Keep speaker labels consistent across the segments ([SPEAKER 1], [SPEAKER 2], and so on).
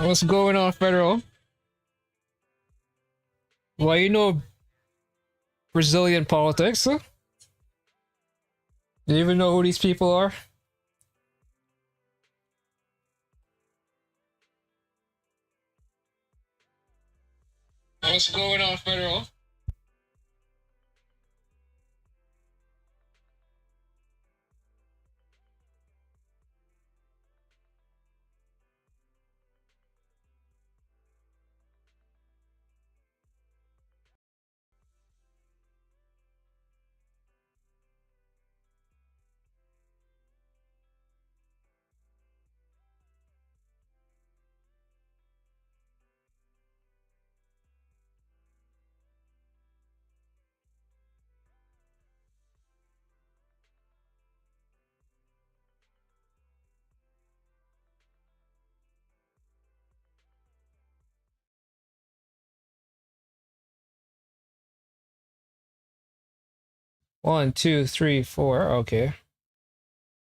[SPEAKER 1] What's going on, Federal? Well, you know Brazilian politics, huh? Do you even know who these people are? What's going on, Federal? One, two, three, four. Okay.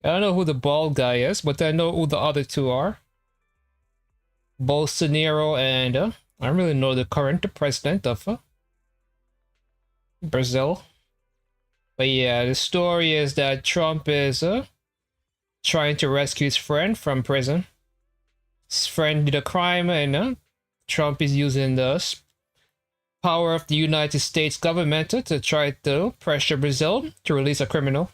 [SPEAKER 1] I don't know who the bald guy is, but I know who the other two are. Bolsonaro and I don't really know the current president of Brazil. But yeah, the story is that Trump is trying to rescue his friend from prison. His friend did a crime, and Trump is using the power of the United States government to try to pressure Brazil to release a criminal.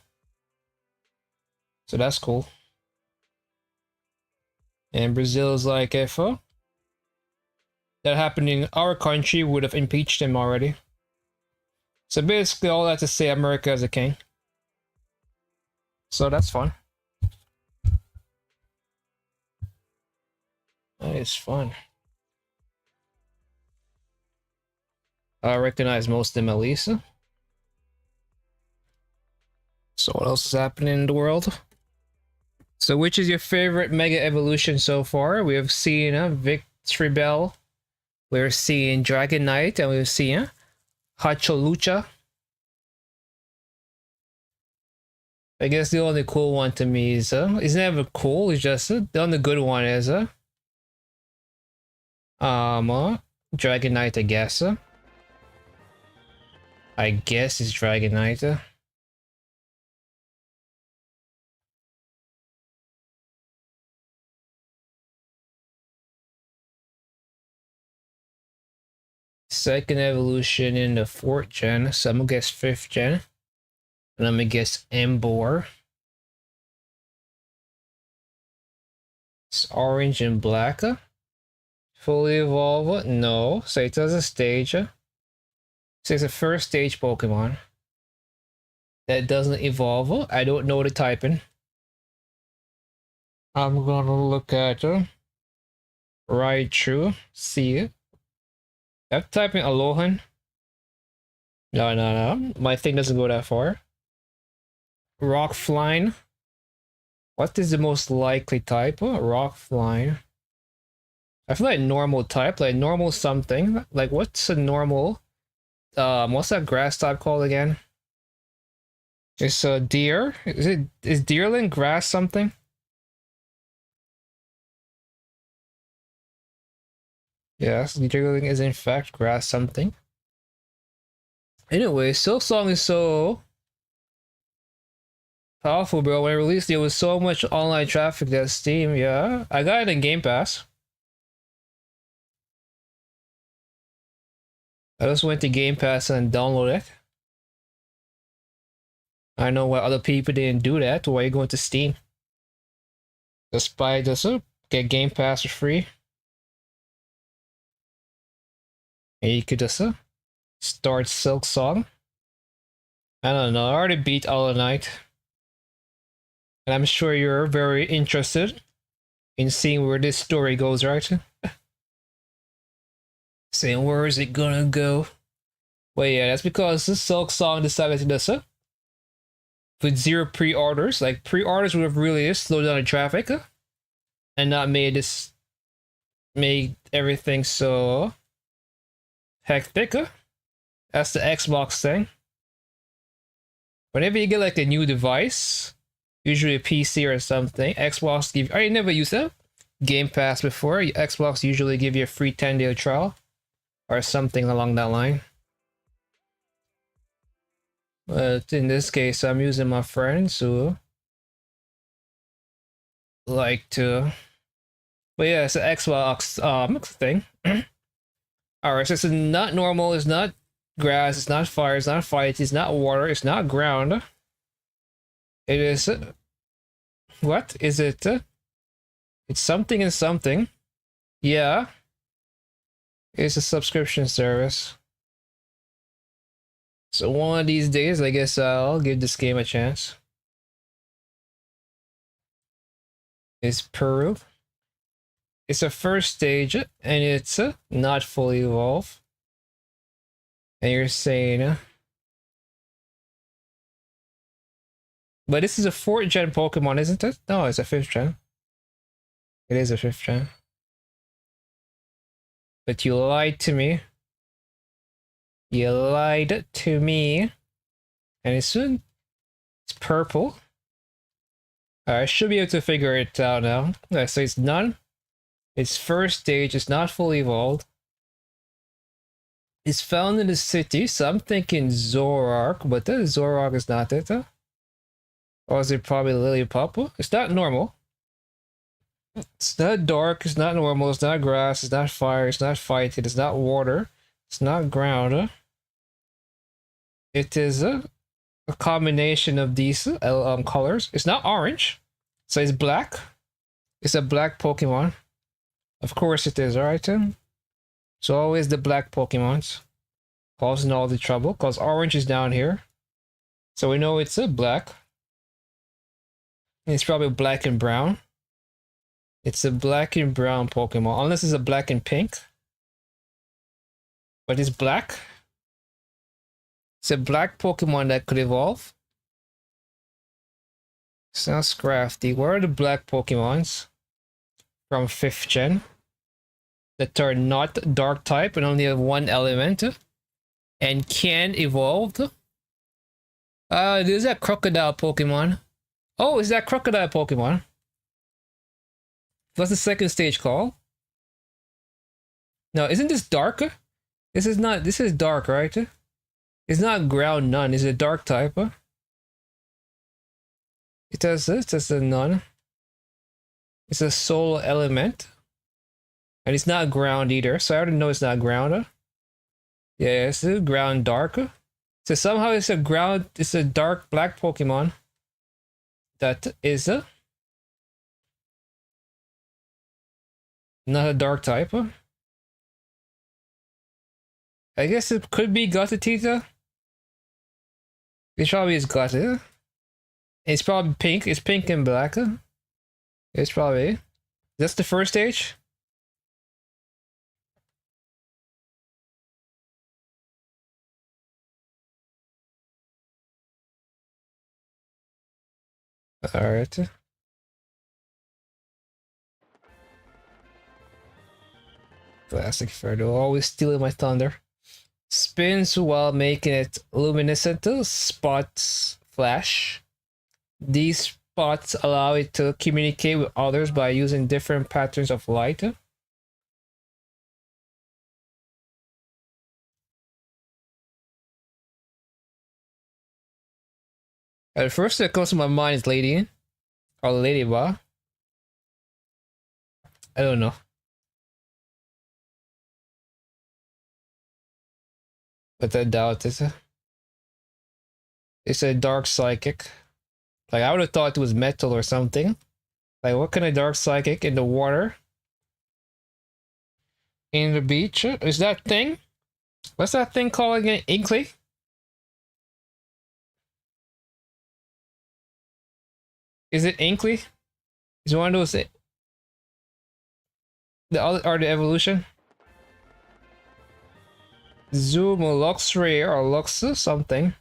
[SPEAKER 1] So that's cool. And Brazil is like, if that happened in our country, would have impeached him already. So basically, all that to say, America is a king. So that's fun. That is fun. I recognize most of them at least. So what else is happening in the world? So which is your favorite Mega Evolution so far? We have seen Victory Bell. We're seeing Dragon Knight, and we've seen Hacholucha. I guess the only cool one to me is it's never cool, it's just the only good one is Dragon Knight, I guess. I guess it's Dragon Knight. Second evolution in the 4th gen, so I'm gonna guess 5th gen. And I'm gonna guess Embor. It's orange and black. Fully evolve? No. So it does a stage. So it's a first stage Pokemon that doesn't evolve. I don't know the typing. I'm gonna look at Raichu. See it. I'm typing Alolan. No. My thing doesn't go that far. Rock Flying. What is the most likely type? Rock Flying. I feel like normal type, like normal something. Like what's a normal? What's that grass type called again? It's a deer. Is deerling grass something? Yes, deerling is in fact grass something. Anyway, Silksong is so powerful, bro. When it released, there was so much online traffic that Steam, yeah. I got it in Game Pass. I just went to Game Pass and downloaded it. I know why other people didn't do that. Why are you going to Steam? Just buy this up, get Game Pass for free. And you could just start Silksong. I don't know, I already beat Hollow Knight. And I'm sure you're very interested in seeing where this story goes, right? Saying, where is it gonna go? Well, yeah, that's because this Silksong decided to do this with 0 pre-orders. Like, pre-orders would have really slowed down the traffic and not made everything so hectic. That's the Xbox thing. Whenever you get like a new device, usually a PC or something, Xbox give. I never use that. Game Pass before, Xbox usually give you a free 10-day trial or something along that line. But in this case, I'm using my friends who like to. But yeah, it's an Xbox thing. Alright, so it's not normal, it's not grass, it's not fire, it's not fight, it's not water, it's not ground. It is. What is it? It's something and something. Yeah. It's a subscription service. So one of these days, I guess I'll give this game a chance. It's Peru. It's a first stage, and it's not fully evolved. And you're saying... but this is a 4th gen Pokemon, isn't it? No, it's a 5th gen. It is a 5th gen. But you lied to me. You lied to me. And it's purple. I should be able to figure it out now. Okay, so it's none. Its first stage is not fully evolved. It's found in the city, so I'm thinking Zoroark, but the Zoroark is not it. Or is it probably Lillipup? It's not normal. It's not dark, it's not normal, it's not grass, it's not fire, it's not fighting, it's not water, it's not ground. It is a combination of these colors. It's not orange, so it's black. It's a black Pokemon. Of course it is, alright? So always the black Pokemons causing all the trouble, because orange is down here. So we know it's a black. It's probably black and brown. It's a black and brown Pokemon, unless it's a black and pink. But it's black. It's a black Pokemon that could evolve. Sounds crafty. Where are the black Pokemons from 5th gen that are not dark type and only have 1 element and can evolve? There's that crocodile Pokemon. Oh, is that crocodile Pokemon? What's the 2nd stage called? No, isn't this dark? This is not. This is dark, right? It's not ground none. Is it dark type? It has this. It's a none. It's a soul element, and it's not ground either. So I already know it's not ground. Yeah, it's a ground dark. So somehow it's a ground. It's a dark black Pokemon. That is not a dark type. I guess it could be Gothitita. It probably is Gothita. It's probably pink. It's pink and black. It's probably. That's the first stage. Alright. Classic Ferdo, always stealing my thunder. Spins while making it luminescent. Spots flash. These spots allow it to communicate with others by using different patterns of light. At first that comes to my mind is Lady or Ladybug. I don't know. But I doubt it. It's a dark psychic. Like I would have thought it was metal or something. Like what kind of dark psychic in the water? In the beach? Is that thing? What's that thing called again? Inkly? Is it Inkly? Is one of those the other or the evolution? Zoom or Luxray or Lux something.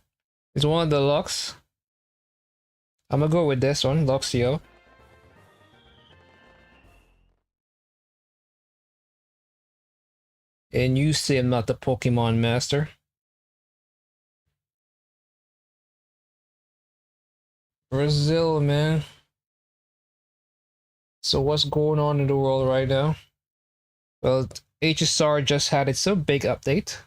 [SPEAKER 1] It's one of the Lux. I'm gonna go with this one, Luxio. And you say I'm not the Pokemon master. Brazil, man. So what's going on in the world right now? Well, HSR just had its a big update.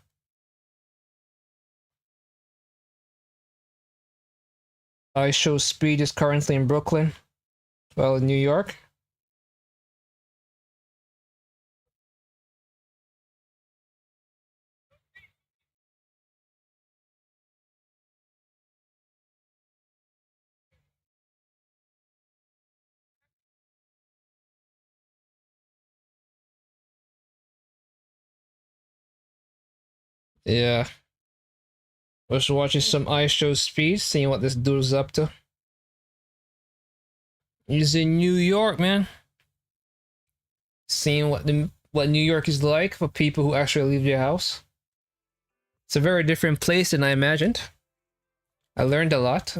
[SPEAKER 1] iShow Speed is currently in Brooklyn. Well, in New York. Yeah. Was watching some iShow Speed, seeing what this dude's up to. He's in New York, man. Seeing what New York is like for people who actually leave their house. It's a very different place than I imagined. I learned a lot.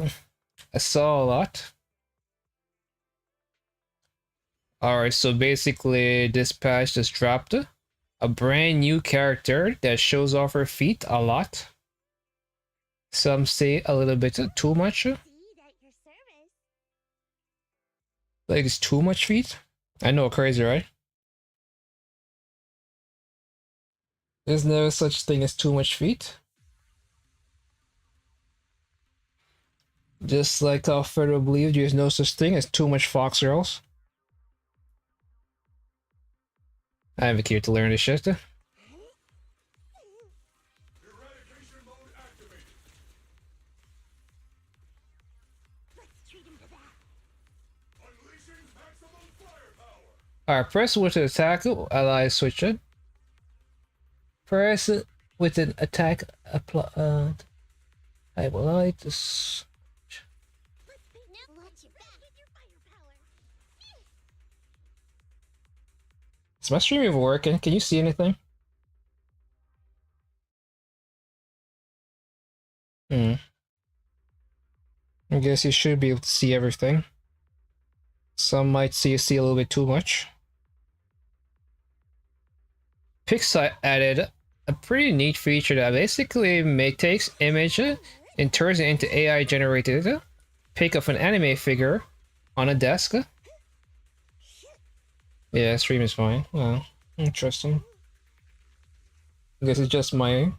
[SPEAKER 1] I saw a lot. Alright, so basically this patch just dropped a brand new character that shows off her feet a lot. Some say a little bit too much. Like it's too much feet? I know, crazy, right? There's no such thing as too much feet. Just like how Federal believed there's no such thing as too much fox girls. I haven't cared to learn this shit. Alright, press with an attack, ally switch it. Press it with an attack, I will like this. Is my stream even working? Can you see anything? I guess you should be able to see everything. Some might see a little bit too much. Pixar added a pretty neat feature that basically takes image and turns it into AI generated pick of an anime figure on a desk. Yeah, stream is fine. Well, interesting. I guess it's just my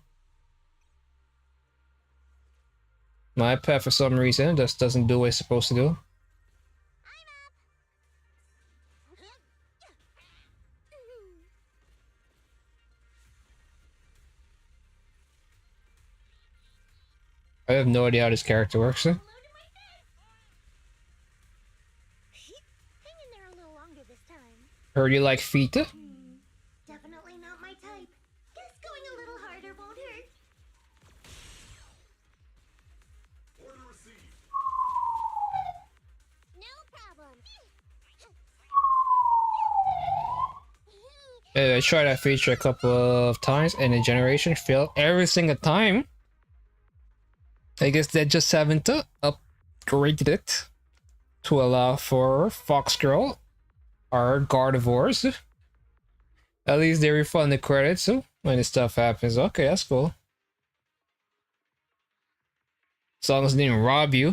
[SPEAKER 1] iPad for some reason just doesn't do what it's supposed to do. I have no idea how this character works. Heard you like feet?
[SPEAKER 2] Definitely not my type. Guess going a little harder won't hurt.
[SPEAKER 3] Order received.
[SPEAKER 2] No problem.
[SPEAKER 1] I tried that feature a couple of times and the generation failed every single time. I guess they just haven't upgraded it to allow for Fox Girl or Gardevoirs. At least they refund the credits when this stuff happens. Okay, that's cool. As long as they didn't rob you.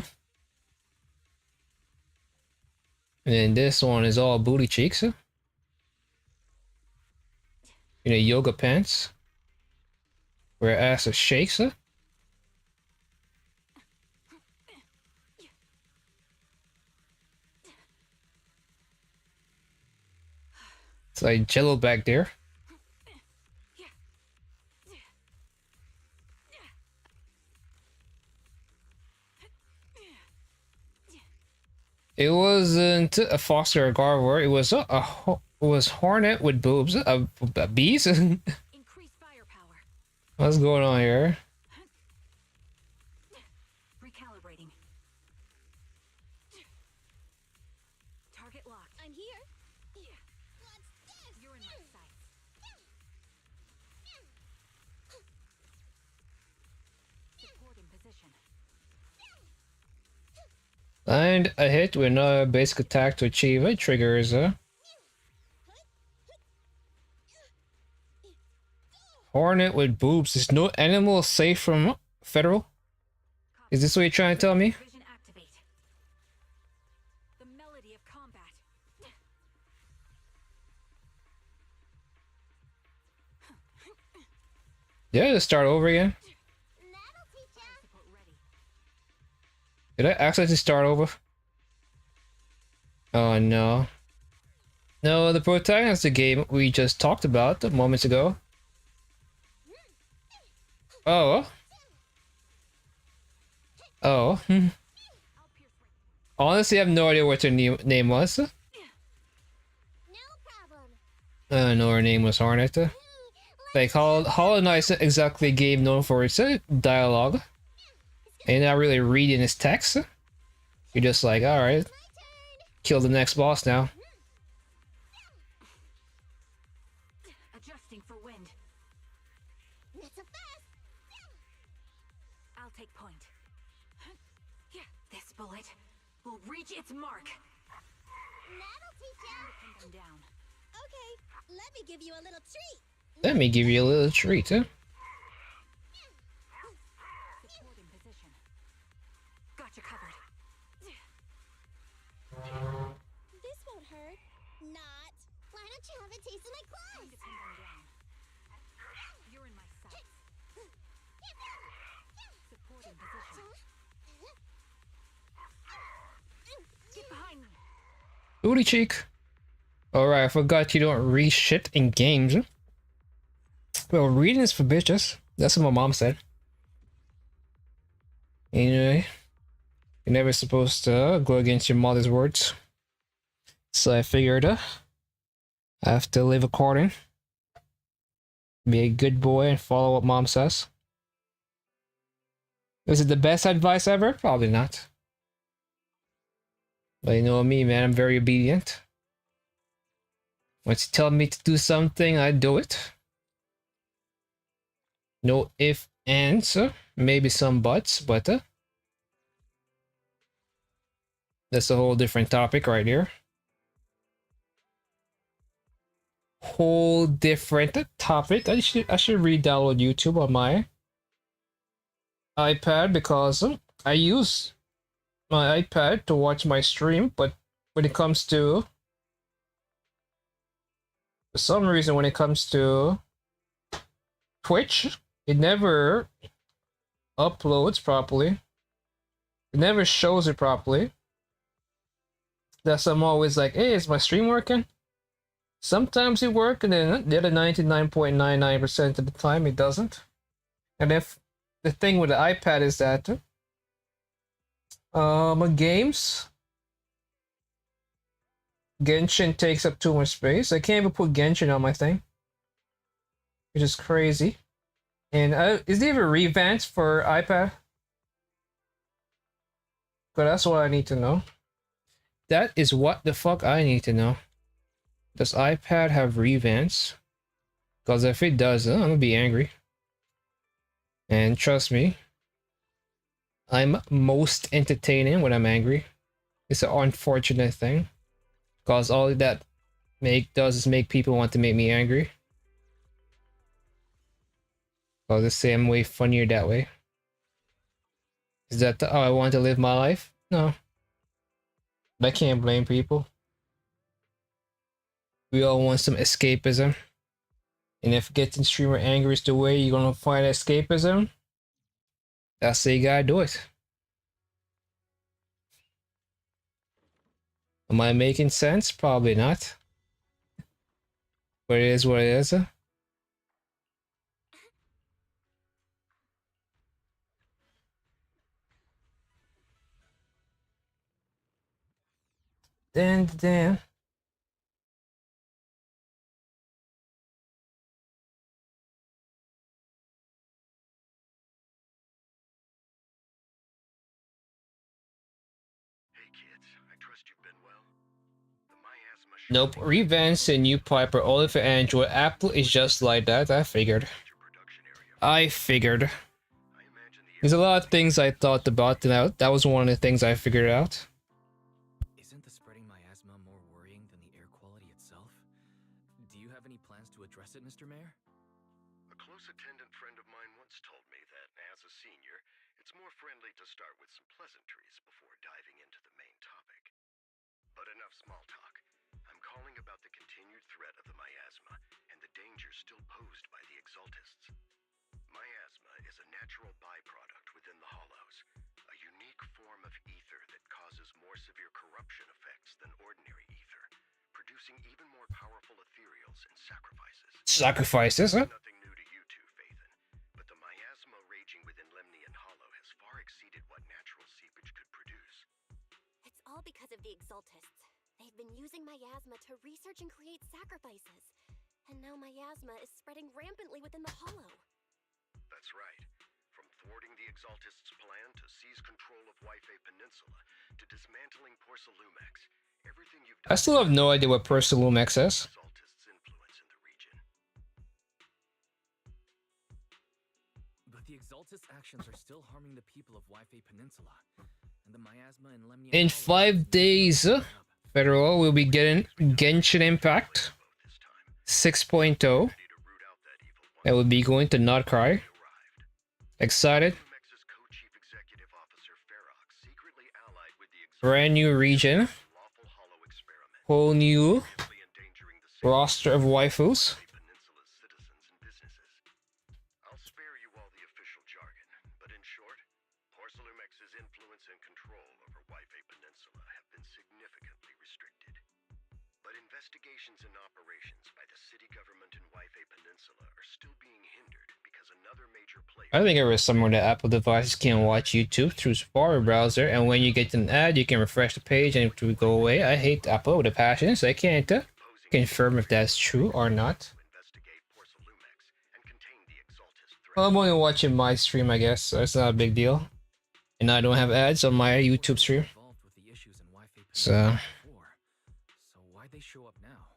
[SPEAKER 1] And then this one is all booty cheeks. In a yoga pants. Where ass shakes. It's like Jello back there. It wasn't a Foster or Garvor. It was it was Hornet with boobs. Bees.
[SPEAKER 2] Increase firepower.
[SPEAKER 1] What's going on here?
[SPEAKER 2] Recalibrating. Target locked. I'm here. What's this? You're in my sights. Supporting position.
[SPEAKER 1] And a hit with no basic attack to achieve it triggers Hornet with boobs. There's no animal safe from Federal? Is this what you're trying to tell me?
[SPEAKER 2] Vision activate. The melody of combat.
[SPEAKER 1] Yeah, just start over again.
[SPEAKER 2] That'll teach ya. Support ready.
[SPEAKER 1] Did I accidentally start over? Oh no. No, the protagonist of the game we just talked about moments ago. Oh. Oh.
[SPEAKER 2] I'll pierce right.
[SPEAKER 1] Honestly, I have no idea what her name was.
[SPEAKER 2] No problem.
[SPEAKER 1] I know her name was Hornet. Like, Hollow Knight's not exactly a game known for its dialogue. And you're not really reading its text. You're just like, alright, kill the next boss now.
[SPEAKER 2] Adjusting for wind. Not so fast. I'll take point. Yeah, this bullet will reach its mark. That'll teach ya. Pin them down. Okay, let me give you a little treat.
[SPEAKER 1] Let me give you a little treat, huh?
[SPEAKER 2] Supporting position. Gotcha covered. This won't hurt. Not. Why don't you have a taste of my claws? Pin them down. You're in my sights. Supporting position. Get behind me.
[SPEAKER 1] Booty cheek. Alright, I forgot you don't read shit in games. Well, reading is for bitches. That's what my mom said. Anyway, you're never supposed to go against your mother's words. So I figured I have to live according. Be a good boy and follow what mom says. Is it the best advice ever? Probably not. But you know me, man, I'm very obedient. Once you tell me to do something, I do it. No if, ands, maybe some buts, but that's a whole different topic right here. Whole different topic. I should re-download YouTube on my iPad because I use my iPad to watch my stream, but when it comes to, for some reason, when it comes to Twitch, it never uploads properly. It never shows it properly. That's I'm always like, hey, is my stream working? Sometimes it works, and then the other 99.99% of the time it doesn't. And if the thing with the iPad is that games, Genshin takes up too much space. I can't even put Genshin on my thing, which is crazy. And is there even revamped for iPad? But that's what I need to know. That is what the fuck I need to know. Does iPad have revamps? Because if it does, I'm gonna be angry. And trust me, I'm most entertaining when I'm angry. It's an unfortunate thing. Because all that does is make people want to make me angry. I'll just say I'm way funnier that way. Is that how I want to live my life? No. But I can't blame people. We all want some escapism. And if getting streamer angry is the way you're gonna find escapism, that's the you gotta do it. Am I making sense? Probably not. But it is what it is. Damn.
[SPEAKER 3] Hey kids, I trust you've been well. The miasma
[SPEAKER 1] Nope, Revenge and New Piper, only for Android. Apple is just like that. I figured.
[SPEAKER 3] production area.
[SPEAKER 1] I figured.
[SPEAKER 3] I imagine the
[SPEAKER 1] There's a lot of things I thought about, and that was one of the things I figured out.
[SPEAKER 4] Isn't the spreading miasma more worrying than the air quality itself? Do you have any plans to address it, Mr. Mayor?
[SPEAKER 3] A close attendant friend of mine once told me that, as a senior, it's more friendly to start with some pleasantries before diving into the main topic. But enough small talk. I'm calling about the continued threat of the miasma and the dangers still posed by the Exaltists. Miasma is a natural byproduct within the Hollows, a unique form of ether that causes more severe corruption effects than ordinary ether, producing even more powerful ethereals and sacrifices.
[SPEAKER 1] Sacrifices, huh?
[SPEAKER 3] Nothing new to you two, Phaethon, but the miasma raging within Lemnian Hollow has far exceeded what natural seepage could produce.
[SPEAKER 5] It's all because of the Exaltists. They've been using miasma to research and create sacrifices. And now miasma is spreading rampantly within the Hollow.
[SPEAKER 3] That's right. From thwarting the Exaltists' plan to seize control of Wi-Fi Peninsula to dismantling Porcelumex, everything you've done...
[SPEAKER 1] I still have no idea what Porcelumex is.
[SPEAKER 3] Exaltists' influence in the region.
[SPEAKER 4] But the Exaltist actions are still harming the people of Wi-Fi Peninsula. And the miasma and Lemnian
[SPEAKER 1] In
[SPEAKER 4] Hollow
[SPEAKER 1] 5 days, Federal will be getting Genshin Impact 6.0. That will be going to Not Cry. Excited.
[SPEAKER 3] Porcelumex's co-chief executive officer Ferox secretly allied with the
[SPEAKER 1] Brand new region.
[SPEAKER 3] lawful Hollow experiment,
[SPEAKER 1] Whole new
[SPEAKER 3] heavily endangering the
[SPEAKER 1] roster of waifus.
[SPEAKER 3] Peninsula's citizens and businesses. I'll spare you all the official jargon, but in short, Porcelumex's influence and control over Wi-Fi Peninsula have been significantly restricted. But investigations and operations by the city government in Wi-Fi Peninsula are still being hindered because another major player...
[SPEAKER 1] I think there is somewhere that Apple devices can watch YouTube through Safari browser, and when you get an ad, you can refresh the page and it will go away. I hate Apple with a passion, so I can't confirm if that's true or not.
[SPEAKER 3] investigate Porcelumex and contain the Exaltist threat.
[SPEAKER 1] Well, I'm only watching my stream, I guess, so it's not a big deal. And I don't have ads on my YouTube stream.
[SPEAKER 4] Involved with the issues in Wi-Fi
[SPEAKER 1] So-
[SPEAKER 4] Peninsula before. So why'd they show up now?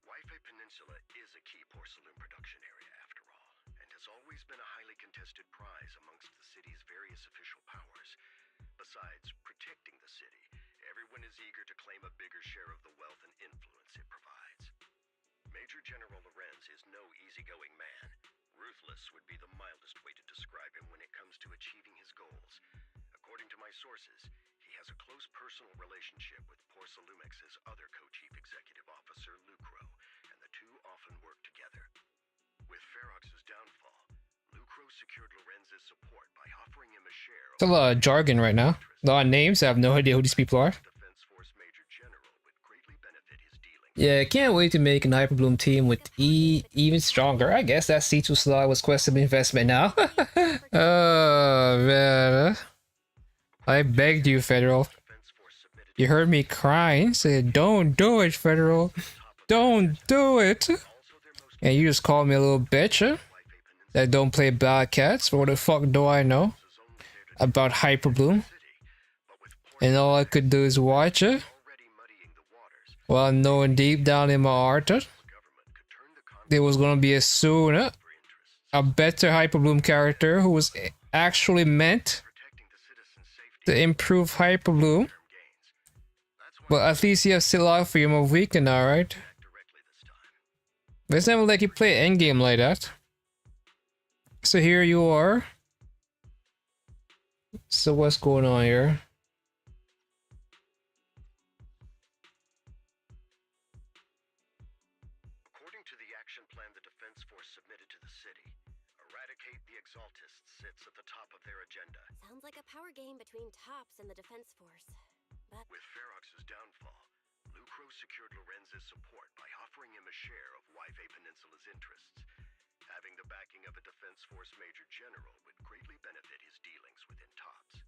[SPEAKER 3] Wi-Fi Peninsula is a key porcelain production area after all, and has always been a highly contested prize amongst the city's various official powers. Besides protecting the city, everyone is eager to claim a bigger share of the wealth and influence it provides. Major General Lorenz is no easygoing man. Ruthless would be the mildest way to describe him when it comes to achieving his goals. According to my sources, he has a close personal relationship with Porcelumex's other co-chief executive officer, Lucro, and the two often work together. With Ferox's downfall, Lucro secured Lorenz's support by offering him a share
[SPEAKER 1] It's a lot of jargon right now. A lot of names. I have no idea who these people are.
[SPEAKER 3] Defense Force Major General would greatly benefit his dealings.
[SPEAKER 1] Yeah, I can't wait to make an Hyperbloom team with E even stronger. I guess that C2 slot was questionable investment now. Oh, man. I begged you, Federal.
[SPEAKER 3] Defense Force submitted
[SPEAKER 1] You heard me crying. Said, don't do it, Federal. Don't do it.
[SPEAKER 3] also their most
[SPEAKER 1] And you just called me a little bitch, huh?
[SPEAKER 3] Wi-Fi Peninsula
[SPEAKER 1] That don't play bad cats. What the fuck do I know
[SPEAKER 3] is only there to
[SPEAKER 1] about Hyperbloom?
[SPEAKER 3] city, but with
[SPEAKER 1] And all I could do is watch it,
[SPEAKER 3] already muddying the waters,
[SPEAKER 1] while knowing deep down in my heart
[SPEAKER 3] the government could turn the conflict
[SPEAKER 1] there was gonna be a sooner
[SPEAKER 3] for interests.
[SPEAKER 1] a better Hyperbloom character who was actually meant
[SPEAKER 3] Protecting the citizens' safety
[SPEAKER 1] to improve Hyperbloom.
[SPEAKER 3] term gains. That's why
[SPEAKER 1] But at least you have still out for you of weekend now, right?
[SPEAKER 3] directly this time.
[SPEAKER 1] But it's never like you play endgame like that. So here you are. So what's going on here?
[SPEAKER 3] According to the action plan the Defense Force submitted to the city, eradicate the Exaltists sits at the top of their agenda.
[SPEAKER 5] Sounds like a power game between Tops and the Defense Force. But
[SPEAKER 3] With Ferox's downfall, Lucro secured Lorenz's support by offering him a share of Wi-Fi Peninsula's interests. Having the backing of a Defense Force Major General would greatly benefit his dealings within Tops.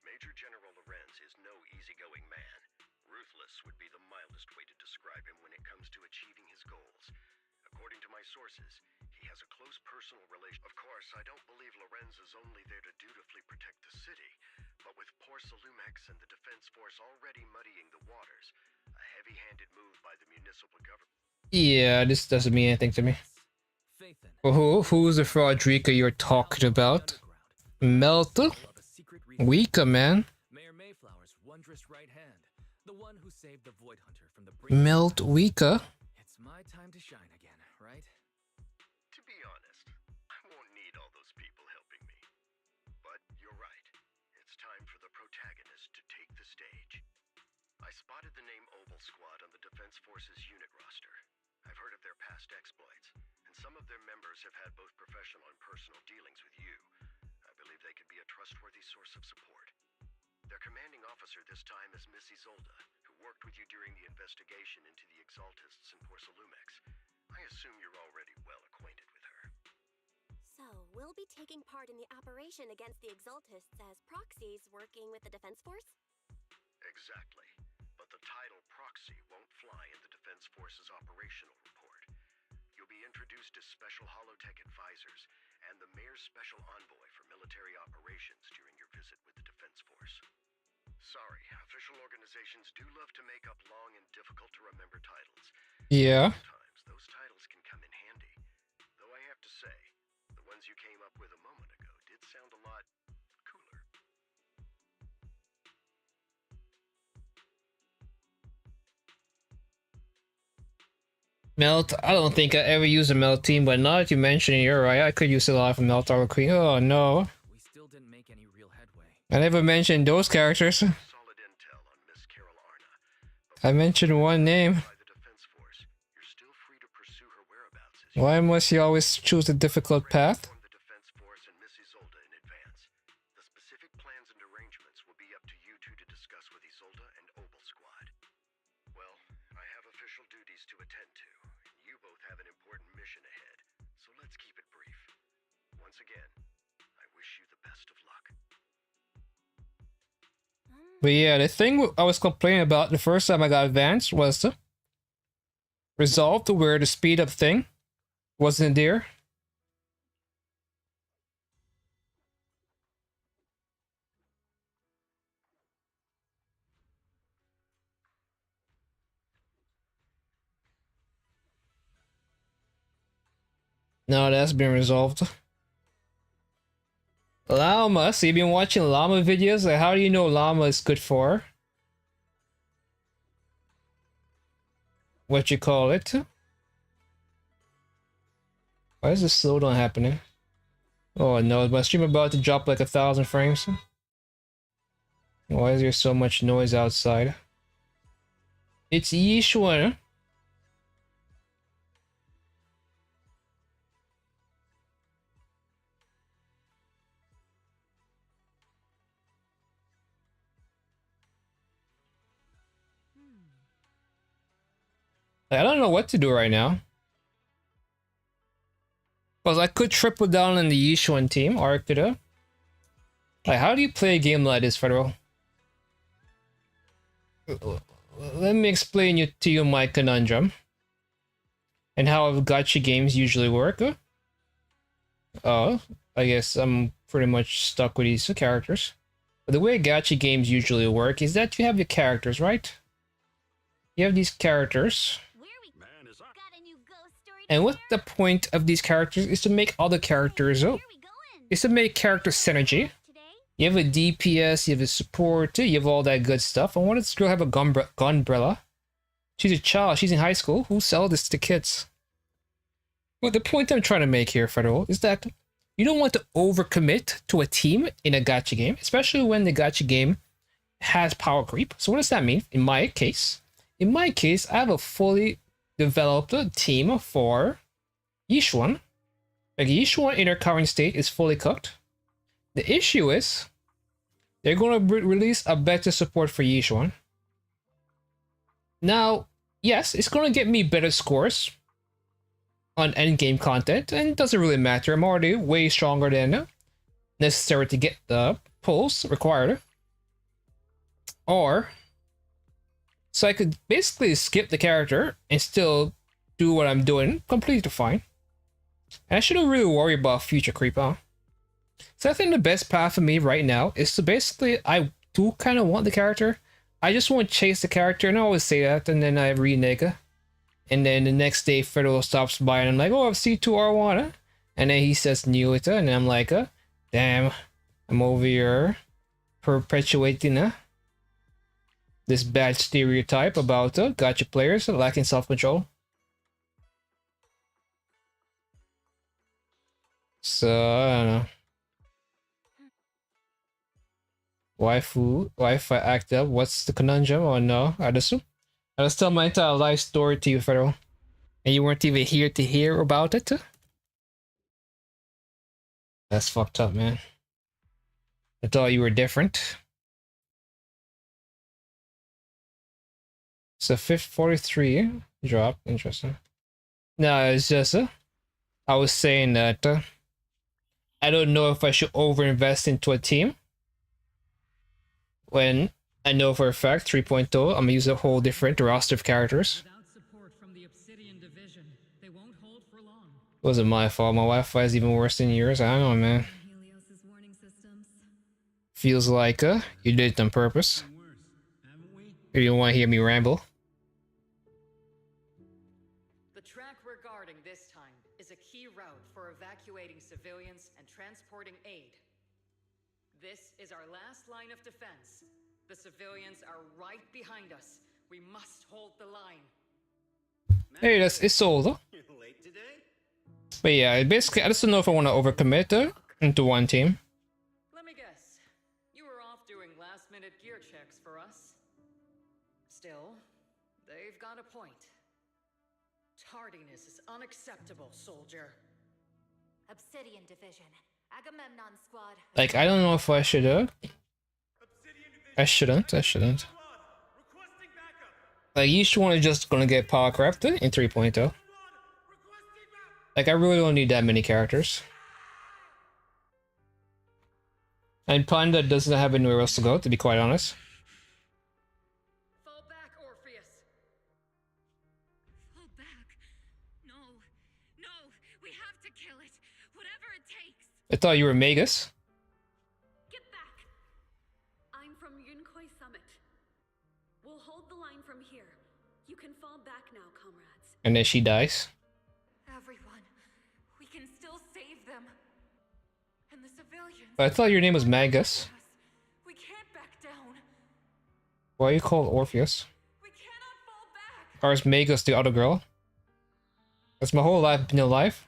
[SPEAKER 3] Major General Lorenz is no easygoing man. Ruthless would be the mildest way to describe him when it comes to achieving his goals. According to my sources, he has a close personal relation. Of course, I don't believe Lorenz is only there to dutifully protect the city, but with Porcelumex and the Defense Force already muddying the waters, a heavy-handed move by the municipal government.
[SPEAKER 1] Yeah, this doesn't mean anything to me.
[SPEAKER 4] Phaethon.
[SPEAKER 1] Who's the Frodrika you're talking about? Melt?
[SPEAKER 4] Of a secret region.
[SPEAKER 1] Weaker, man.
[SPEAKER 4] Mayor Mayflower's wondrous right hand. The one who saved the Void Hunter from the brink of
[SPEAKER 1] Melt
[SPEAKER 4] death.
[SPEAKER 1] weaker?
[SPEAKER 4] It's my time to shine again, right?
[SPEAKER 3] To be honest, I won't need all those people helping me. But you're right. It's time for the protagonist to take the stage. I spotted the name Oval Squad on the Defense Force's unit roster. I've heard of their past exploits, and and some of their members have had both professional and personal dealings with you. I believe they could be a trustworthy source of support. Their commanding officer this time is Miss Isolda, who worked with you during the investigation into the Exaltists in Porcelumex. I assume you're already well acquainted with her.
[SPEAKER 5] So, we'll be taking part in the operation against the Exaltists as proxies working with the Defense Force?
[SPEAKER 3] Exactly. But the title proxy won't fly in the Defense Force's operational report. You'll be introduced as Special Holotech Advisors and the Mayor's Special Envoy for Military Operations during your visit with the Defense Force. Sorry, official organizations do love to make up long and difficult-to-remember titles.
[SPEAKER 1] Yeah.
[SPEAKER 3] Sometimes those titles can come in handy. Though I have to say, the ones you came up with a moment ago did sound a lot cooler.
[SPEAKER 1] Melt. I don't think I ever used a melt team, but now that you mention it, you're right. I could use a lot from Melt Armor Queen. Oh no.
[SPEAKER 4] We still didn't make any real headway.
[SPEAKER 1] I never mentioned those characters.
[SPEAKER 3] Solid intel on Miss Carol Arna.
[SPEAKER 1] I mentioned one name.
[SPEAKER 3] By the Defense Force, you're still free to pursue her whereabouts as you
[SPEAKER 1] Why must you always choose a difficult path?
[SPEAKER 3] inform the Defense Force and Miss Isolda in advance. The specific plans and arrangements will be up to you two to discuss with Isolda and Obel Squad. Well, I have official duties to attend to, and you both have an important mission ahead, so let's keep it brief. Once again, I wish you the best of luck.
[SPEAKER 1] But yeah, the thing I was complaining about the first time I got advanced was the resolve to where the speed up thing wasn't there. No, that's been resolved. Llama, so you've been watching llama videos? Like, how do you know llama is good for? What you call it? Why is this slowdown happening? Oh no, is my stream about to drop like 1,000 frames? Why is there so much noise outside? It's Yishuan. I don't know what to do right now. Because I could triple down on the Yishuan team, or I could like, how do you play a game like this, Federal? Let me explain to you my conundrum. And how gacha games usually work. Oh, I guess I'm pretty much stuck with these characters. But the way gacha games usually work is that you have your characters, right? You have these characters.
[SPEAKER 2] Got a new ghost story
[SPEAKER 1] And
[SPEAKER 2] to
[SPEAKER 1] what the
[SPEAKER 2] share?
[SPEAKER 1] point of these characters is to make other characters
[SPEAKER 2] Where we going?
[SPEAKER 1] is to make character synergy.
[SPEAKER 2] Today?
[SPEAKER 1] You have a DPS, you have a support, you have all that good stuff. I wanted this girl to have a gunbrella. She's a child, she's in high school. Who sells this to kids? Well, the point I'm trying to make here, Federal, is that you don't want to overcommit to a team in a gacha game, especially when the gacha game has power creep. So what does that mean? In my case, I have a fully developed team for Yishuan. Like, Yishuan in her current state is fully cooked. The issue is they're going to release a better support for Yishuan. Now, yes, it's going to get me better scores on endgame content, and it doesn't really matter. I'm already way stronger than necessary to get the pulls required. Or, so I could basically skip the character and still do what I'm doing completely fine. And I shouldn't really worry about future creep, huh? So I think the best path for me right now is to basically, I do kind of want the character. I just want to chase the character, and I always say that, and then I renege. And then the next day, Federal stops by, and I'm like, oh, I have C2R1, huh? And then he says new it, and I'm like, damn, I'm over here perpetuating this bad stereotype about gacha players lacking self-control. So, I don't know. Wi-Fi act up. What's the conundrum? Oh no, I just tell my entire life story to you, Federal. And you weren't even here to hear about it? That's fucked up, man. I thought you were different. So 43 drop. Interesting. No, it's just I was saying that I don't know if I should overinvest into a team when I know for a fact 3.0 I'm gonna use a whole different roster of characters.
[SPEAKER 6] Without support from the Obsidian division, they won't hold for long.
[SPEAKER 1] It wasn't my fault. My Wi-Fi is even worse than yours. I don't know, man.
[SPEAKER 2] Helios's warning systems.
[SPEAKER 1] Feels like you did it on purpose. Or you don't want to hear me ramble.
[SPEAKER 6] The track we're guarding this time is a key route for evacuating civilians and transporting aid. This is our last line of defense. The civilians are right behind us. We must hold the line.
[SPEAKER 1] Hey, it's sold though.
[SPEAKER 3] Late today?
[SPEAKER 1] But yeah, basically I just don't know if I want to overcommit into one team.
[SPEAKER 6] Let me guess. You were off doing last-minute gear checks for us. Still, they've got a point. Tardiness is unacceptable, soldier.
[SPEAKER 2] Obsidian division. Agamemnon squad.
[SPEAKER 1] Like, I don't know if I should I shouldn't. Like, you should want to just gonna get power crept in 3.0. Like, I really don't need that many characters. And Panda doesn't have anywhere else to go, to be quite honest.
[SPEAKER 6] Fall back, Orpheus.
[SPEAKER 2] Fall back. No. No. We have to kill it. Whatever it takes.
[SPEAKER 1] I thought you were Magus.
[SPEAKER 7] Get back! I'm from Yunkoi Summit. We'll hold the line from here. You can fall back now, comrades.
[SPEAKER 1] And then she dies.
[SPEAKER 2] Everyone. We can still save them. And the civilians.
[SPEAKER 1] But I thought your name was Magus.
[SPEAKER 2] We can't back down.
[SPEAKER 1] Why are you called Orpheus?
[SPEAKER 2] We cannot fall back.
[SPEAKER 1] Or is Magus the other girl? That's my whole life been alive.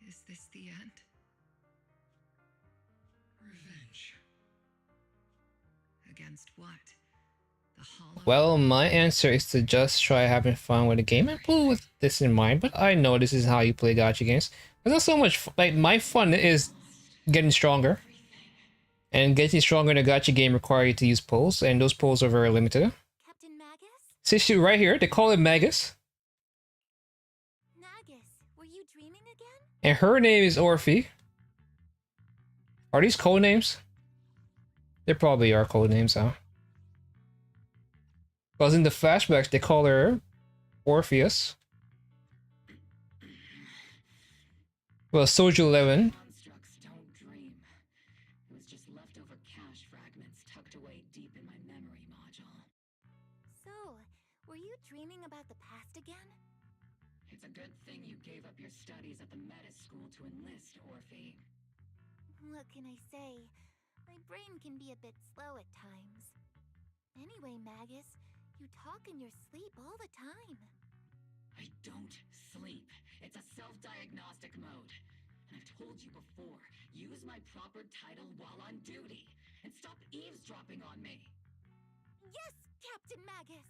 [SPEAKER 2] Is this the end? Revenge. Against what? The Hollow?
[SPEAKER 1] Well, my answer is to just try having fun with the game and play with this in mind, but I know this is how you play gacha games. There's not so much like my fun is getting stronger. And getting stronger in a gacha game requires you to use pulls, and those pulls are very limited.
[SPEAKER 5] Captain Magus?
[SPEAKER 1] See, right here, they call it Magus,
[SPEAKER 5] Magus, were you dreaming again?
[SPEAKER 1] and her name is Orphe. Are these code names? They probably are code names, huh? Because in the flashbacks, they call her Orpheus. Well, Soldier 11.
[SPEAKER 8] Constructs don't dream. It was just leftover cache fragments tucked away deep in my memory module.
[SPEAKER 5] So, were you dreaming about the past again?
[SPEAKER 8] It's a good thing you gave up your studies at the Meta School to enlist, Orphe.
[SPEAKER 5] What can I say? My brain can be a bit slow at times. Anyway, Magus, you talk in your sleep all the time.
[SPEAKER 8] I don't sleep. It's a self-diagnostic mode. And I've told you before, use my proper title while on duty. And stop eavesdropping on me.
[SPEAKER 5] Yes, Captain Magus!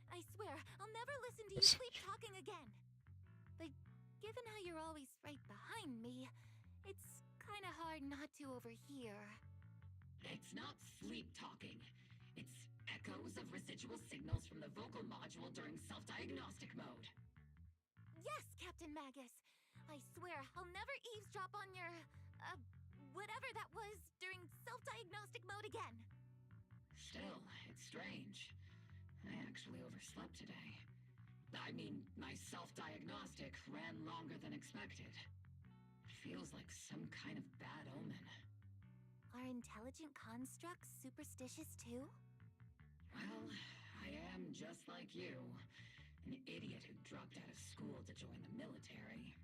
[SPEAKER 5] I swear, I'll never listen to you sleep talking again. But given how you're always right behind me, it's kinda hard not to overhear.
[SPEAKER 8] It's not sleep talking. It's echoes of residual signals from the vocal module during self-diagnostic mode.
[SPEAKER 5] Yes, Captain Magus! I swear, I'll never eavesdrop on your, whatever that was during self-diagnostic mode again.
[SPEAKER 8] Still, it's strange. I actually overslept today. I mean, my self-diagnostic ran longer than expected. It feels like some kind of bad omen.
[SPEAKER 5] Are intelligent constructs superstitious too?
[SPEAKER 8] Well, I am just like you. An idiot who dropped out of school to join the military.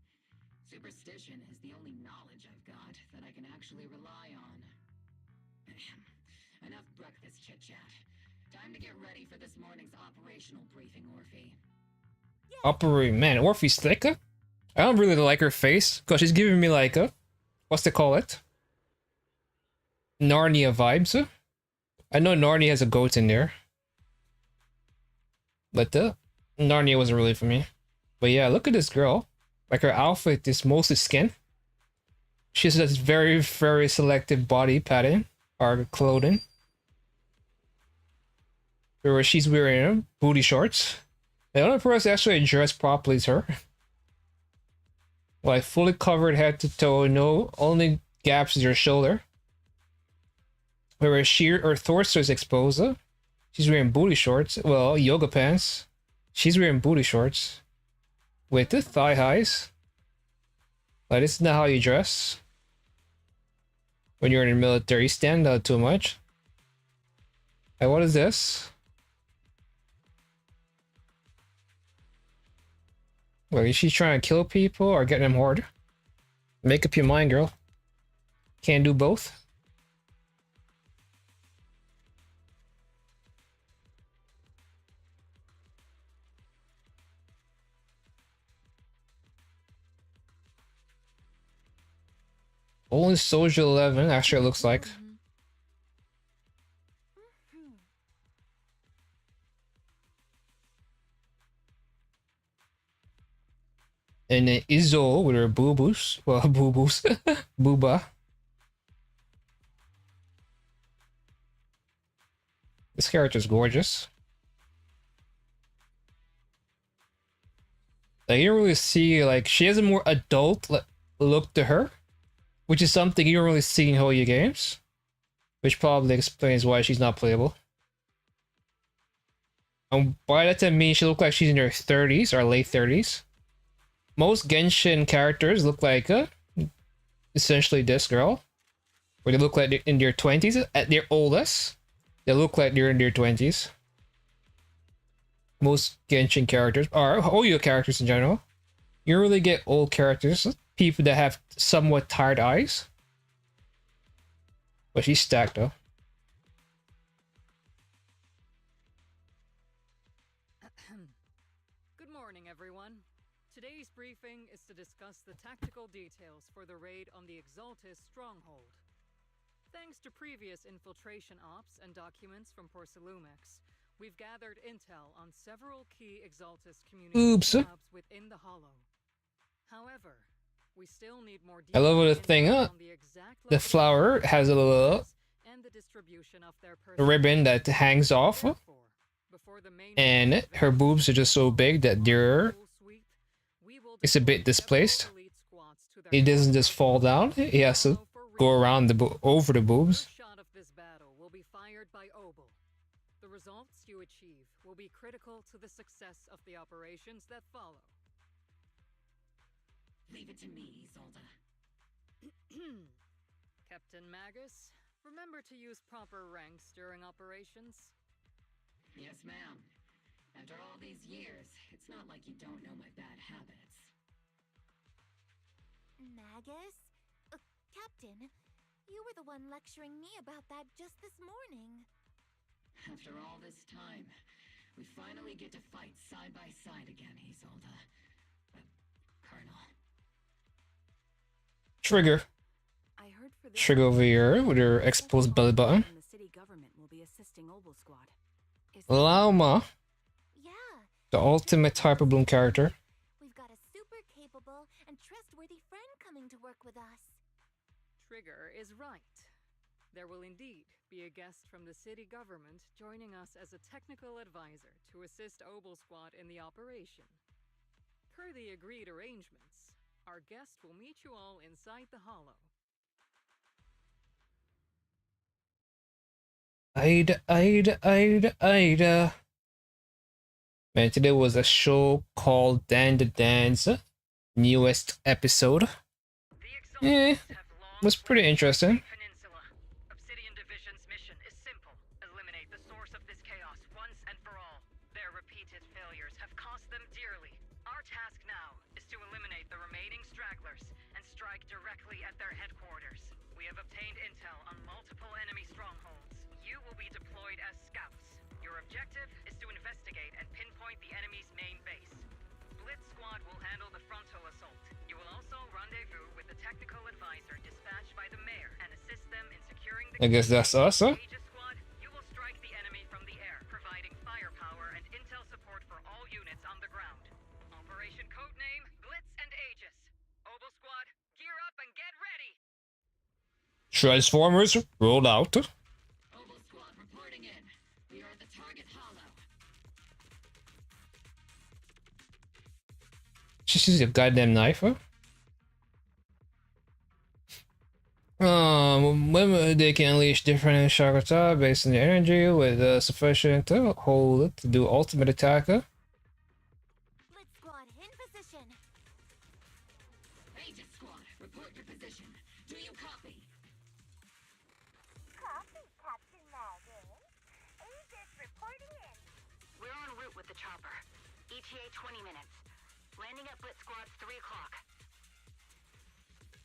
[SPEAKER 8] Superstition is the only knowledge I've got that I can actually rely on. Enough breakfast chit-chat. Time to get ready for this morning's operational briefing, Orphe.
[SPEAKER 1] Man, Orphe's thicker. I don't really like her face, because she's giving me like a, what's they call it? Narnia vibes. I know Narnia has a goat in there. But Narnia wasn't really for me. But yeah, look at this girl. Like her outfit is mostly skin. She has this very, very selective body pattern or clothing. Where she's wearing booty shorts. The only person actually dressed properly is her. Like fully covered head to toe, no only gaps is her shoulder. Whereas her torso is exposed. She's wearing booty shorts. Well, yoga pants. She's wearing booty shorts. With the thigh highs. Like, this is not how you dress. When you're in the military, you stand out too much. Like, what is this? Like, is she trying to kill people or get them hard? Make up your mind, girl. Can't do both. Only Soldier 11, actually, it looks like. And then Izzo with her boo-boos. Well, boo-boos. Booba. This character's gorgeous. Like, you don't really see, like, she has a more adult look to her. Which is something you don't really see in Hoya games. Which probably explains why she's not playable. By that I mean she looks like she's in her 30s or late 30s. Most Genshin characters look like essentially this girl. Where they look like they're in their 20s. At their oldest, they look like they're in their 20s. Most Genshin characters, or Hoya characters in general. You don't really get old characters. People that have somewhat tired eyes. But she's stacked though.
[SPEAKER 6] Good morning, everyone. Today's briefing is to discuss the tactical details for the raid on the Exaltis stronghold. Thanks to previous infiltration ops and documents from Porcelumex, we've gathered intel on several key Exaltis communication hubs within the Hollow. However, we still need more
[SPEAKER 1] I love the thing, the flower has a little ribbon that hangs off, and her boobs are just so big that it's a bit displaced. It doesn't just fall down, he has to go around over the boobs.
[SPEAKER 6] The results you achieve will be critical to the success of the operations that follow.
[SPEAKER 8] Leave it to me, Isolde.
[SPEAKER 6] Captain Magus, remember to use proper ranks during operations?
[SPEAKER 8] Yes, ma'am. After all these years, it's not like you don't know my bad habits.
[SPEAKER 5] Magus? Captain, you were the one lecturing me about that just this morning.
[SPEAKER 8] After all this time, we finally get to fight side by side again, Isolde. Colonel.
[SPEAKER 1] Trigger. Trigger over here with her exposed belly button. Lauma.
[SPEAKER 5] Yeah.
[SPEAKER 1] The ultimate Hyper Bloom character.
[SPEAKER 5] We've got a super capable and trustworthy friend coming to work with us.
[SPEAKER 6] Trigger is right. There will indeed be a guest from the city government joining us as a technical advisor to assist Obel Squad in the operation. Per the agreed arrangements, our guest will meet you all inside the Hollow.
[SPEAKER 1] Ida. Man, today was a show called Dan the Dance, newest episode. Yeah, was pretty interesting.
[SPEAKER 6] Obsidian Division's mission is simple: eliminate the source of this chaos once and for all. Their repeated failures have cost them dearly. Our task now is to eliminate the remaining stragglers and strike directly at their headquarters. We have obtained intel on multiple enemy strongholds. You will be deployed as scouts. Your objective is to investigate and pinpoint the enemy's main base. Blitz Squad will handle the frontal assault. You will also rendezvous with the technical advisor dispatched by the mayor and assist them in securing the...
[SPEAKER 1] I guess that's us, huh?
[SPEAKER 6] Squad, you will strike the enemy from the air, providing firepower and intel support for all units on the ground. Operation
[SPEAKER 1] Transformers rolled out.
[SPEAKER 8] Oval Squad reporting in. We are at the target hollow.
[SPEAKER 1] She sees a goddamn knife, huh? When they can unleash different chakra based on the energy with sufficient to hold it to do ultimate attack.
[SPEAKER 5] Blitz Squad in position.
[SPEAKER 8] Aegis Squad, report your position. Do you copy?
[SPEAKER 5] Copy, Captain Maggie. Aegis reporting in.
[SPEAKER 2] We're en route with the chopper. ETA 20 minutes. Landing at Blitz Squad's 3 o'clock.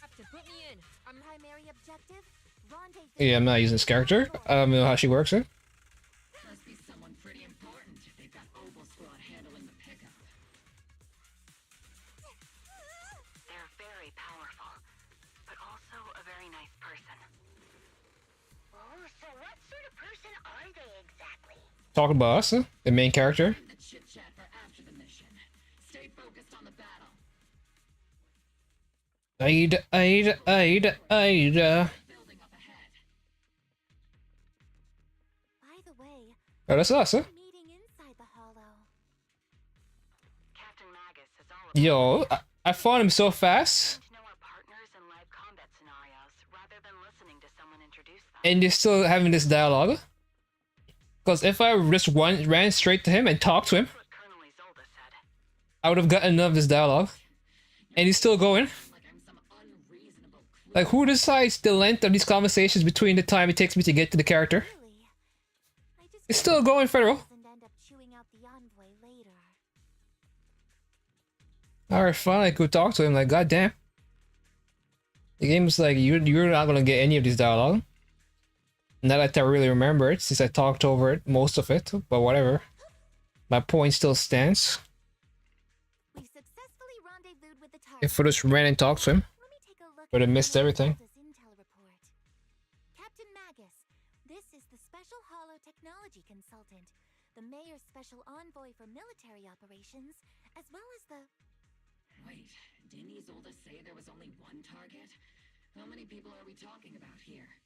[SPEAKER 5] Captain, put me in. Our primary objective? Rendezvous.
[SPEAKER 1] Yeah, I'm not using this character. I don't know how she works it.
[SPEAKER 8] Must be someone pretty important if they've got Oval Squad handling the pickup.
[SPEAKER 2] They're very powerful, but also a very nice person. Oh, so what sort of person are they exactly?
[SPEAKER 1] Talking about us, the main character.
[SPEAKER 8] The chit chat for after the mission. Stay focused on the battle.
[SPEAKER 1] Aid.
[SPEAKER 8] Building up ahead.
[SPEAKER 5] By the way,
[SPEAKER 1] Oh, that's us, huh?
[SPEAKER 5] meeting inside the hollow.
[SPEAKER 2] Captain Magus is all about
[SPEAKER 1] Yo, I found him so fast,
[SPEAKER 2] to know our partners in live combat scenarios rather than listening to someone introduce them.
[SPEAKER 1] and you're still having this dialogue. Because if I just ran straight to him and talked to him,
[SPEAKER 2] What Colonel Isolde said.
[SPEAKER 1] I would have gotten enough of this dialogue. And he's still going.
[SPEAKER 8] Like I'm some unreasonable creep.
[SPEAKER 1] Like, who decides the length of these conversations between the time it takes me to get to the character?
[SPEAKER 5] Really? I just
[SPEAKER 1] It's still going, Federal.
[SPEAKER 5] doesn't end up chewing out the envoy later.
[SPEAKER 1] Alright, fine, I could talk to him, like, goddamn. The game's like, you're not gonna get any of these dialogue. Not that I really remember it, since I talked over it, most of it, but whatever. My point still stands.
[SPEAKER 5] We've successfully rendezvoused with the target.
[SPEAKER 1] If I just ran and talked to him,
[SPEAKER 5] Let me take a look
[SPEAKER 1] would have
[SPEAKER 5] at
[SPEAKER 1] missed
[SPEAKER 5] Colonel
[SPEAKER 1] everything.
[SPEAKER 5] Isolde's intel report. Captain Magus, this is the Special Hollow Technology Consultant, the Mayor's Special Envoy for Military Operations, as well as the...
[SPEAKER 8] Wait, didn't Isolde say there was only one target? How many people are we talking about here?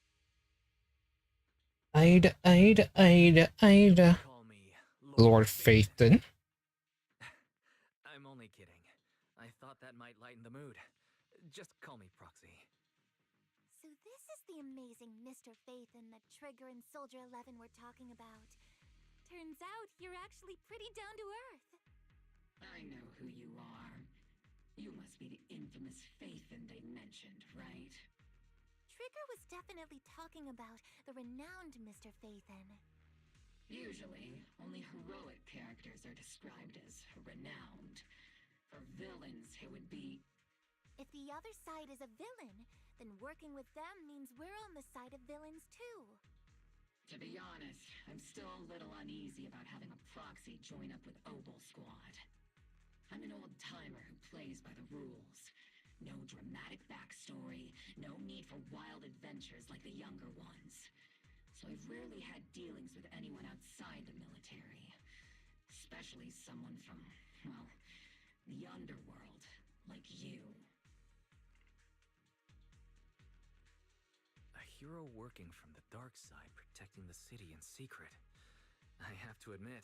[SPEAKER 1] Aid.
[SPEAKER 4] Call me
[SPEAKER 1] Lord Phaethon.
[SPEAKER 4] I'm only kidding. I thought that might lighten the mood. Just call me Proxy.
[SPEAKER 5] So this is the amazing Mr. Phaethon that Trigger and Soldier 11 were talking about. Turns out you're actually pretty down to earth.
[SPEAKER 8] I know who you are. You must be the infamous Phaethon they mentioned, right?
[SPEAKER 5] Trigger was definitely talking about the renowned Mr. Phaethon.
[SPEAKER 8] Usually, only heroic characters are described as renowned. For villains, it would be...
[SPEAKER 5] If the other side is a villain, then working with them means we're on the side of villains too.
[SPEAKER 8] To be honest, I'm still a little uneasy about having a proxy join up with Oval Squad. I'm an old-timer who plays by the rules. No dramatic backstory, no need for wild adventures like the younger ones. So I've rarely had dealings with anyone outside the military. Especially someone from, well, the underworld, like you.
[SPEAKER 4] A hero working from the dark side, protecting the city in secret. I have to admit,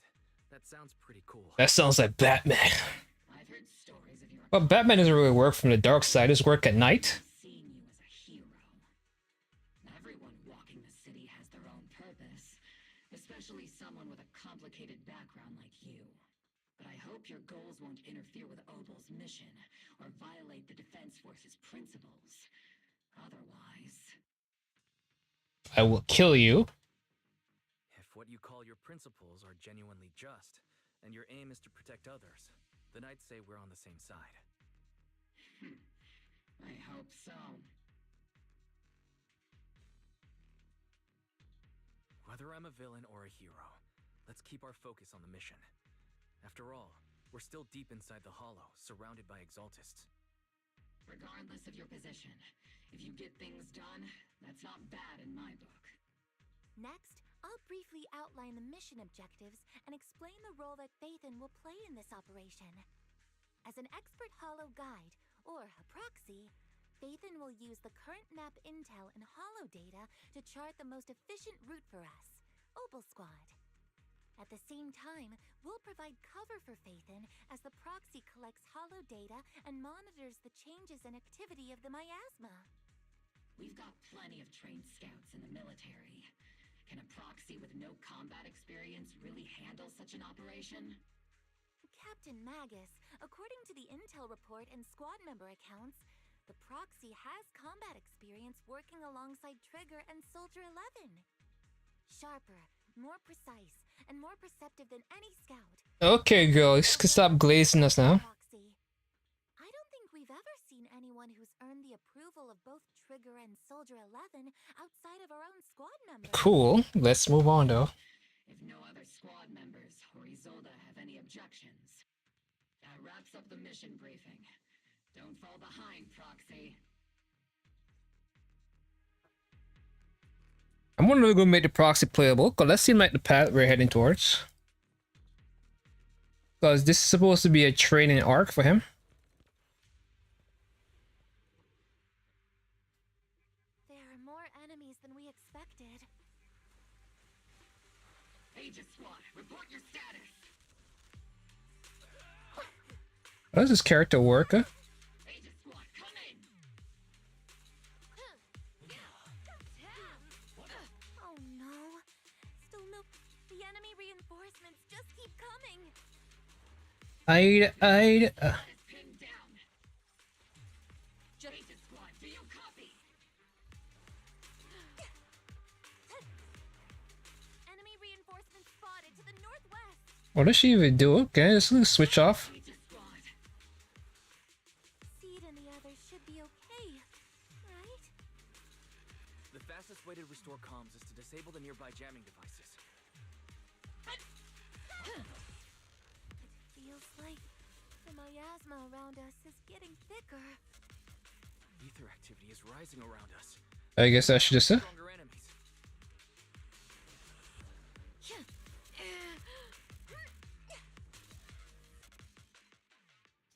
[SPEAKER 4] that sounds pretty cool.
[SPEAKER 1] That sounds like Batman.
[SPEAKER 8] I've heard stories of your...
[SPEAKER 1] But Batman doesn't really work from the dark side, his work at night.
[SPEAKER 8] Seeing you as a hero. Everyone walking the city has their own purpose, especially someone with a complicated background like you. But I hope your goals won't interfere with Oval's mission or violate the Defense Force's principles. Otherwise...
[SPEAKER 1] I will kill you.
[SPEAKER 4] If what you call your principles are genuinely just, and your aim is to protect others, then I'd say we're on the same side.
[SPEAKER 8] I hope so.
[SPEAKER 4] Whether I'm a villain or a hero, let's keep our focus on the mission. After all, we're still deep inside the Hollow, surrounded by Exaltists.
[SPEAKER 8] Regardless of your position, if you get things done, that's not bad in my book.
[SPEAKER 5] Next, I'll briefly outline the mission objectives and explain the role that Phaethon will play in this operation. As an expert Hollow guide, or a proxy, Phaethon will use the current map intel and holo data to chart the most efficient route for us, Opal Squad. At the same time, we'll provide cover for Phaethon as the proxy collects holo data and monitors the changes and activity of the miasma.
[SPEAKER 8] We've got plenty of trained scouts in the military. Can a proxy with no combat experience really handle such an operation?
[SPEAKER 5] Captain Magus, according to the intel report and squad member accounts, the proxy has combat experience working alongside Trigger and Soldier 11. Sharper, more precise, and more perceptive than any scout.
[SPEAKER 1] Okay, girl, you can stop glazing us now.
[SPEAKER 5] Proxy. I don't think we've ever seen anyone who's earned the approval of both Trigger and Soldier 11 outside of our own squad members.
[SPEAKER 1] Cool. Let's move on, though.
[SPEAKER 8] If no other squad members or Isolde have any objections, that wraps up the mission briefing. Don't fall behind, Proxy.
[SPEAKER 1] I'm gonna go make the proxy playable, because that seems like the path we're heading towards. Because this is supposed to be a training arc for him.
[SPEAKER 5] There are more enemies than we expected.
[SPEAKER 8] Aegis Squad, report your status.
[SPEAKER 1] How does this character work?
[SPEAKER 8] Aegis Squad, come in.
[SPEAKER 5] Oh no. Still no. The enemy reinforcements just keep coming.
[SPEAKER 8] Is pinned down. Aegis Squad, do you copy?
[SPEAKER 5] Enemy reinforcements spotted to the northwest.
[SPEAKER 1] What does she even do? Okay, just switch off.
[SPEAKER 8] Aegis Squad.
[SPEAKER 5] Seed and the others should be okay, right?
[SPEAKER 4] The fastest way to restore comms is to disable the nearby jamming devices.
[SPEAKER 5] It feels like the miasma around us is getting thicker.
[SPEAKER 4] Ether activity is rising around us.
[SPEAKER 1] I guess I should just
[SPEAKER 4] Stronger enemies.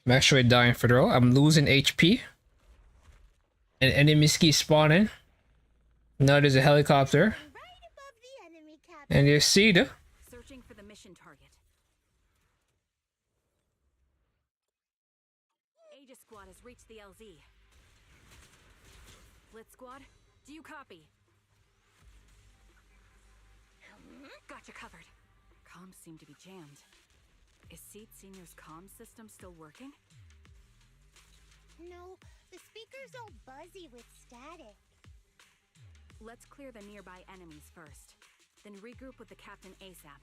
[SPEAKER 1] I'm actually dying for throw. I'm losing HP. And enemies keep spawning. Now there's a helicopter.
[SPEAKER 5] Right above the enemy, Captain.
[SPEAKER 1] And there's Seed.
[SPEAKER 2] Searching for the mission target. Aegis Squad has reached the LZ. Blitz Squad, do you copy? Gotcha covered. Comms seem to be jammed. Is Seed Senior's comms system still working?
[SPEAKER 5] No, the speaker's all buzzy with static.
[SPEAKER 2] Let's clear the nearby enemies first, then regroup with the captain ASAP.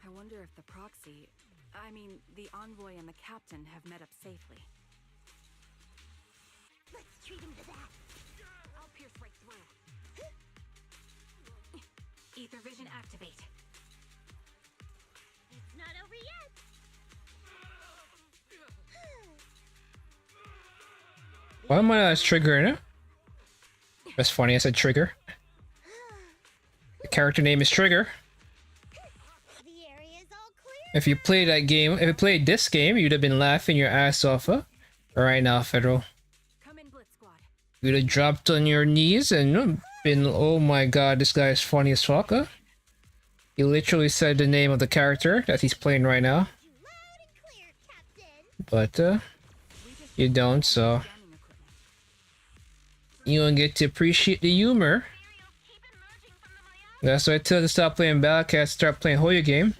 [SPEAKER 2] I wonder if the proxy, the envoy and the captain have met up safely.
[SPEAKER 5] Let's treat him to that.
[SPEAKER 2] I'll pierce right through. Ether vision activate.
[SPEAKER 5] It's not over yet.
[SPEAKER 1] Why am I triggering it? That's funny, I said Trigger. The character name is Trigger.
[SPEAKER 5] The area's all clear.
[SPEAKER 1] If you played that game, if you played this game, you'd have been laughing your ass off. Right now, Federal.
[SPEAKER 2] Come in, Blitz Squad.
[SPEAKER 1] You'd have dropped on your knees and been, oh my god, this guy is funny as fuck. He literally said the name of the character that he's playing right now.
[SPEAKER 5] You loud and clear, Captain.
[SPEAKER 1] But, you don't, so
[SPEAKER 2] Jamming equipment.
[SPEAKER 1] you don't get to appreciate the humor.
[SPEAKER 5] Keep emerging from the miasma.
[SPEAKER 1] That's why I tell you to stop playing Battlecast, start playing Hoya game.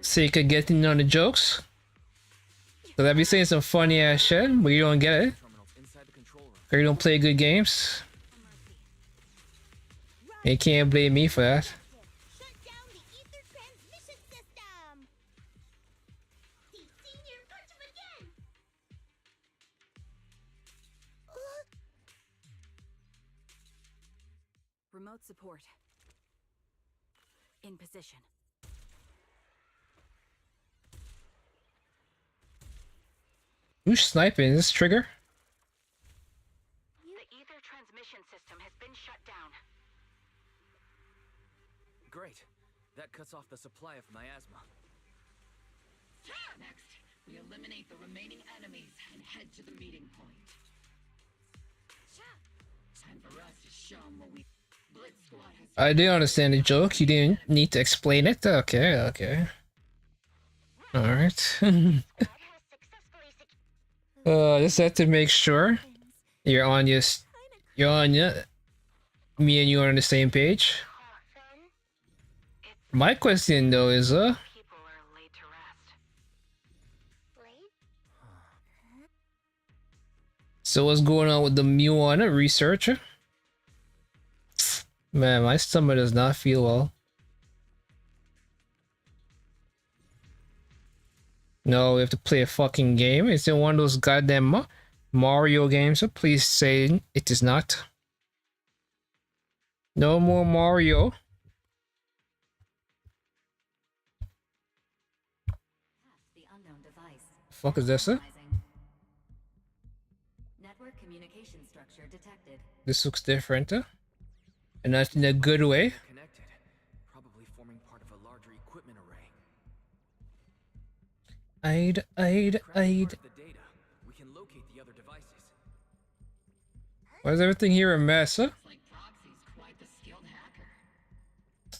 [SPEAKER 1] So you could get in on the jokes. So I'd be saying some funny ass shit, but you don't get it.
[SPEAKER 4] Terminals inside the control room.
[SPEAKER 1] Or you don't play good games. You can't blame me for that.
[SPEAKER 5] Shut down the ether transmission system. The senior, punch him again.
[SPEAKER 2] Remote support. In position.
[SPEAKER 1] Who's sniping? Is this Trigger?
[SPEAKER 2] The ether transmission system has been shut down.
[SPEAKER 4] Great. That cuts off the supply of miasma.
[SPEAKER 8] Next, We eliminate the remaining enemies and head to the meeting point. Time for us to show 'em what we... Blitz Squad has...
[SPEAKER 1] I do understand the joke. You didn't need to explain it. Okay, okay. Alright. Just had to make sure you're on your... Me and you are on the same page. My question though is,
[SPEAKER 2] People are laid to rest. Late?
[SPEAKER 1] so what's going on with the Muana research? Man, my stomach does not feel well. No, we have to play a fucking game. Is it one of those goddamn Mario games? So please say it is not. No more Mario.
[SPEAKER 9] The unknown device.
[SPEAKER 1] Fuck is this?
[SPEAKER 9] Network communication structure detected.
[SPEAKER 1] This looks different. And that's in a good way.
[SPEAKER 4] Connected, probably forming part of a larger equipment array.
[SPEAKER 1] I'd.
[SPEAKER 4] Part of the data, we can locate the other devices.
[SPEAKER 1] Why is everything here a mess?
[SPEAKER 8] Like Proxy's quite the skilled hacker.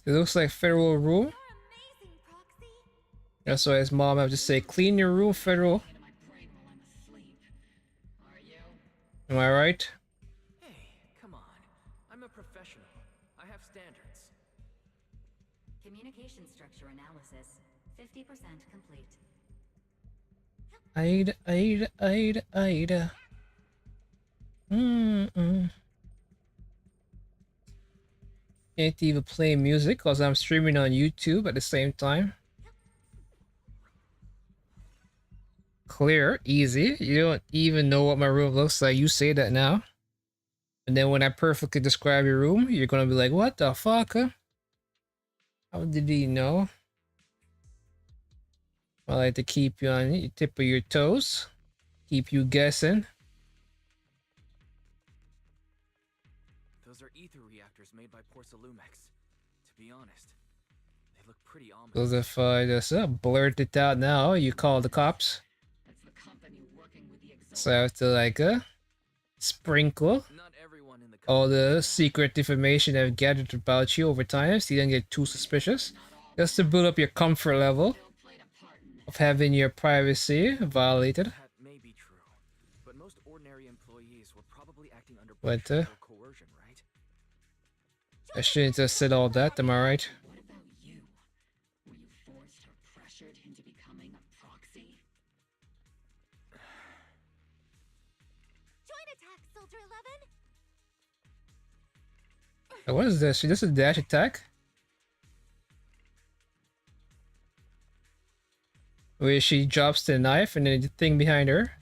[SPEAKER 1] It looks like Federal Room.
[SPEAKER 5] You're amazing, Proxy.
[SPEAKER 1] That's why his mom have to say, clean your room, Federal.
[SPEAKER 8] Into my brain while I'm asleep. Are you?
[SPEAKER 1] Am I right?
[SPEAKER 4] Hey, come on. I'm a professional. I have standards.
[SPEAKER 9] Communication structure analysis. 50% complete.
[SPEAKER 1] I'd. Can't even play music because I'm streaming on YouTube at the same time. Clear, easy. You don't even know what my room looks like. You say that now. And then when I perfectly describe your room, you're gonna be like, what the fuck? How did he know? I like to keep you on the tip of your toes. Keep you guessing.
[SPEAKER 4] Those are ether reactors made by Porcelumex. To be honest, they look pretty ominous.
[SPEAKER 1] Because if I just blurt it out now, you call the cops.
[SPEAKER 8] That's the company working with the
[SPEAKER 1] So I have to like sprinkle
[SPEAKER 4] Not everyone in the
[SPEAKER 1] all the
[SPEAKER 4] company-
[SPEAKER 1] secret information I've gathered about you over time so you don't get too suspicious. Just to build up your comfort level of having your privacy violated.
[SPEAKER 4] That may be true, but most ordinary employees were probably acting under
[SPEAKER 1] But,
[SPEAKER 4] pressure or coercion, right?
[SPEAKER 1] I shouldn't have said all that, am I right?
[SPEAKER 8] What about you? Were you forced or pressured into becoming a proxy?
[SPEAKER 5] Join attack, Soldier 11.
[SPEAKER 1] What is this? Is this a dash attack? Where she drops the knife and then the thing behind her.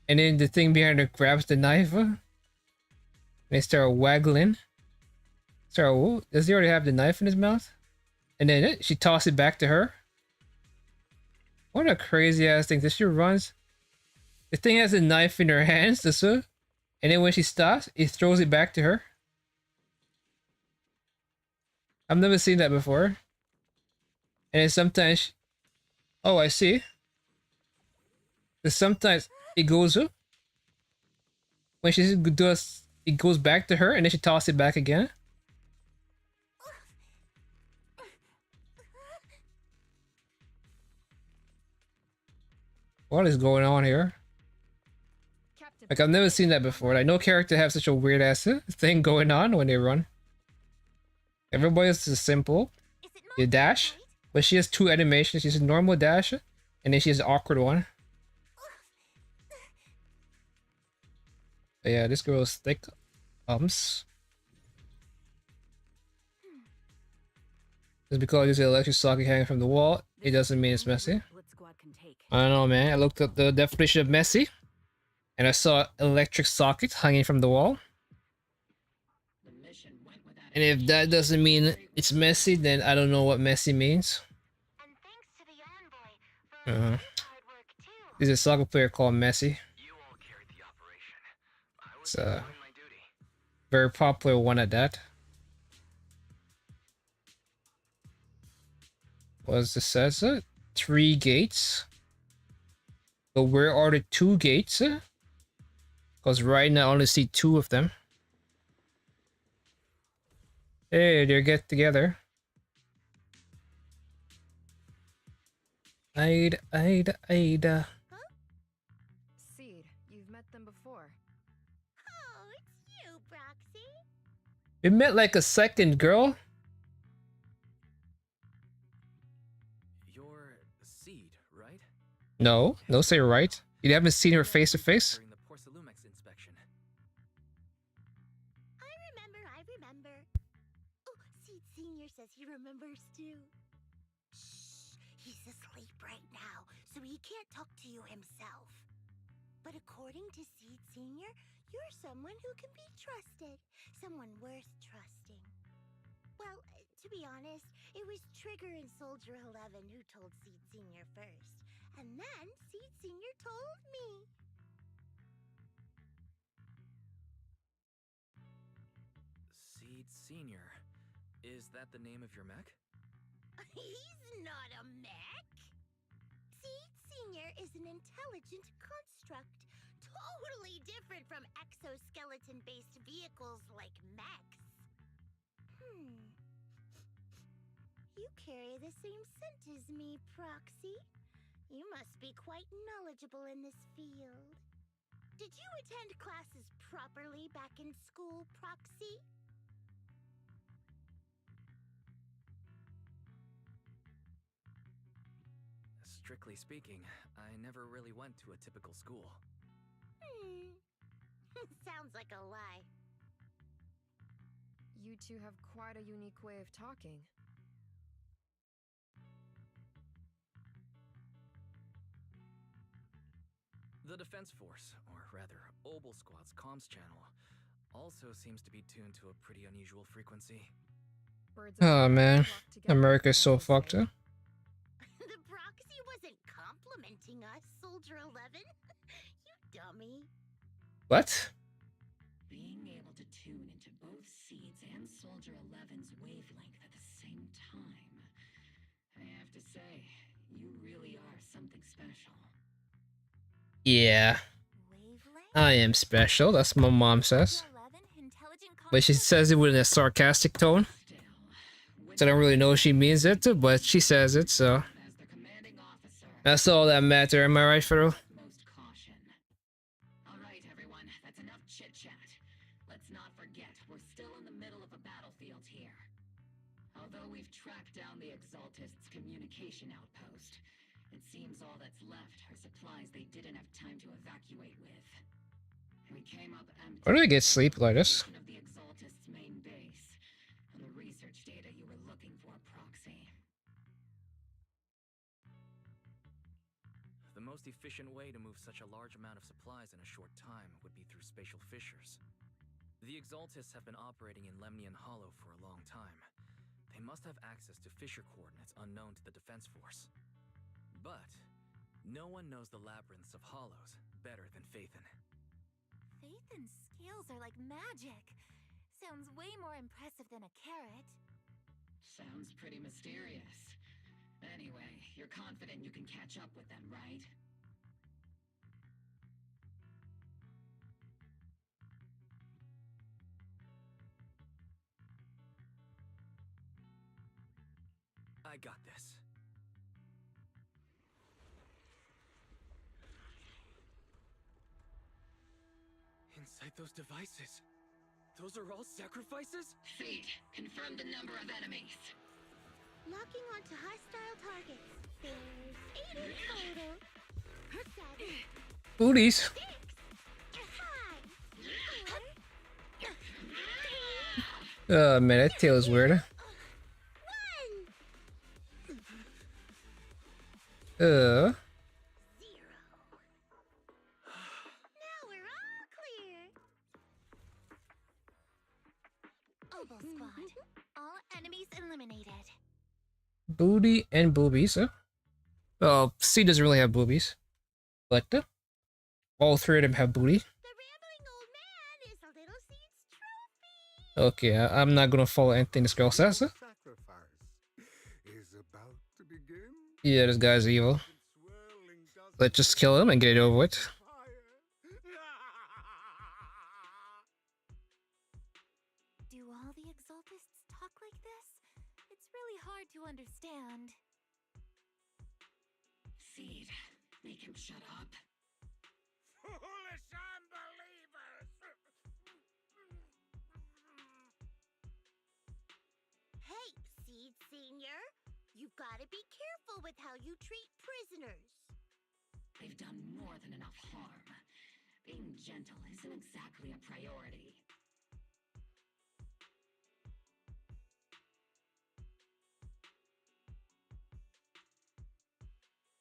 [SPEAKER 1] And then the thing behind her grabs the knife. And they start waggling. Does he already have the knife in his mouth? And then she tosses it back to her. What a crazy ass thing. She runs. The thing has a knife in her hands. And then when she stops, it throws it back to her. I've never seen that before. And then sometimes... Oh, I see. But sometimes it goes up. When she does, it goes back to her and then she tosses it back again. What is going on here? Like, I've never seen that before. Like, no character have such a weird ass thing going on when they run. Everybody's just simple.
[SPEAKER 5] Is it
[SPEAKER 1] You
[SPEAKER 5] my
[SPEAKER 1] dash.
[SPEAKER 5] right?
[SPEAKER 1] But she has two animations. She has a normal dash, and then she has an awkward one. But yeah, this girl is thick arms. Just because there's an electric socket hanging from the wall, it doesn't mean it's messy.
[SPEAKER 9] Blitz Squad can take.
[SPEAKER 1] I don't know, man. I looked up the definition of messy, and I saw electric socket hanging from the wall.
[SPEAKER 8] The mission went without
[SPEAKER 1] And if that doesn't mean it's messy, then I don't know what messy means.
[SPEAKER 2] And thanks to the envoy for all his hard work too.
[SPEAKER 1] There's a soccer player called Messi.
[SPEAKER 3] You all carried the operation. I was
[SPEAKER 1] It's
[SPEAKER 3] doing my duty.
[SPEAKER 1] very popular one at that. What does this says? 3 gates. So where are the two gates? Because right now I only see two of them. Hey, they get together. Aida.
[SPEAKER 10] Seed, you've met them before.
[SPEAKER 5] Oh, it's you, Broxy.
[SPEAKER 1] We met like a second, girl.
[SPEAKER 4] You're Seed, right?
[SPEAKER 1] No, say right. You haven't seen her face to face?
[SPEAKER 4] During the Porcelumex inspection.
[SPEAKER 5] I remember. Oh, Seed Senior says he remembers too. Shh, he's asleep right now, so he can't talk to you himself. But according to Seed Senior, you're someone who can be trusted. Someone worth trusting. Well, to be honest, it was Trigger and Soldier 11 who told Seed Senior first. And then Seed Senior told me.
[SPEAKER 4] Seed Senior. Is that the name of your mech?
[SPEAKER 5] He's not a mech. Seed Senior is an intelligent construct, totally different from exoskeleton-based vehicles like mechs. You carry the same scent as me, Proxy. You must be quite knowledgeable in this field. Did you attend classes properly back in school, Proxy?
[SPEAKER 4] Strictly speaking, I never really went to a typical school.
[SPEAKER 5] Sounds like a lie.
[SPEAKER 10] You two have quite a unique way of talking.
[SPEAKER 4] The Defense Force, or rather, Obel Squad's comms channel, also seems to be tuned to a pretty unusual frequency.
[SPEAKER 1] Oh man, America's so fucked up.
[SPEAKER 5] The Proxy wasn't complimenting us, Soldier 11. You dummy.
[SPEAKER 1] What?
[SPEAKER 8] Being able to tune into both Seeds and Soldier 11's wavelength at the same time. I have to say, you really are something special.
[SPEAKER 1] Yeah. I am special, that's what my mom says. But she says it with a sarcastic tone. So I don't really know if she means it, but she says it, so. That's all that matters, am I right, Pharaoh?
[SPEAKER 8] Alright, everyone, that's enough chit-chat. Let's not forget, we're still in the middle of a battlefield here. Although we've tracked down the Exaltists' communication outpost, it seems all that's left are supplies they didn't have time to evacuate with. We came up empty.
[SPEAKER 1] Where do I get sleep like this?
[SPEAKER 8] Of the Exaltists' main base, and the research data you were looking for, Proxy.
[SPEAKER 4] The most efficient way to move such a large amount of supplies in a short time would be through spatial fissures. The Exaltists have been operating in Lemnian Hollow for a long time. They must have access to fissure coordinates unknown to the Defense Force. But no one knows the labyrinths of hollows better than Phaethon.
[SPEAKER 5] Phaethon's scales are like magic. Sounds way more impressive than a carrot.
[SPEAKER 8] Sounds pretty mysterious. Anyway, you're confident you can catch up with them, right?
[SPEAKER 4] I got this. Inside those devices, those are all sacrifices?
[SPEAKER 8] Seed, confirm the number of enemies.
[SPEAKER 5] Locking onto hostile targets. There's 8 in total. 7,
[SPEAKER 1] Booties.
[SPEAKER 5] 6, 5, 4,
[SPEAKER 1] Oh man, that tail is weird.
[SPEAKER 5] 1.
[SPEAKER 1] Uh.
[SPEAKER 5] 0. Now we're all clear. Obel Squad. All enemies eliminated.
[SPEAKER 1] Booty and boobies, huh? Well, C doesn't really have boobies. But all three of them have booty.
[SPEAKER 5] The rambling old man is a little Seed's trophy.
[SPEAKER 1] Okay, I'm not gonna follow anything this girl says. Huh?
[SPEAKER 11] Sacrifice is about to begin.
[SPEAKER 1] Yeah, this guy's evil.
[SPEAKER 11] Swirling dust
[SPEAKER 1] Let's just kill him and get it over with.
[SPEAKER 5] Do all the Exaltists talk like this? It's really hard to understand.
[SPEAKER 8] Seed, make him shut up.
[SPEAKER 3] Foolish unbelievers!
[SPEAKER 11] Hey, Seed Senior, you've got to be careful with how you treat prisoners.
[SPEAKER 8] They've done more than enough harm. Being gentle isn't exactly a priority.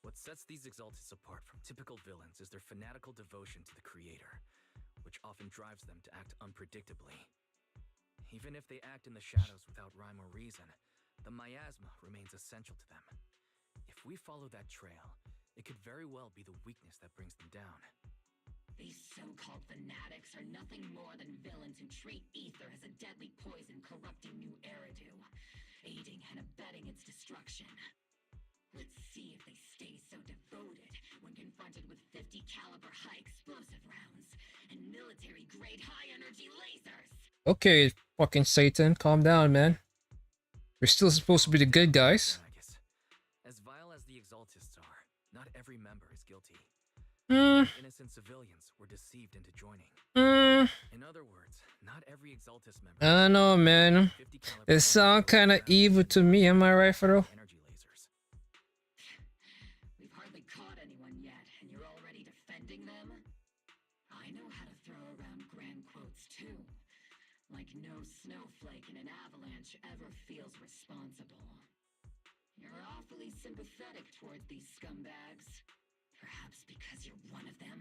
[SPEAKER 4] What sets these Exaltists apart from typical villains is their fanatical devotion to the Creator, which often drives them to act unpredictably. Even if they act in the shadows without rhyme or reason, the miasma remains essential to them. If we follow that trail, it could very well be the weakness that brings them down.
[SPEAKER 8] These so-called fanatics are nothing more than villains who treat ether as a deadly poison corrupting new Eridu, aiding and abetting its destruction. Let's see if they stay so devoted when confronted with 50 caliber high explosive rounds and military-grade high-energy lasers.
[SPEAKER 1] Okay, fucking Satan, calm down, man. We're still supposed to be the good guys.
[SPEAKER 4] As vile as the Exaltists are, not every member is guilty. Innocent civilians were deceived into joining. In other words, not every Exaltist member.
[SPEAKER 1] I don't know, man. It sounds kind of evil to me. Am I right, Fro?
[SPEAKER 4] Energy lasers.
[SPEAKER 8] We've hardly caught anyone yet, and you're already defending them? I know how to throw around grand quotes too. Like no snowflake in an avalanche ever feels responsible. You're awfully sympathetic towards these scumbags. Perhaps because you're one of them?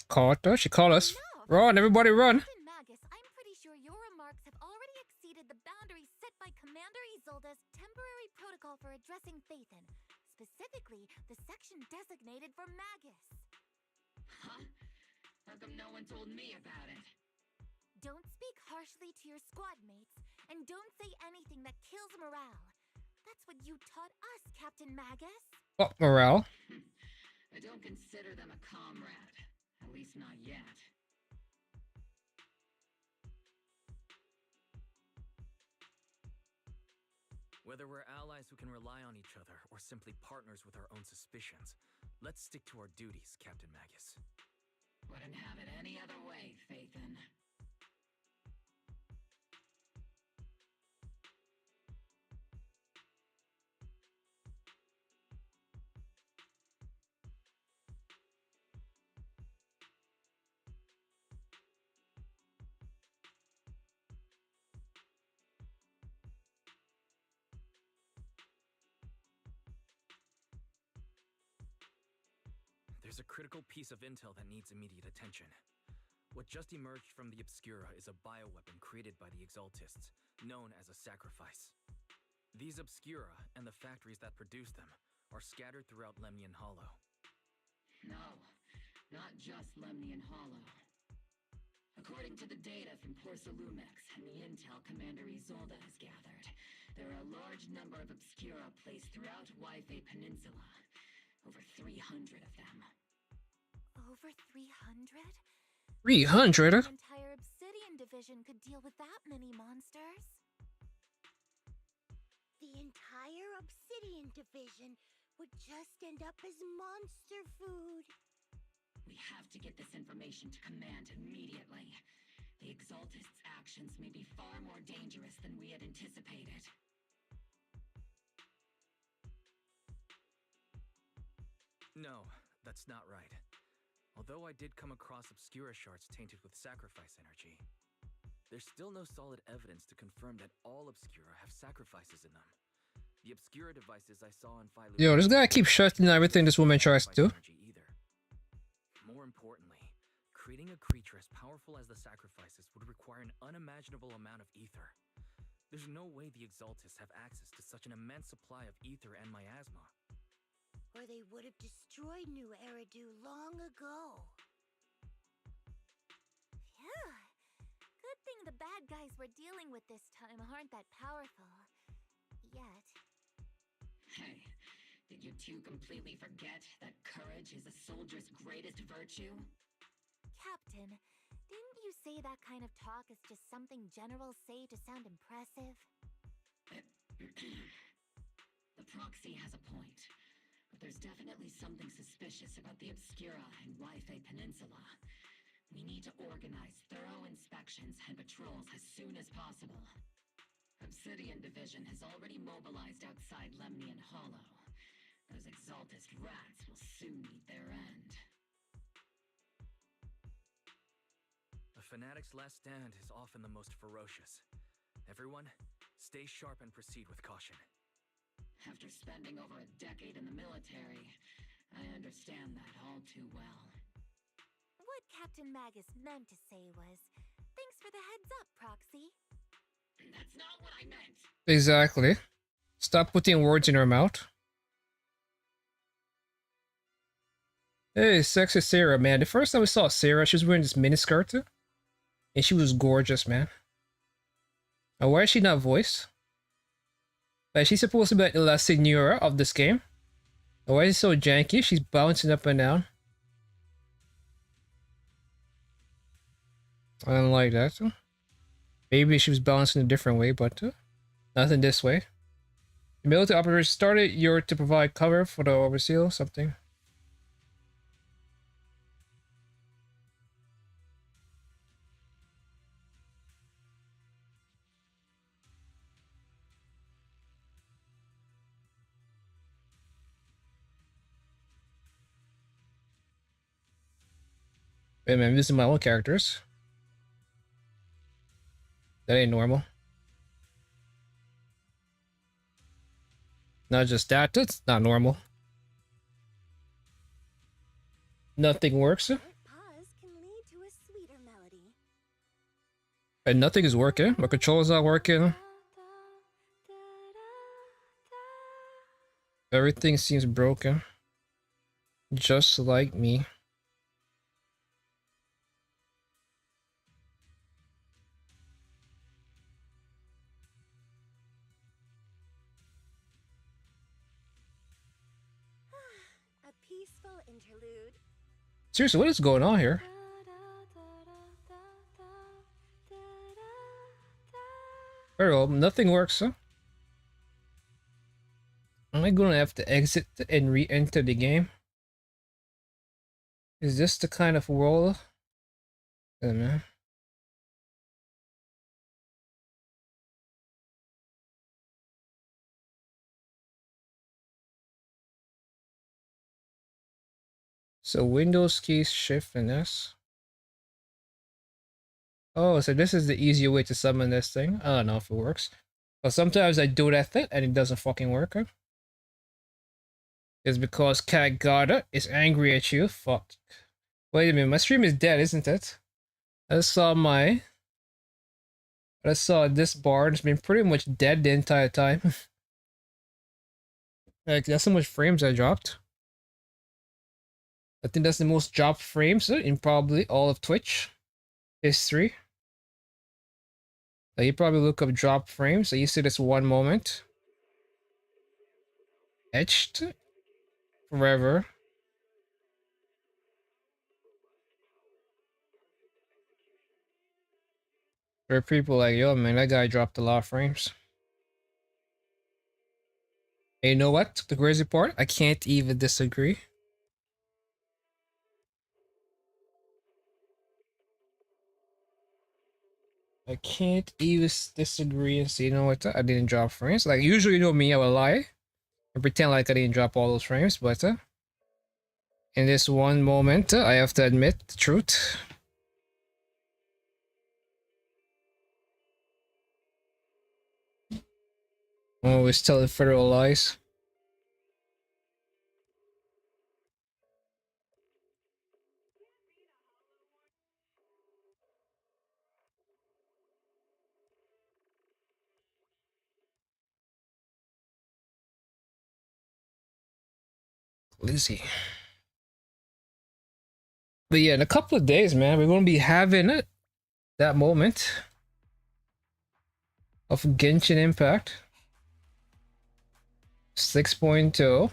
[SPEAKER 1] Caught her. She called us. Run, everybody run.
[SPEAKER 5] Captain Magus, I'm pretty sure your remarks have already exceeded the boundaries set by Commander Isolde's temporary protocol for addressing Phaethon. Specifically, the section designated for Magus.
[SPEAKER 8] Huh? How come no one told me about it?
[SPEAKER 5] Don't speak harshly to your squad mates, and don't say anything that kills morale. That's what you taught us, Captain Magus.
[SPEAKER 1] What morale?
[SPEAKER 8] I don't consider them a comrade. At least not yet.
[SPEAKER 4] Whether we're allies who can rely on each other or simply partners with our own suspicions, let's stick to our duties, Captain Magus.
[SPEAKER 8] Wouldn't have it any other way, Phaethon.
[SPEAKER 4] There's a critical piece of intel that needs immediate attention. What just emerged from the Obscura is a bioweapon created by the Exaltists, known as a sacrifice. These Obscura, and the factories that produce them, are scattered throughout Lemnian Hollow.
[SPEAKER 8] No, not just Lemnian Hollow. According to the data from Porcelumex and the intel Commander Isolde has gathered, there are a large number of Obscura placed throughout Waifei Peninsula. Over 300 of them.
[SPEAKER 5] Over 300?
[SPEAKER 1] 300?
[SPEAKER 5] The entire Obsidian division could deal with that many monsters.
[SPEAKER 11] The entire Obsidian division would just end up as monster food.
[SPEAKER 8] We have to get this information to Command immediately. The Exaltists' actions may be far more dangerous than we had anticipated.
[SPEAKER 4] No, that's not right. Although I did come across Obscura shards tainted with sacrifice energy, there's still no solid evidence to confirm that all Obscura have sacrifices in them. The Obscura devices I saw in Philu—
[SPEAKER 1] Yo, this guy keeps shutting everything this woman tries to do.
[SPEAKER 4] More importantly, creating a creature as powerful as the sacrifices would require an unimaginable amount of ether. There's no way the Exaltists have access to such an immense supply of ether and miasma.
[SPEAKER 11] Or they would have destroyed New Eridu long ago.
[SPEAKER 5] Phew. Good thing the bad guys we're dealing with this time aren't that powerful. Yet.
[SPEAKER 8] Hey, Did you two completely forget that courage is a soldier's greatest virtue?
[SPEAKER 5] Captain, didn't you say that kind of talk is just something generals say to sound impressive?
[SPEAKER 8] The proxy has a point, but there's definitely something suspicious about the Obscura and Wi-Fi Peninsula. We need to organize thorough inspections and patrols as soon as possible. Obsidian Division has already mobilized outside Lemnian Hollow. Those Exaltist rats will soon meet their end.
[SPEAKER 4] A fanatic's last stand is often the most ferocious. Everyone, stay sharp and proceed with caution.
[SPEAKER 8] After spending over a decade in the military, I understand that all too well.
[SPEAKER 5] What Captain Magus meant to say was, thanks for the heads up, Proxy.
[SPEAKER 8] That's not what I meant!
[SPEAKER 1] Exactly. Stop putting words in her mouth. Hey, sexy Sarah, man. The first time we saw Sarah, she was wearing this miniskirt. And she was gorgeous, man. Now, why is she not voiced? Like, she's supposed to be like the La Senora of this game. Why is it so janky? She's bouncing up and down. I don't like that. Maybe she was balancing a different way, but nothing this way. The military operators started your to provide cover for the overseal something. Wait a minute, this is my own characters. That ain't normal. Not just that, that's not normal. Nothing works.
[SPEAKER 11] Pause can lead to a sweeter melody.
[SPEAKER 1] And nothing is working. My controller's not working. Everything seems broken. Just like me.
[SPEAKER 11] A peaceful interlude.
[SPEAKER 1] Seriously, what is going on here? Very well, nothing works, huh? Am I gonna have to exit and re-enter the game? Is this the kind of world? I don't know. So Windows keys, Shift and S. Oh, so this is the easier way to summon this thing. I don't know if it works. But sometimes I do that thing and it doesn't fucking work. Huh? It's because Cat Garda is angry at you. Fuck. Wait a minute, my stream is dead, isn't it? I saw this bar. It's been pretty much dead the entire time. Like, that's how much frames I dropped. I think that's the most dropped frames in probably all of Twitch history. You probably look up drop frames. So you see this one moment. Etched forever. There are people like, yo, man, that guy dropped a lot of frames. And you know what? The crazy part? I can't even disagree. I can't even disagree and say, you know what? I didn't drop frames. Like, usually, you know me, I will lie and pretend like I didn't drop all those frames, but in this one moment, I have to admit the truth. I'm always telling federal lies. Lizzie. But yeah, in a couple of days, man, we're going to be having it. That moment of Genshin Impact 6.0.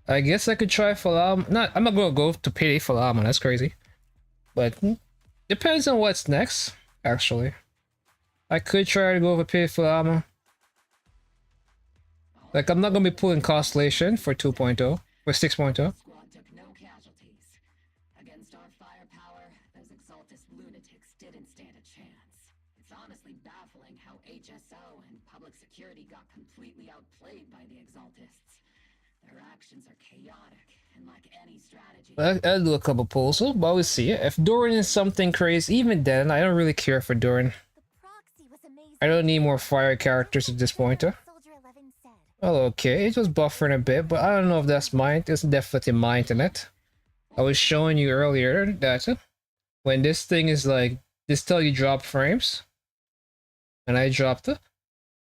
[SPEAKER 1] I guess I could try Falama. Not, I'm not gonna go to pay Falama. That's crazy. But depends on what's next. Actually, I could try to go over pay Falama. Like I'm not gonna be pulling Constellation for 2.0 for 6.0.
[SPEAKER 8] Squad took no casualties. Against our firepower, those Exaltus lunatics didn't stand a chance. It's honestly baffling how HSO and public security got completely outplayed by the Exaltists. Their actions are chaotic and lack any strategy.
[SPEAKER 1] I'll do a couple pulls, but we'll see. If Doran is something crazy, even then, I don't really care for Doran. I don't need more fire characters at this point. Well, okay, it was buffering a bit, but I don't know if that's mine. It's definitely mine in it. I was showing you earlier that when this thing is like, this tell you drop frames, and I dropped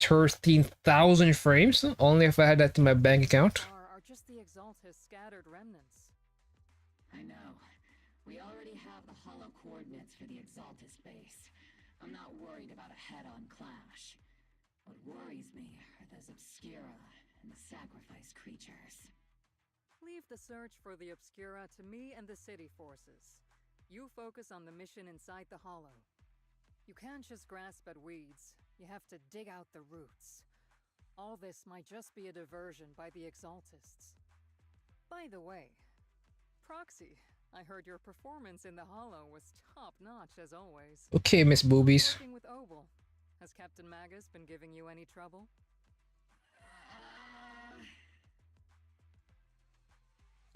[SPEAKER 1] 13,000 frames, only if I had that in my bank account.
[SPEAKER 6] Are just the Exaltus scattered remnants.
[SPEAKER 8] I know. We already have the hollow coordinates for the Exaltus base. I'm not worried about a head-on clash. What worries me are those Obscura and the sacrifice creatures.
[SPEAKER 6] Leave the search for the Obscura to me and the city forces. You focus on the mission inside the hollow. You can't just grasp at weeds. You have to dig out the roots. All this might just be a diversion by the Exaltists. By the way, Proxy, I heard your performance in the hollow was top-notch as always.
[SPEAKER 1] Okay, Miss Boobies.
[SPEAKER 6] Working with Obel. Has Captain Magus been giving you any trouble?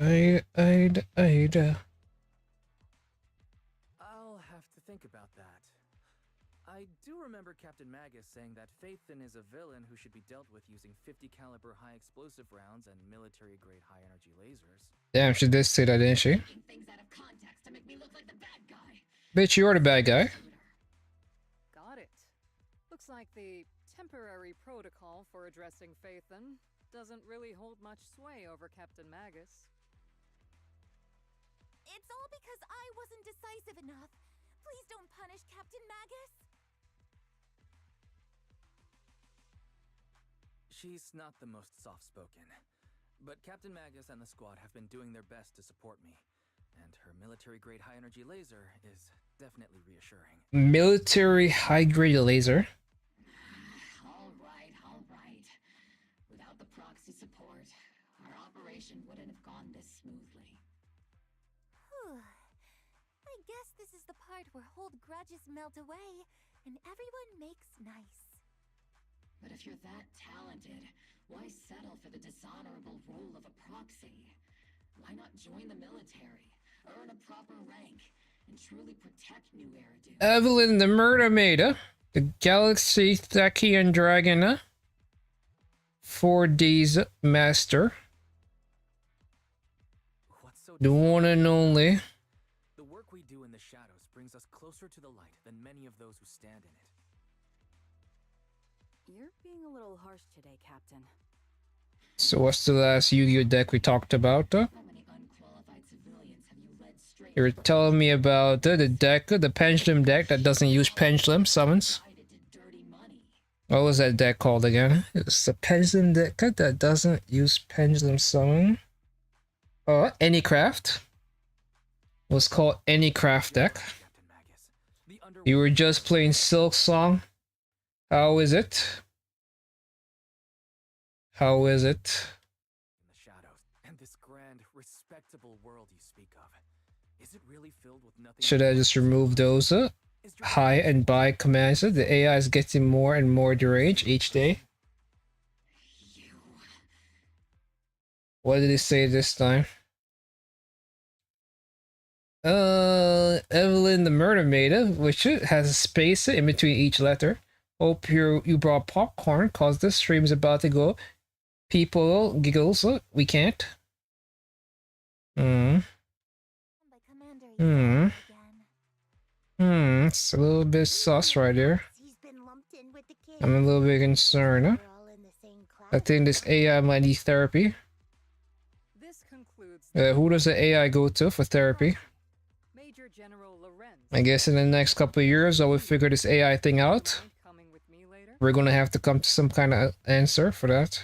[SPEAKER 4] I'll have to think about that. I do remember Captain Magus saying that Phaethon is a villain who should be dealt with using 50 caliber high explosive rounds and military grade high energy lasers.
[SPEAKER 1] Damn, she did say that, didn't she?
[SPEAKER 8] Things out of context to make me look like the bad guy.
[SPEAKER 1] Bitch, you're the bad guy.
[SPEAKER 6] Got it. Looks like the temporary protocol for addressing Phaethon doesn't really hold much sway over Captain Magus.
[SPEAKER 5] It's all because I wasn't decisive enough. Please don't punish Captain Magus.
[SPEAKER 4] She's not the most soft-spoken, but Captain Magus and the squad have been doing their best to support me, and her military-grade high-energy laser is definitely reassuring.
[SPEAKER 1] Military high-grade laser?
[SPEAKER 8] All right. Without the proxy support, our operation wouldn't have gone this smoothly.
[SPEAKER 5] Whew. I guess this is the part where old grudges melt away, and everyone makes nice.
[SPEAKER 8] But if you're that talented, why settle for the dishonorable role of a proxy? Why not join the military, earn a proper rank, and truly protect New Eridu?
[SPEAKER 1] Evelyn the Murder Maid, the Galaxy Thachian Dragon, 4D's Master, the one and only.
[SPEAKER 4] The work we do in the shadows brings us closer to the light than many of those who stand in it.
[SPEAKER 9] You're being a little harsh today, Captain.
[SPEAKER 1] So what's the last Yu-Gi-Oh deck we talked about? You're telling me about the deck, the pendulum deck that doesn't use pendulum summons. What was that deck called again? It's the pendulum deck that doesn't use pendulum summon. Oh, Anycraft. It was called Anycraft deck. You were just playing Silk Song. How is it? How is it?
[SPEAKER 4] In the shadows, and this grand, respectable world you speak of, is it really filled with nothing?
[SPEAKER 1] Should I just remove those high and buy commands? The AI is getting more and more deranged each day. What did he say this time? Evelyn the Murder Maid, which has a space in between each letter. Hope you brought popcorn, cause this stream is about to go. People giggles, we can't. It's a little bit sus right here. I'm a little bit concerned. I think this AI might need therapy. Who does the AI go to for therapy? I guess in the next couple of years, I will figure this AI thing out. We're gonna have to come to some kind of answer for that.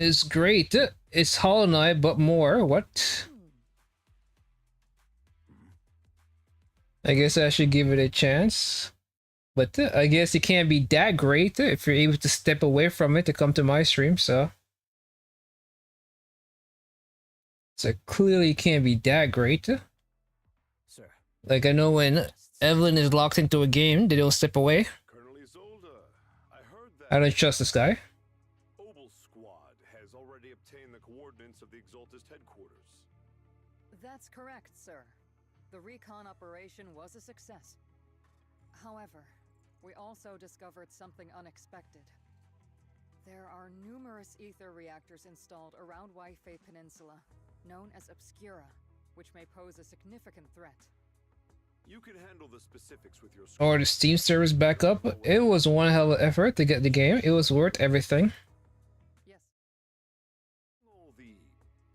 [SPEAKER 1] is great. It's Hollow Knight, but more. What? I guess I should give it a chance. But I guess it can't be that great if you're able to step away from it to come to my stream, so. So clearly it can't be that great.
[SPEAKER 12] Sir.
[SPEAKER 1] Like I know when Evelyn is locked into a game, they don't step away. I don't trust this guy.
[SPEAKER 3] Obel Squad has already obtained the coordinates of the Exaltist headquarters.
[SPEAKER 6] That's correct, sir. The recon operation was a success. However, we also discovered something unexpected. There are numerous ether reactors installed around Wi-Fi Peninsula, known as Obscura, which may pose a significant threat.
[SPEAKER 3] You can handle the specifics with your
[SPEAKER 1] Or the Steam servers back up. It was one hell of an effort to get the game. It was worth everything.
[SPEAKER 6] Yes.
[SPEAKER 3] All the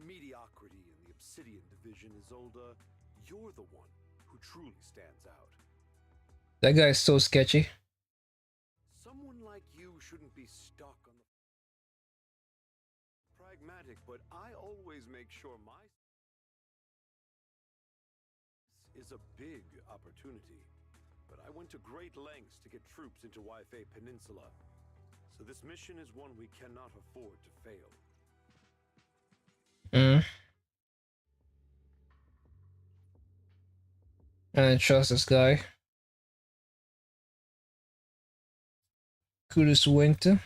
[SPEAKER 3] mediocrity in the Obsidian division, Isolde, you're the one who truly stands out.
[SPEAKER 1] That guy is so sketchy.
[SPEAKER 3] Someone like you shouldn't be stuck on the pragmatic, but I always make sure my is a big opportunity. But I went to great lengths to get troops into Wi-Fi Peninsula. So this mission is one we cannot afford to fail.
[SPEAKER 1] I don't trust this guy. Kudus Winter.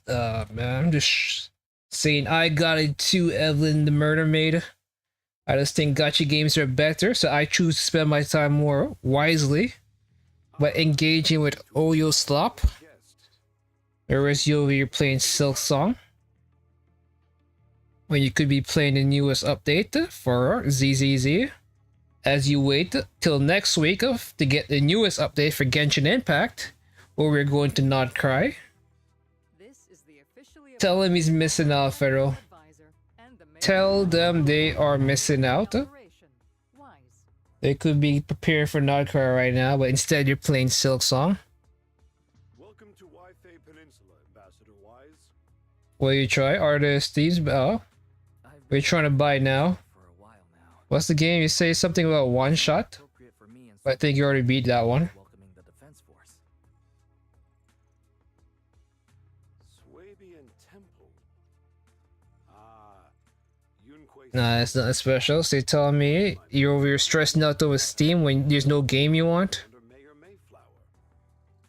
[SPEAKER 1] Man, I'm just saying I got it too, Evelyn the Murder Maid. I just think gacha games are better, so I choose to spend my time more wisely by engaging with Oyo Slop. Whereas you're playing Silk Song. When you could be playing the newest update for ZZZ. As you wait till next week to get the newest update for Genshin Impact, where we're going to not cry. Tell him he's missing out, Pharaoh. Tell them they are missing out. They could be prepared for not cry right now, but instead you're playing Silk Song.
[SPEAKER 3] Welcome to Wi-Fi Peninsula, Ambassador Wise.
[SPEAKER 1] Will you try? Are the Steve's? Oh, we're trying to buy now. What's the game? You say something about one shot? But I think you already beat that one. Nah, it's not special. So you're telling me you're over here stressing out over Steam when there's no game you want?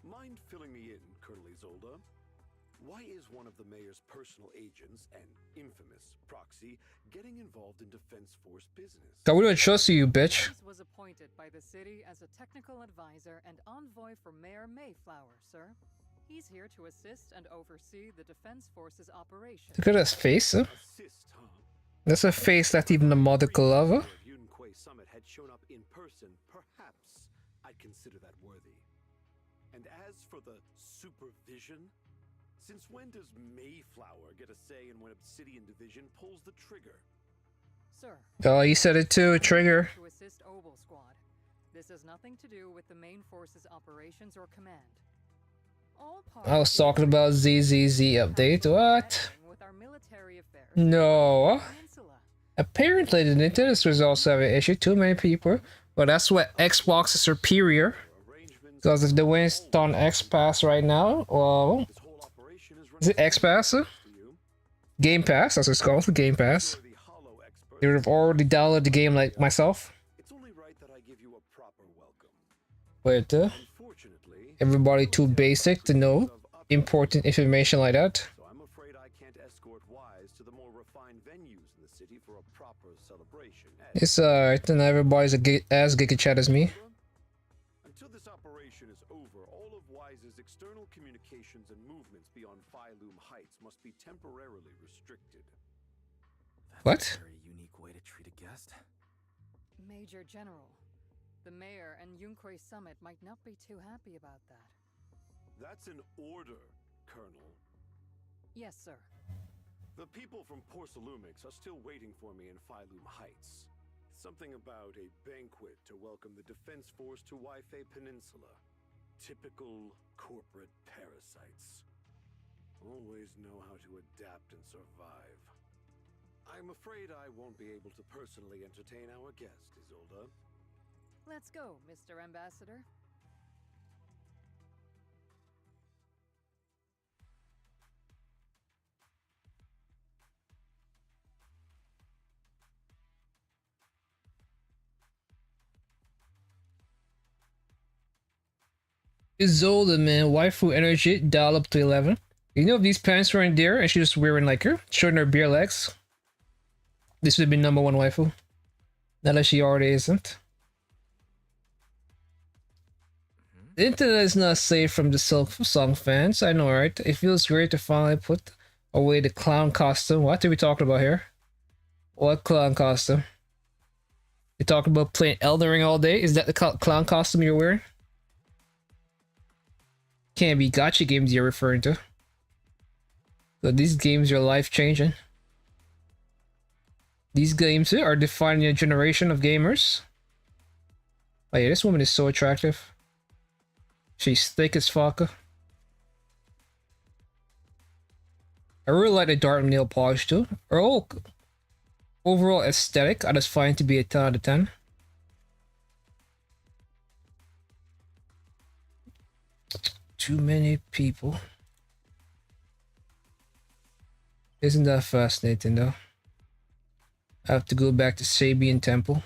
[SPEAKER 3] Mind filling me in, Colonel Isolde? Why is one of the mayor's personal agents, an infamous proxy, getting involved in Defense Force business?
[SPEAKER 1] God, we don't trust you, bitch.
[SPEAKER 6] Was appointed by the city as a technical advisor and envoy for Mayor Mayflower, sir. He's here to assist and oversee the Defense Force's operation.
[SPEAKER 1] Look at his face, huh? That's a face that even the mother could love.
[SPEAKER 3] If Yunquay Summit had shown up in person, perhaps I'd consider that worthy. And as for the supervision, since when does Mayflower get a say in when Obsidian Division pulls the trigger?
[SPEAKER 6] Sir.
[SPEAKER 1] Oh, you said it too, trigger.
[SPEAKER 6] To assist Obel Squad. This has nothing to do with the main force's operations or command.
[SPEAKER 1] I was talking about ZZZ update. What? No. Apparently the Nintendo Switch also have an issue. Too many people. But that's what Xbox is superior. Because if they went on X Pass right now, well, is it X Pass? Game Pass, that's what it's called, Game Pass. They would have already downloaded the game like myself. But everybody too basic to know important information like that.
[SPEAKER 3] So I'm afraid I can't escort Wise to the more refined venues in the city for a proper celebration.
[SPEAKER 1] It's alright, and everybody's as giga chat as me.
[SPEAKER 3] Until this operation is over, all of Wise's external communications and movements beyond Phylum Heights must be temporarily restricted.
[SPEAKER 1] What?
[SPEAKER 4] A very unique way to treat a guest.
[SPEAKER 6] Major General, the mayor and Yunquay Summit might not be too happy about that.
[SPEAKER 3] That's an order, Colonel.
[SPEAKER 6] Yes, sir.
[SPEAKER 3] The people from Porcelumix are still waiting for me in Phylum Heights. Something about a banquet to welcome the Defense Force to Wi-Fi Peninsula. Typical corporate parasites. Always know how to adapt and survive. I'm afraid I won't be able to personally entertain our guest, Isolde.
[SPEAKER 6] Let's go, Mr. Ambassador.
[SPEAKER 1] Isolde, man, waifu energy dial up to 11. You know if these pants weren't there and she was wearing like her, showing her bare legs, this would be number one waifu. Not that she already isn't. The internet is not safe from the song fans, I know, right? It feels great to finally put away the clown costume. What are we talking about here? What clown costume? You talking about playing Elden Ring all day? Is that the clown costume you're wearing? Can't be gacha games you're referring to. So these games are life changing. These games are defining a generation of gamers. Oh yeah, this woman is so attractive. She's thick as fuck. I really like the dark nail polish too. Her whole overall aesthetic, I just find to be a 10 out of 10. Too many people. Isn't that fascinating though? I have to go back to Sabian Temple.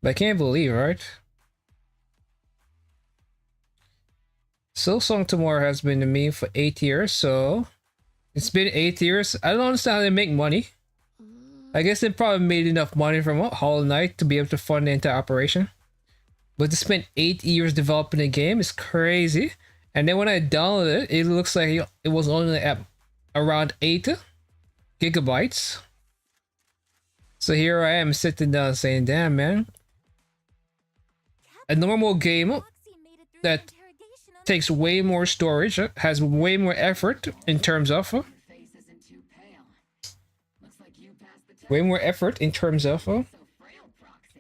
[SPEAKER 1] But I can't believe, right? Silksong Tomorrow has been to me for 8 years, so it's been 8 years. I don't understand how they make money. I guess they probably made enough money from Hollow Knight to be able to fund the entire operation. But to spend 8 years developing a game is crazy. And then when I downloaded it, it looks like it was only at around 8 gigabytes. So here I am sitting down saying, damn man. A normal game that takes way more storage, has way more effort in terms of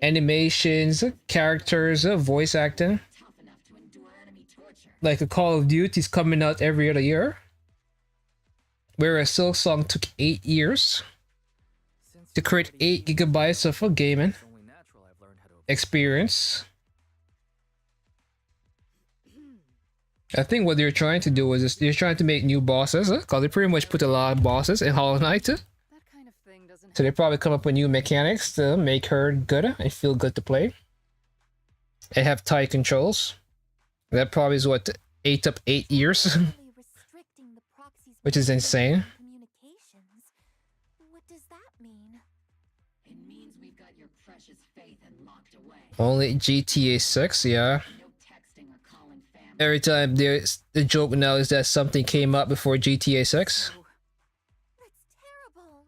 [SPEAKER 1] animations, characters, voice acting. Like a Call of Duty is coming out every other year, whereas Silksong took 8 years to create 8 gigabytes of a gaming experience. I think what they're trying to do is they're trying to make new bosses, because they pretty much put a lot of bosses in Hollow Knight. So they probably come up with new mechanics to make her good and feel good to play. And have tight controls. That probably is what ate up 8 years, which is insane.
[SPEAKER 5] What does that mean?
[SPEAKER 8] It means we've got your precious faith and locked away.
[SPEAKER 1] Only GTA 6, yeah. Every time there's the joke now is that something came up before GTA 6.
[SPEAKER 5] That's terrible.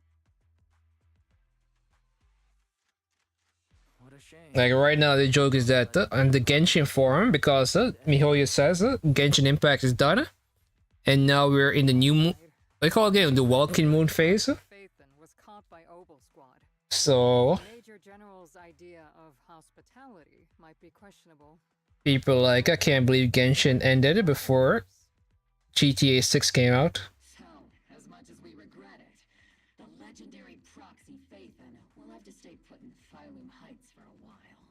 [SPEAKER 4] What a shame.
[SPEAKER 1] Like right now the joke is that on the Genshin forum, because MiHoYo says Genshin Impact is done, and now we're in the new what do you call it again? The Welkin Moon phase. So
[SPEAKER 6] Major General's idea of hospitality might be questionable.
[SPEAKER 1] people like, I can't believe Genshin ended before GTA 6 came out.
[SPEAKER 8] So, as much as we regret it, the legendary proxy Phaethon will have to stay put in Phylum Heights for a while.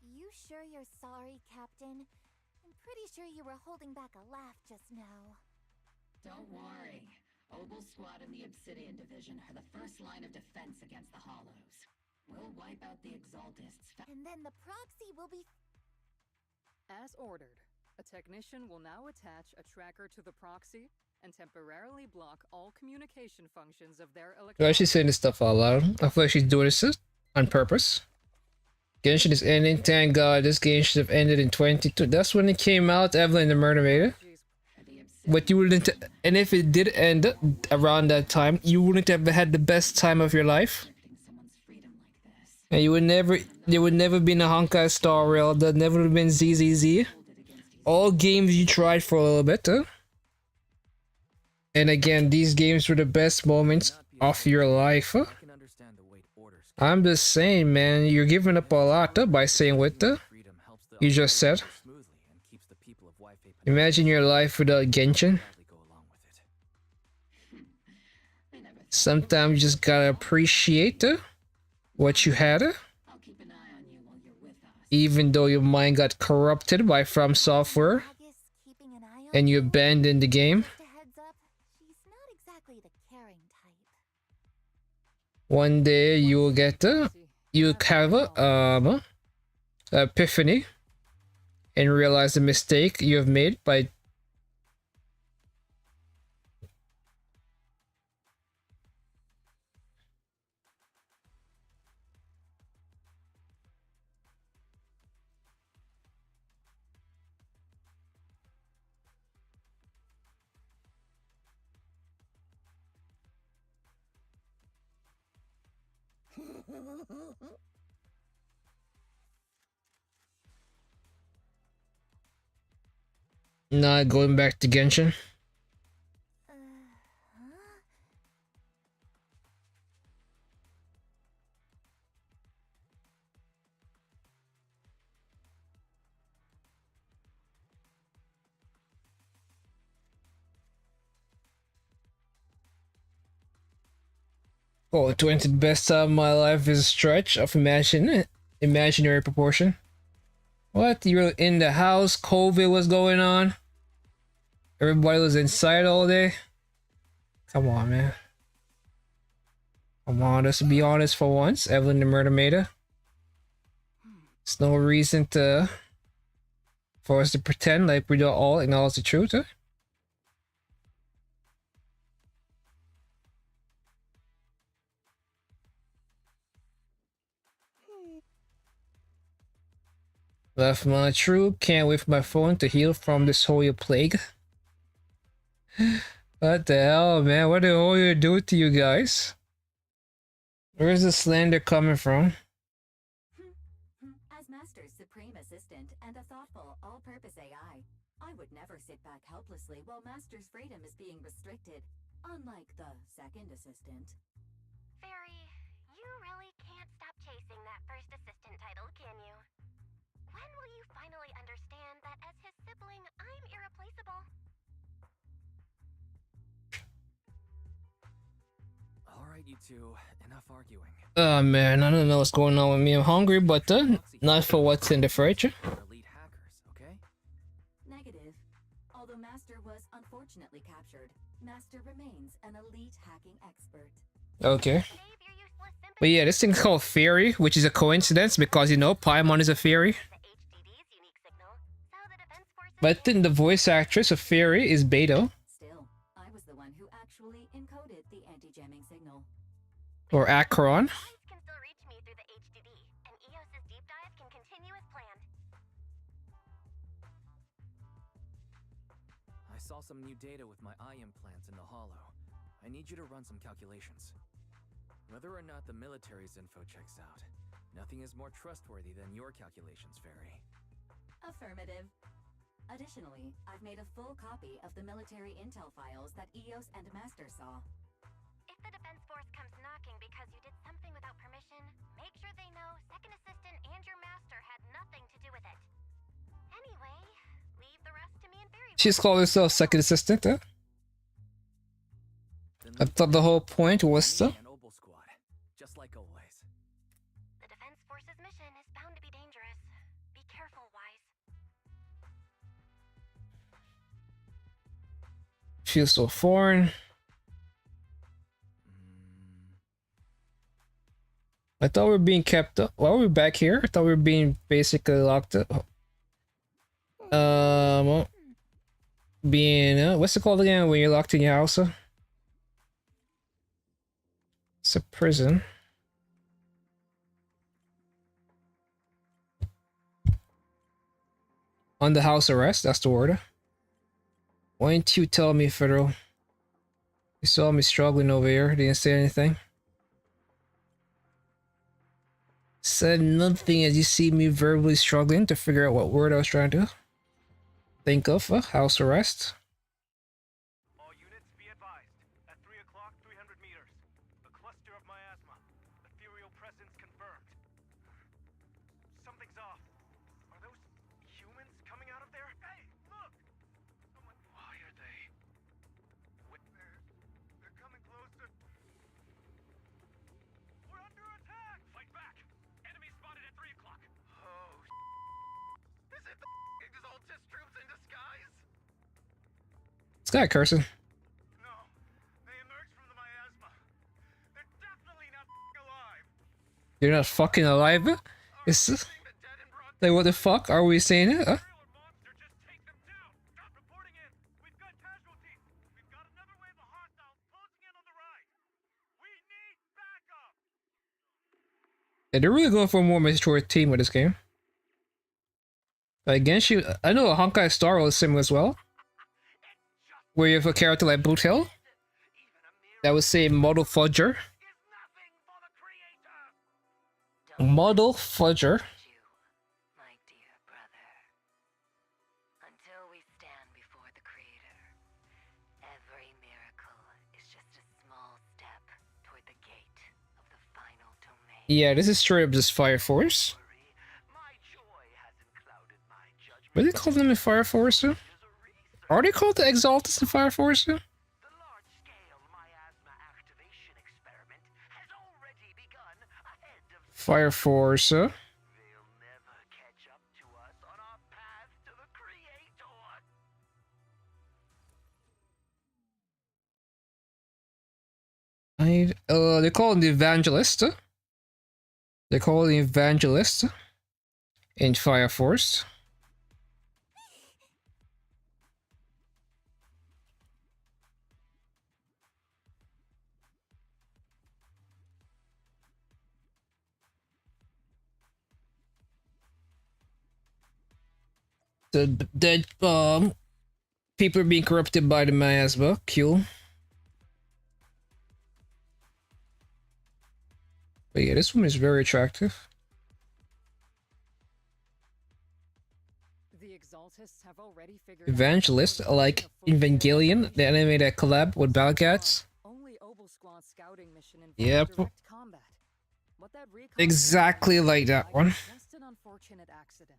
[SPEAKER 5] You sure you're sorry, Captain? I'm pretty sure you were holding back a laugh just now.
[SPEAKER 8] Don't worry. Obel Squad and the Obsidian Division are the first line of defense against the Hollows. We'll wipe out the Exaltists.
[SPEAKER 5] And then the proxy will be...
[SPEAKER 6] As ordered, a technician will now attach a tracker to the proxy and temporarily block all communication functions of their
[SPEAKER 1] Why is she saying this stuff out loud? I feel like she's doing this on purpose. Genshin is ending. Thank God, this game should have ended in 22. That's when it came out, Evelyn the Murder Maiden. But you wouldn't, and if it did end around that time, you wouldn't have had the best time of your life. And you would never, there would never been a Honkai Star Rail, there never would have been ZZZ. All games you tried for a little bit, huh? And again, these games were the best moments of your life, huh? I'm just saying, man, you're giving up a lot by saying what You just said.
[SPEAKER 4] Smoothly and keeps the people of Wi-Fi
[SPEAKER 1] Imagine your life without Genshin.
[SPEAKER 4] gladly go along with it.
[SPEAKER 1] Sometimes you just gotta appreciate what you had,
[SPEAKER 8] I'll keep an eye on you while you're with us.
[SPEAKER 1] even though your mind got corrupted by From Software
[SPEAKER 5] Magus keeping an eye on
[SPEAKER 1] and you abandoned the game.
[SPEAKER 5] Just a heads up, she's not exactly the caring type.
[SPEAKER 1] One day you will get you have a epiphany and realize the mistake you have made by not going back to Genshin.
[SPEAKER 5] Huh?
[SPEAKER 1] Oh, 20 best time of my life is a stretch of imaginary proportion. What? You were in the house, COVID was going on. Everybody was inside all day. Come on, man. Come on, let's be honest for once. Evelyn the Murder Maida. There's no reason for us to pretend like we don't all acknowledge the truth, huh? Left my true, can't wait for my phone to heal from this whole plague. What the hell, man? What the hell you do to you guys? Where's the slander coming from?
[SPEAKER 12] As Master's supreme assistant and a thoughtful, all-purpose AI, I would never sit back helplessly while Master's freedom is being restricted, unlike the second assistant.
[SPEAKER 11] Fairy, you really can't stop chasing that first assistant title, can you? When will you finally understand that as his sibling, I'm irreplaceable?
[SPEAKER 4] Alright, you two, enough arguing.
[SPEAKER 1] Oh man, I don't know what's going on with me. I'm hungry, but not for what's in the fridge.
[SPEAKER 4] Elite hackers, okay?
[SPEAKER 12] Negative. Although Master was unfortunately captured, Master remains an elite hacking expert.
[SPEAKER 1] Okay. But yeah, this thing's called Fairy, which is a coincidence because, you know, Paimon is a fairy. But I think the voice actress of Fairy is Beto.
[SPEAKER 12] Still, I was the one who actually encoded the anti-jamming signal.
[SPEAKER 1] Or Akron.
[SPEAKER 11] Can still reach me through the HDD, and EOS's deep dive can continue as planned.
[SPEAKER 4] I saw some new data with my eye implants in the hollow. I need you to run some calculations. Whether or not the military's info checks out, nothing is more trustworthy than your calculations, Fairy.
[SPEAKER 12] Affirmative. Additionally, I've made a full copy of the military intel files that EOS and Master saw.
[SPEAKER 11] If the Defense Force comes knocking because you did something without permission, make sure they know Second Assistant and your Master had nothing to do with it. Anyway, leave the rest to me and Barry.
[SPEAKER 1] She's called herself Second Assistant, huh? I thought the whole point was to...
[SPEAKER 4] Just like always.
[SPEAKER 11] The Defense Force's mission is bound to be dangerous. Be careful, Wise.
[SPEAKER 1] Feels so foreign. I thought we were being kept up. Why are we back here? I thought we were being basically locked up. Being what's it called again when you're locked in your house? It's a prison. Under house arrest, that's the word. Why didn't you tell me, Federal? You saw me struggling over here, didn't say anything. Said nothing as you see me verbally struggling to figure out what word I was trying to think of. House arrest.
[SPEAKER 13] All units be advised. At 3 o'clock, 300 meters. A cluster of miasma. Ethereal presence confirmed. Something's off. Are those
[SPEAKER 1] guy cursing.
[SPEAKER 13] No, they emerged from the miasma. They're definitely not alive.
[SPEAKER 1] You're not fucking alive? Is like what the fuck are we saying? Huh? Yeah, they're really going for a more mature team with this game. Again, I know Honkai Star was similar as well. Where you have a character like Boot Hill that would say Model Fudger. Model Fudger.
[SPEAKER 11] My dear brother, until we stand before the Creator, every miracle is just a small step toward the gate of the final domain.
[SPEAKER 1] Yeah, this is straight up just Fire Force. What do they call them in Fire Force? Are they called the Exaltus in Fire Force? Fire Force. They call him the Evangelist. They call him the Evangelist in Fire Force. The dead people are being corrupted by the miasma. Cool. But yeah, this woman is very attractive.
[SPEAKER 6] The Exaltists have already figured
[SPEAKER 1] Evangelist, like Evangelion, the anime that collab with Battlecats.
[SPEAKER 6] only Obel Squad scouting mission involved
[SPEAKER 1] Yep.
[SPEAKER 6] direct combat. What that recon
[SPEAKER 1] Exactly like that one.
[SPEAKER 6] Just an unfortunate accident.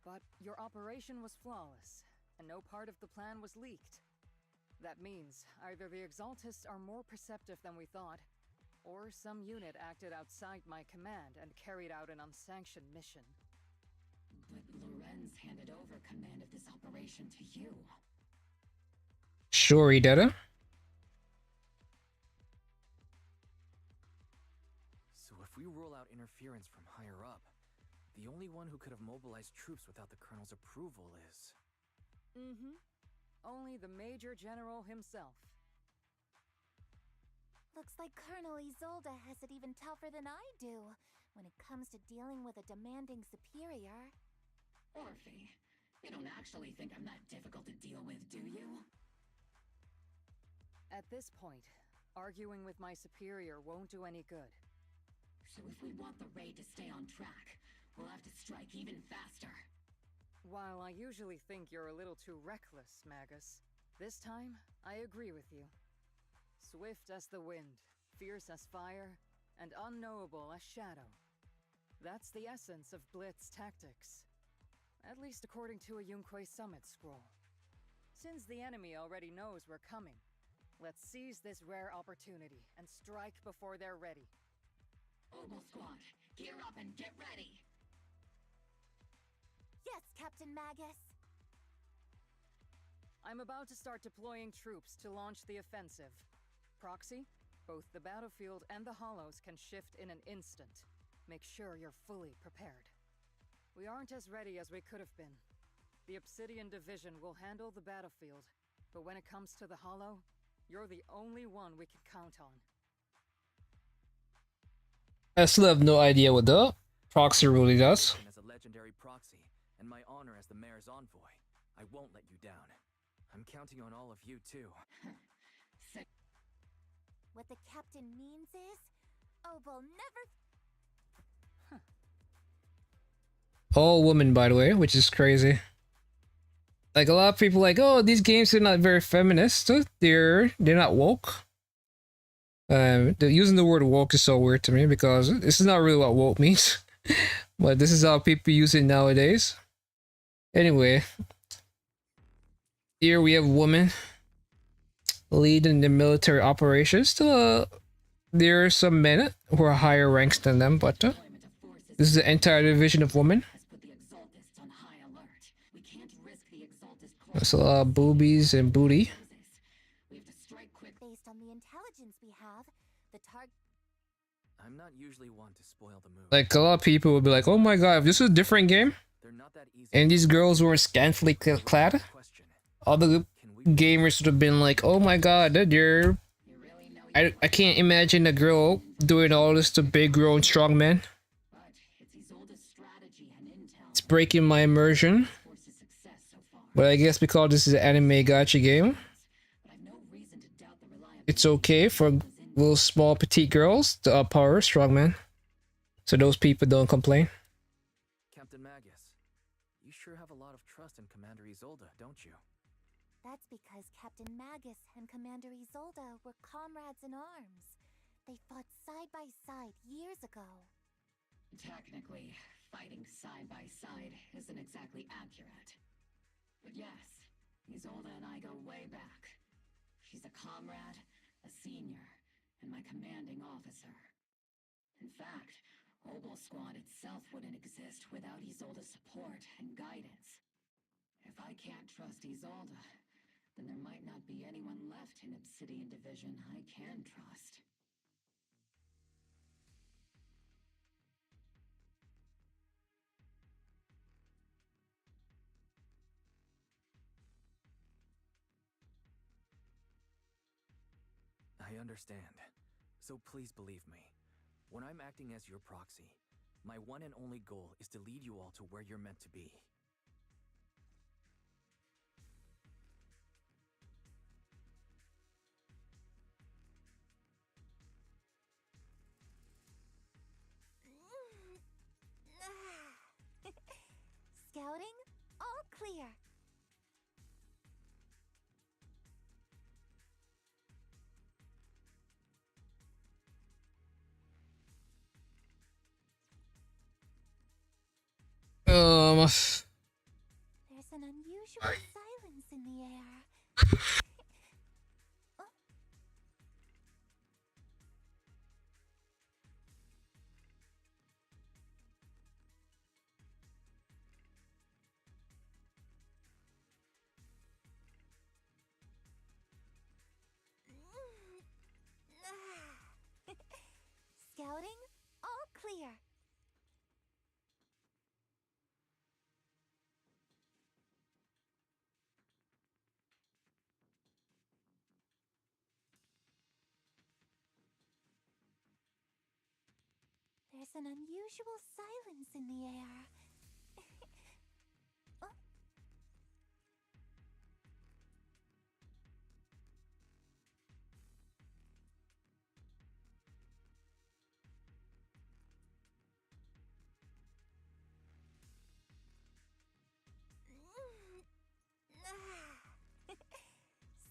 [SPEAKER 6] But your operation was flawless, and no part of the plan was leaked. That means either the Exaltists are more perceptive than we thought, or some unit acted outside my command and carried out an unsanctioned mission.
[SPEAKER 8] But Lorenz handed over command of this operation to you.
[SPEAKER 1] Sure he did it.
[SPEAKER 4] So if we rule out interference from higher up, the only one who could have mobilized troops without the Colonel's approval is...
[SPEAKER 6] Only the Major General himself.
[SPEAKER 5] Looks like Colonel Isolde has it even tougher than I do when it comes to dealing with a demanding superior.
[SPEAKER 8] Orphe, you don't actually think I'm that difficult to deal with, do you?
[SPEAKER 6] At this point, arguing with my superior won't do any good.
[SPEAKER 8] So if we want the raid to stay on track, we'll have to strike even faster.
[SPEAKER 6] While I usually think you're a little too reckless, Magus, this time I agree with you. Swift as the wind, fierce as fire, and unknowable as shadow. That's the essence of Blitz tactics. At least according to a Yunquay Summit scroll. Since the enemy already knows we're coming, let's seize this rare opportunity and strike before they're ready.
[SPEAKER 8] Obel Squad, gear up and get ready!
[SPEAKER 5] Yes, Captain Magus.
[SPEAKER 6] I'm about to start deploying troops to launch the offensive. Proxy, both the battlefield and the hollows can shift in an instant. Make sure you're fully prepared. We aren't as ready as we could have been. The Obsidian Division will handle the battlefield, but when it comes to the hollow, you're the only one we can count on.
[SPEAKER 1] I still have no idea what the proxy really does.
[SPEAKER 4] As a legendary proxy, and my honor as the mayor's envoy, I won't let you down. I'm counting on all of you too.
[SPEAKER 5] What the captain means is, Obel never...
[SPEAKER 1] All women, by the way, which is crazy. Like, a lot of people like, oh, these games are not very feminist. They're not woke. Using the word woke is so weird to me because this is not really what woke means. But this is how people use it nowadays. Anyway. Here we have women leading the military operations. Still, there are some men who are higher ranks than them, but this is the entire division of women. There's a lot of boobies and booty.
[SPEAKER 5] Based on the intelligence we have, the target.
[SPEAKER 4] I'm not usually one to spoil the mood.
[SPEAKER 1] Like a lot of people would be like, "Oh my god, if this is a different game, and these girls were scantily clad, other gamers would have been like, oh my god, you're. I can't imagine a girl doing all this to big grown strong men. It's breaking my immersion. But I guess because this is an anime gacha game, it's okay for little small petite girls to outpower strongmen. So those people don't complain.
[SPEAKER 4] Captain Magus, you sure have a lot of trust in Commander Isolde, don't you?
[SPEAKER 5] That's because Captain Magus and Commander Isolde were comrades in arms. They fought side by side years ago.
[SPEAKER 8] Technically, fighting side by side isn't exactly accurate. But yes, Isolde and I go way back. She's a comrade, a senior, and my commanding officer. In fact, Obel Squad itself wouldn't exist without Isolde's support and guidance. If I can't trust Isolde, then there might not be anyone left in Obsidian Division I can trust.
[SPEAKER 4] I understand. So please believe me. When I'm acting as your proxy, my one and only goal is to lead you all to where you're meant to be.
[SPEAKER 5] Scouting? All clear. There's an unusual silence in the air. Scouting? All clear. There's an unusual silence in the air.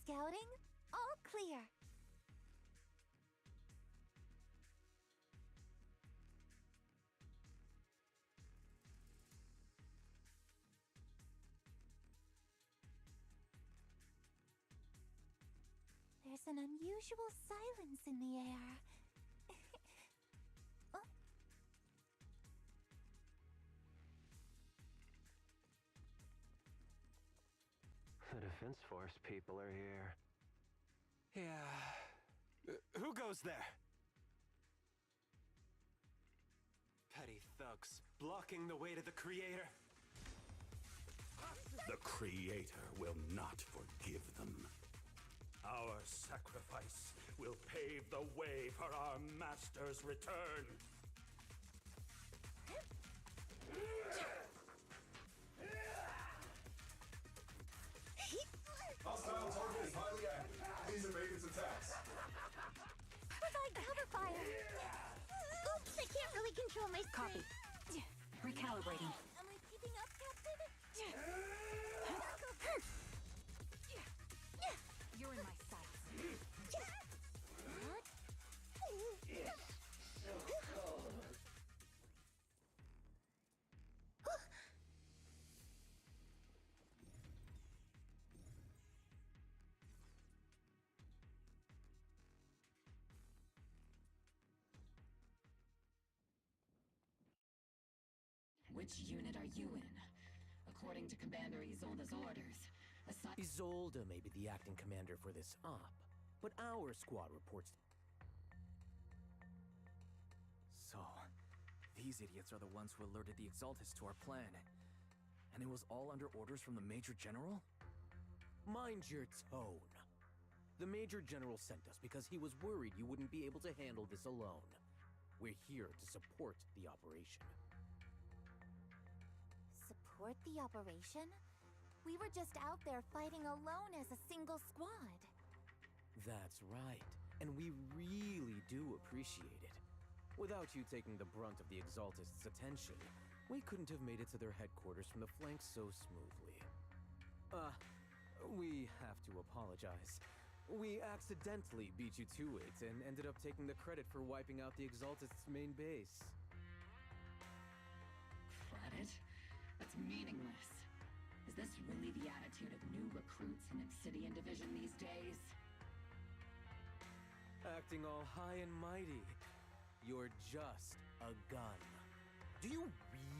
[SPEAKER 5] Scouting? All clear. There's an unusual silence in the air.
[SPEAKER 14] The Defense Force people are here.
[SPEAKER 13] Yeah. Who goes there? Petty thugs, blocking the way to the Creator.
[SPEAKER 15] The Creator will not forgive them. Our sacrifice will pave the way for our Master's return.
[SPEAKER 16] Hostile target is highly active. Please evade its attacks.
[SPEAKER 5] Provide cover fire. Oops, I can't really control my
[SPEAKER 8] Copy. Recalibrating.
[SPEAKER 5] Am I keeping up, Captain?
[SPEAKER 8] You're in my sights. Which unit are you in? According to Commander Isolde's orders, Aside
[SPEAKER 17] Isolde may be the acting commander for this op, but our squad reports.
[SPEAKER 4] So, these idiots are the ones who alerted the Exaltis to our plan. And it was all under orders from the Major General?
[SPEAKER 17] Mind your tone. The Major General sent us because he was worried you wouldn't be able to handle this alone. We're here to support the operation.
[SPEAKER 5] Support the operation? We were just out there fighting alone as a single squad.
[SPEAKER 17] That's right, and we really do appreciate it. Without you taking the brunt of the Exaltists' attention, we couldn't have made it to their headquarters from the flanks so smoothly. We have to apologize. We accidentally beat you to it and ended up taking the credit for wiping out the Exaltists' main base.
[SPEAKER 8] credit? That's meaningless. Is this really the attitude of new recruits in Obsidian Division these days?
[SPEAKER 17] Acting all high and mighty. You're just a gun. Do you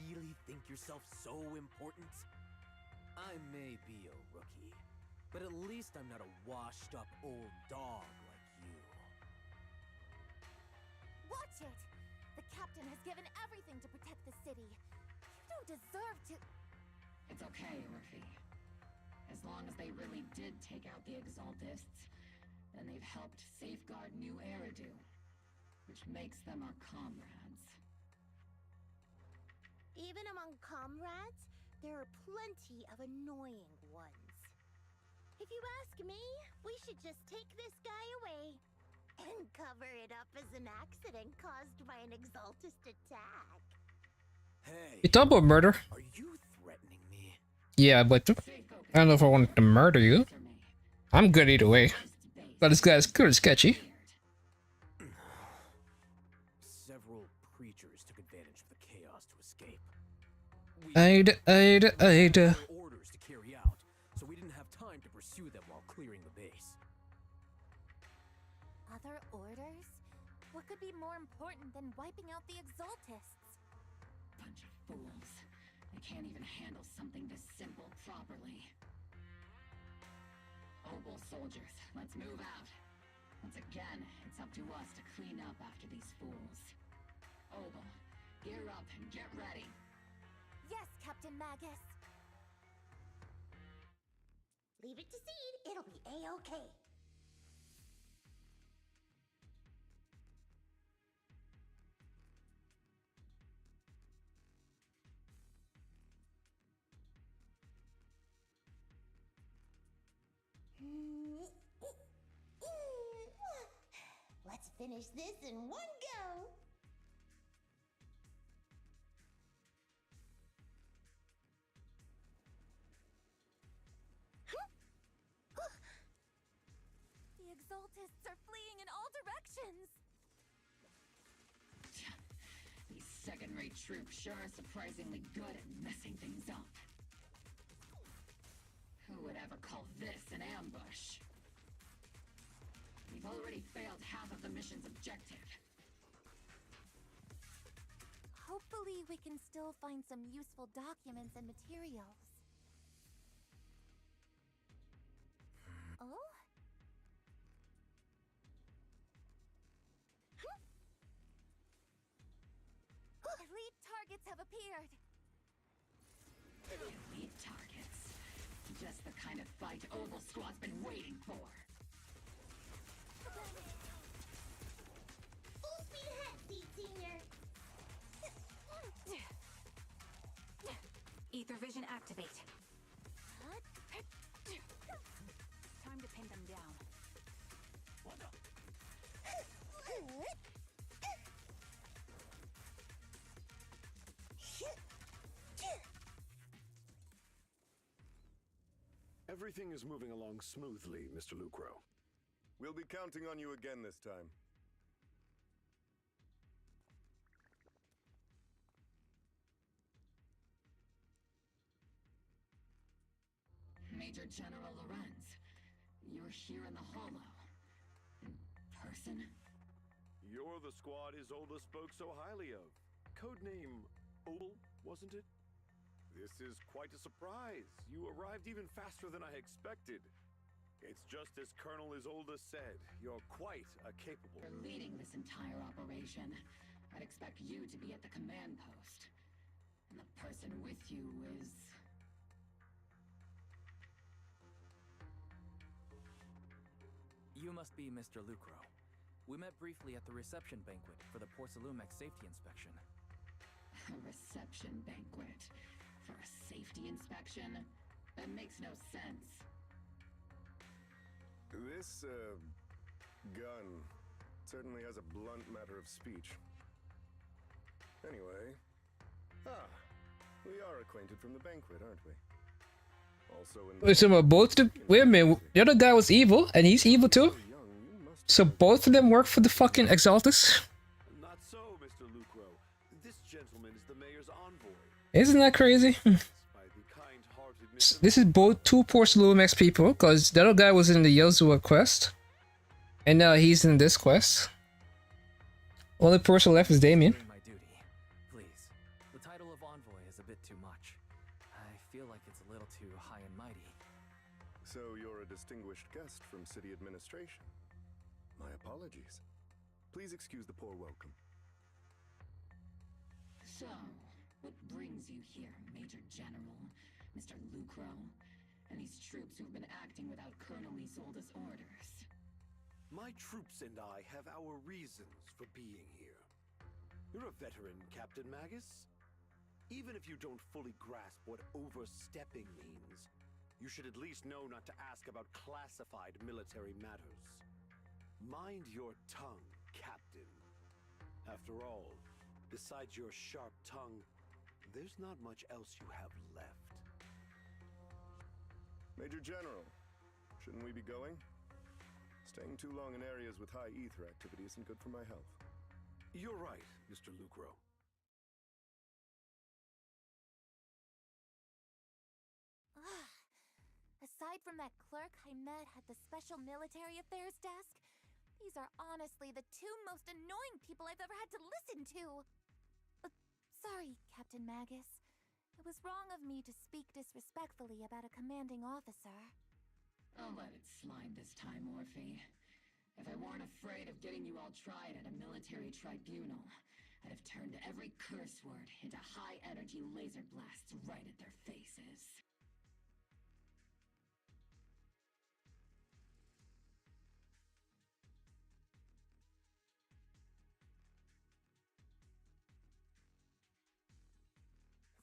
[SPEAKER 17] really think yourself so important? I may be a rookie, but at least I'm not a washed-up old dog like you.
[SPEAKER 5] Watch it! The captain has given everything to protect the city. You don't deserve to...
[SPEAKER 8] It's okay, Rookie. As long as they really did take out the Exaltists, then they've helped safeguard New Eridu, which makes them our comrades.
[SPEAKER 11] Even among comrades, there are plenty of annoying ones. If you ask me, we should just take this guy away and cover it up as an accident caused by an Exaltist attack.
[SPEAKER 17] Hey,
[SPEAKER 1] You talk about murder?
[SPEAKER 17] Are you threatening me?
[SPEAKER 1] Yeah, but I don't know if I want to murder you. I'm good either way. But this guy's good and sketchy.
[SPEAKER 17] Several creatures took advantage of the chaos to escape.
[SPEAKER 1] I'd.
[SPEAKER 17] Orders to carry out, so we didn't have time to pursue them while clearing the base.
[SPEAKER 5] Other orders? What could be more important than wiping out the Exaltists?
[SPEAKER 8] Bunch of fools. They can't even handle something this simple properly. Obel soldiers, let's move out. Once again, it's up to us to clean up after these fools. Obel, gear up and get ready.
[SPEAKER 5] Yes, Captain Magus.
[SPEAKER 11] Leave it to Seed, it'll be A-okay. Let's finish this in one go.
[SPEAKER 5] The Exaltists are fleeing in all directions.
[SPEAKER 8] These second-rate troops sure are surprisingly good at messing things up. Who would ever call this an ambush? We've already failed half of the mission's objective.
[SPEAKER 5] Hopefully we can still find some useful documents and materials. Oh? Elite targets have appeared!
[SPEAKER 8] Elite targets. Just the kind of fight Obel Squad's been waiting for.
[SPEAKER 11] Full speed ahead, Seed Senior.
[SPEAKER 2] Ether vision activate. Time to pin them down.
[SPEAKER 17] What the?
[SPEAKER 3] Everything is moving along smoothly, Mr. Lucro.
[SPEAKER 16] We'll be counting on you again this time.
[SPEAKER 8] Major General Lorenz, you're here in the Hollow. In person?
[SPEAKER 3] You're the squad Isolde spoke so highly of. Codename Obel, wasn't it? This is quite a surprise. You arrived even faster than I expected. It's just as Colonel Isolde said. You're quite a capable...
[SPEAKER 8] For leading this entire operation, I'd expect you to be at the command post. And the person with you is...
[SPEAKER 4] You must be Mr. Lucro. We met briefly at the reception banquet for the Porcelumex safety inspection.
[SPEAKER 8] A reception banquet? For a safety inspection? That makes no sense.
[SPEAKER 3] This, gun certainly has a blunt matter of speech. Anyway... we are acquainted from the banquet, aren't we? Also in...
[SPEAKER 1] Wait, so both the... Wait a minute, the other guy was evil, and he's evil too? So both of them work for the fucking Exaltus?
[SPEAKER 3] Not so, Mr. Lucro. This gentleman is the mayor's envoy.
[SPEAKER 1] Isn't that crazy? This is both two Porcelumex people, because the other guy was in the Yozua quest. And now he's in this quest. Only person left is Damien.
[SPEAKER 4] My duty. Please. The title of envoy is a bit too much. I feel like it's a little too high and mighty.
[SPEAKER 3] So you're a distinguished guest from city administration. My apologies. Please excuse the poor welcome.
[SPEAKER 8] So, what brings you here, Major General, Mr. Lucro, and these troops who've been acting without Colonel Isolde's orders?
[SPEAKER 3] My troops and I have our reasons for being here. You're a veteran, Captain Magus. Even if you don't fully grasp what overstepping means, you should at least know not to ask about classified military matters. Mind your tongue, Captain. After all, besides your sharp tongue, there's not much else you have left. Major General, shouldn't we be going? Staying too long in areas with high ether activity isn't good for my health. You're right, Mr. Lucro.
[SPEAKER 5] Aside from that clerk I met at the Special Military Affairs desk, these are honestly the two most annoying people I've ever had to listen to. Sorry, Captain Magus. It was wrong of me to speak disrespectfully about a commanding officer.
[SPEAKER 8] I'll let it slide this time, Orphe. If I weren't afraid of getting you all tried at a military tribunal, I'd have turned every curse word into high-energy laser blasts right at their faces.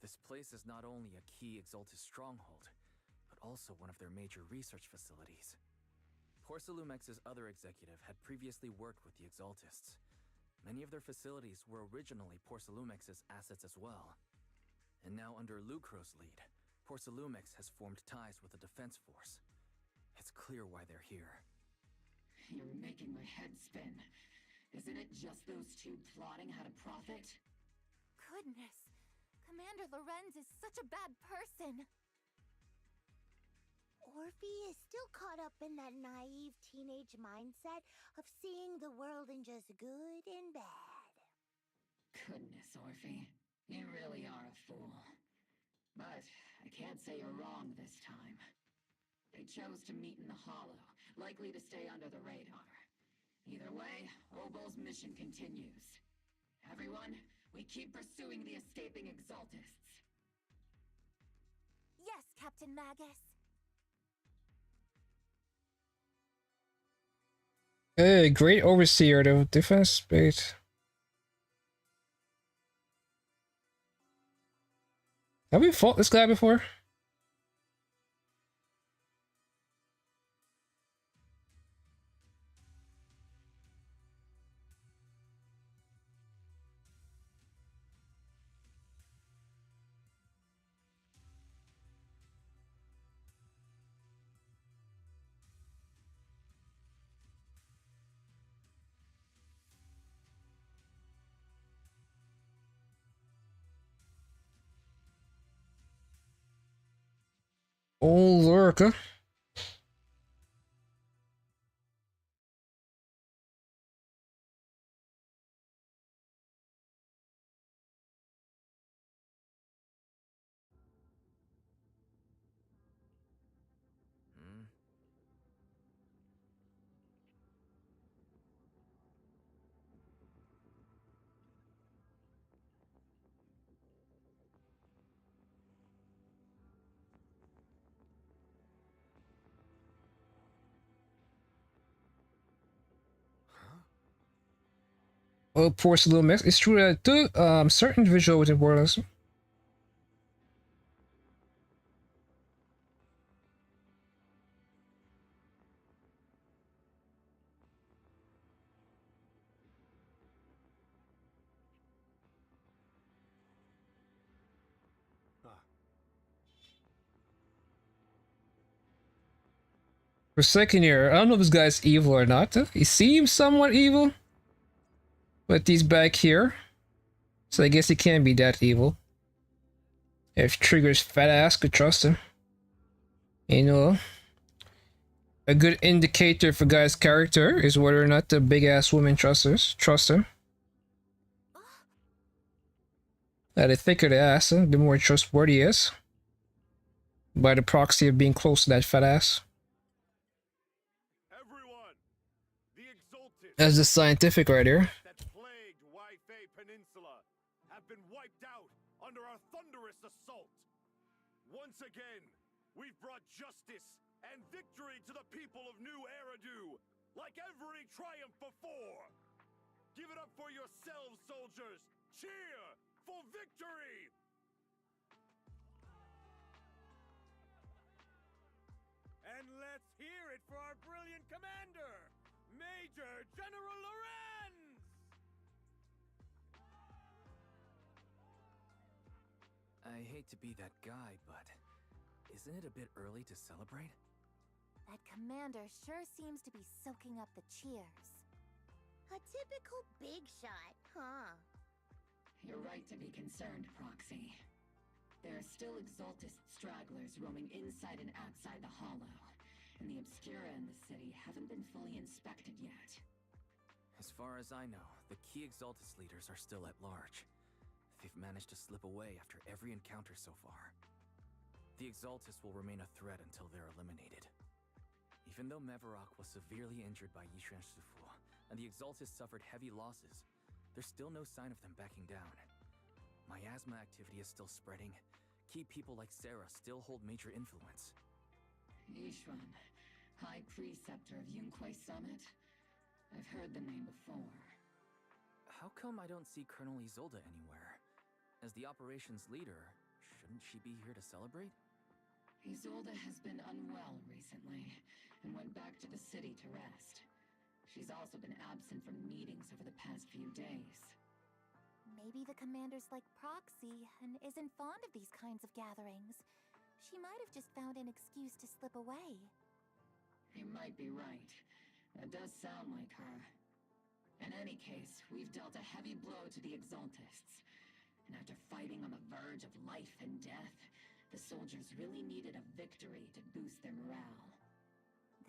[SPEAKER 4] This place is not only a key Exaltus stronghold, but also one of their major research facilities. Porcelumex's other executive had previously worked with the Exaltists. Many of their facilities were originally Porcelumex's assets as well. And now under Lucro's lead, Porcelumex has formed ties with the defense force. It's clear why they're here.
[SPEAKER 8] You're making my head spin. Isn't it just those two plotting how to profit?
[SPEAKER 5] Goodness, Commander Lorenz is such a bad person.
[SPEAKER 18] Orphe is still caught up in that naive teenage mindset of seeing the world in just good and bad.
[SPEAKER 8] Goodness, Orphe. You really are a fool. But I can't say you're wrong this time. They chose to meet in the Hollow, likely to stay under the radar. Either way, Obol's mission continues. Everyone, we keep pursuing the escaping Exaltists.
[SPEAKER 5] Yes, Captain Magus.
[SPEAKER 1] Hey, great overseer of defense space. Have we fought this guy before? Oh, Lurka. Oh, porcelain mix. It's true that certain visual within Borderlands. For second year, I don't know if this guy's evil or not. He seems somewhat evil. But he's back here. So I guess he can't be that evil. If Trigger's fat ass could trust him. You know, a good indicator for guy's character is whether or not the big ass woman trust him. The thicker the ass, the more trustworthy he is. By the proxy of being close to that fat ass. As the scientific writer.
[SPEAKER 13] That plagued Waifei Peninsula have been wiped out under our thunderous assault. Once again, we've brought justice and victory to the people of New Eridu, like every triumph before. Give it up for yourselves, soldiers. Cheer for victory! And let's hear it for our brilliant commander, Major General Lorenz!
[SPEAKER 4] I hate to be that guy, but isn't it a bit early to celebrate?
[SPEAKER 5] That commander sure seems to be soaking up the cheers.
[SPEAKER 18] A typical big shot, huh?
[SPEAKER 8] You're right to be concerned, Proxy. There are still Exaltist stragglers roaming inside and outside the Hollow, and the Obscura in the city haven't been fully inspected yet.
[SPEAKER 4] As far as I know, the key Exaltist leaders are still at large. They've managed to slip away after every encounter so far. The Exaltists will remain a threat until they're eliminated. Even though Mevarok was severely injured by Yishuan Shifu, and the Exaltists suffered heavy losses, there's still no sign of them backing down. Miasma activity is still spreading. Key people like Sarah still hold major influence.
[SPEAKER 8] Yishuan, High Preceptor of Yunquai Summit? I've heard the name before.
[SPEAKER 4] How come I don't see Colonel Isolde anywhere? As the operations leader, shouldn't she be here to celebrate?
[SPEAKER 8] Isolde has been unwell recently, and went back to the city to rest. She's also been absent from meetings over the past few days.
[SPEAKER 5] Maybe the commander's like Proxy and isn't fond of these kinds of gatherings. She might have just found an excuse to slip away.
[SPEAKER 8] You might be right. That does sound like her. In any case, we've dealt a heavy blow to the Exaltists. And after fighting on the verge of life and death, the soldiers really needed a victory to boost their morale.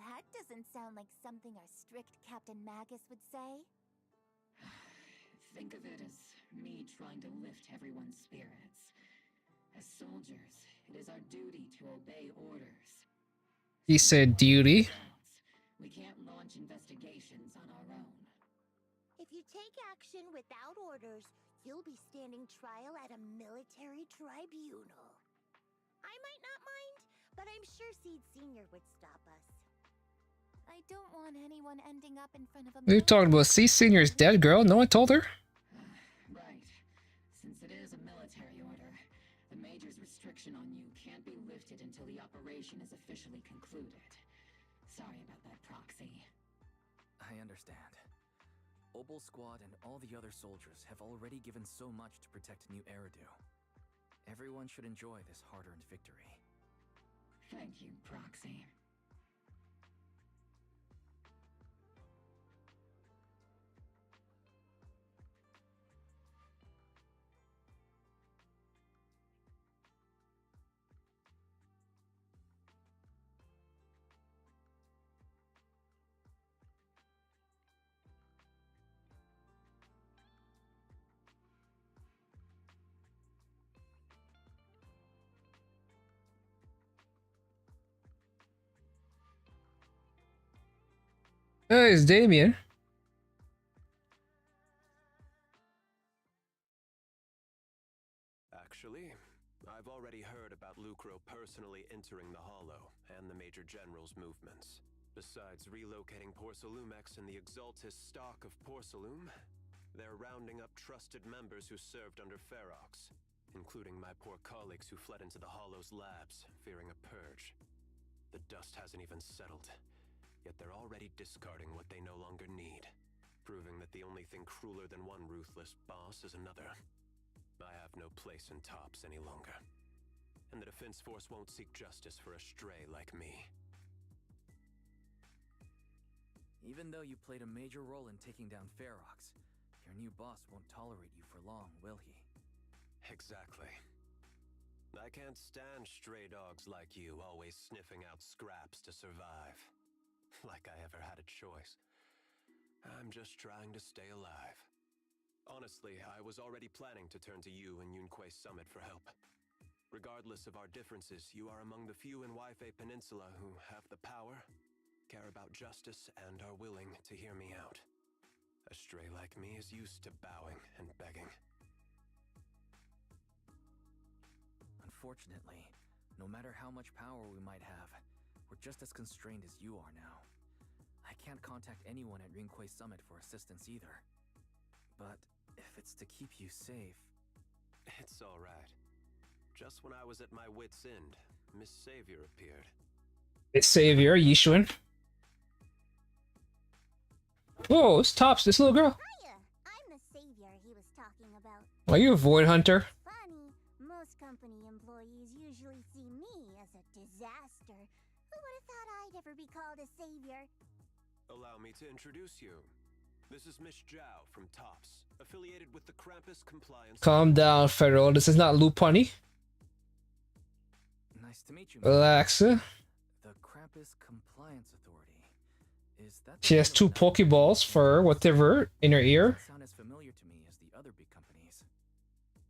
[SPEAKER 5] That doesn't sound like something our strict Captain Magus would say.
[SPEAKER 8] Think of it as me trying to lift everyone's spirits. As soldiers, it is our duty to obey orders.
[SPEAKER 1] He said duty.
[SPEAKER 8] We can't launch investigations on our own.
[SPEAKER 18] If you take action without orders, you'll be standing trial at a military tribunal. I might not mind, but I'm sure Seed Sr. would stop us.
[SPEAKER 5] I don't want anyone ending up in front of a...
[SPEAKER 1] What are you talking about? C Senior's dead, girl? No one told her?
[SPEAKER 8] Right. Since it is a military order, the Major's restriction on you can't be lifted until the operation is officially concluded. Sorry about that, Proxy.
[SPEAKER 4] I understand. Obol Squad and all the other soldiers have already given so much to protect New Eridu. Everyone should enjoy this hard-earned victory.
[SPEAKER 8] Thank you, Proxy.
[SPEAKER 1] Hey, it's Damien.
[SPEAKER 14] Actually, I've already heard about Lucro personally entering the Hollow and the Major General's movements. Besides relocating Porcelumex and the Exaltist stock of Porcelume, They're rounding up trusted members who served under Ferox, including my poor colleagues who fled into the Hollow's labs, fearing a purge. The dust hasn't even settled, yet they're already discarding what they no longer need, proving that the only thing crueler than one ruthless boss is another. I have no place in Tops any longer, and the Defense Force won't seek justice for a stray like me.
[SPEAKER 4] Even though you played a major role in taking down Ferox, your new boss won't tolerate you for long, will he?
[SPEAKER 14] Exactly. I can't stand stray dogs like you always sniffing out scraps to survive. Like I ever had a choice. I'm just trying to stay alive. Honestly, I was already planning to turn to you and Yunquay Summit for help. Regardless of our differences, you are among the few in Waifei Peninsula who have the power, care about justice, and are willing to hear me out. A stray like me is used to bowing and begging.
[SPEAKER 4] Unfortunately, no matter how much power we might have, we're just as constrained as you are now. I can't contact anyone at Yunquay Summit for assistance either. But if it's to keep you safe...
[SPEAKER 14] It's all right. Just when I was at my wit's end, Miss Savior appeared.
[SPEAKER 1] Miss Savior, Yishuan. Whoa, it's Tops, this little girl.
[SPEAKER 18] Hiya, I'm the savior he was talking about.
[SPEAKER 1] Are you a void hunter?
[SPEAKER 18] Funny, most company employees usually see me as a disaster. Who would have thought I'd ever be called a savior?
[SPEAKER 14] Allow me to introduce you. This is Miss Zhao from Tops, affiliated with the Krampus Compliance...
[SPEAKER 1] Calm down, Federal. This is not Lupani.
[SPEAKER 4] Nice to meet you.
[SPEAKER 1] Relax.
[SPEAKER 4] The Krampus Compliance Authority. Is that...
[SPEAKER 1] She has 2 Pokeballs for whatever in her ear.
[SPEAKER 4] Sound as familiar to me as the other big companies.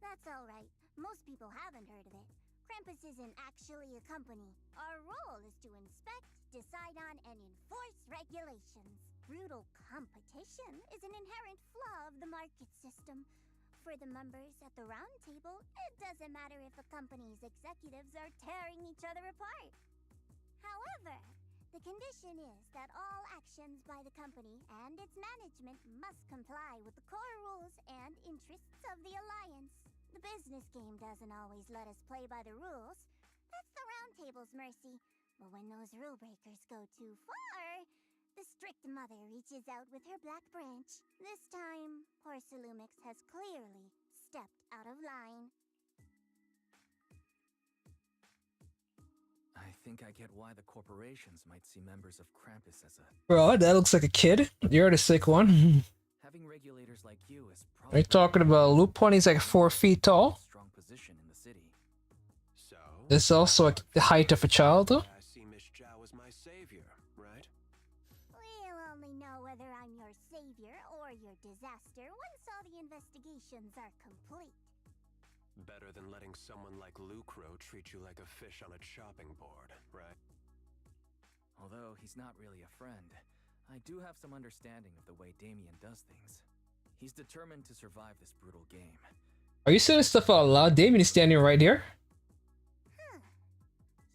[SPEAKER 18] That's alright. Most people haven't heard of it. Krampus isn't actually a company. Our role is to inspect, decide on, and enforce regulations. Brutal competition is an inherent flaw of the market system. For the members at the round table, it doesn't matter if a company's executives are tearing each other apart. However, the condition is that all actions by the company and its management must comply with the core rules and interests of the Alliance. The business game doesn't always let us play by the rules. That's the round table's mercy. But when those rule breakers go too far, the strict mother reaches out with her black branch. This time, poor Salumix has clearly stepped out of line.
[SPEAKER 4] I think I get why the corporations might see members of Krampus as a...
[SPEAKER 1] Bro, that looks like a kid. You're the sick one.
[SPEAKER 4] Having regulators like you is
[SPEAKER 1] Are you talking about Lupani's like 4 feet tall?
[SPEAKER 4] strong position in the city.
[SPEAKER 14] So...
[SPEAKER 1] It's also like the height of a child, though.
[SPEAKER 14] I see Miss Zhao as my savior, right?
[SPEAKER 18] We'll only know whether I'm your savior or your disaster once all the investigations are complete.
[SPEAKER 14] Better than letting someone like Lucro treat you like a fish on a chopping board, right?
[SPEAKER 4] Although he's not really a friend, I do have some understanding of the way Damien does things. He's determined to survive this brutal game.
[SPEAKER 1] Are you saying this stuff out loud? Damien is standing right here.
[SPEAKER 18] Huh.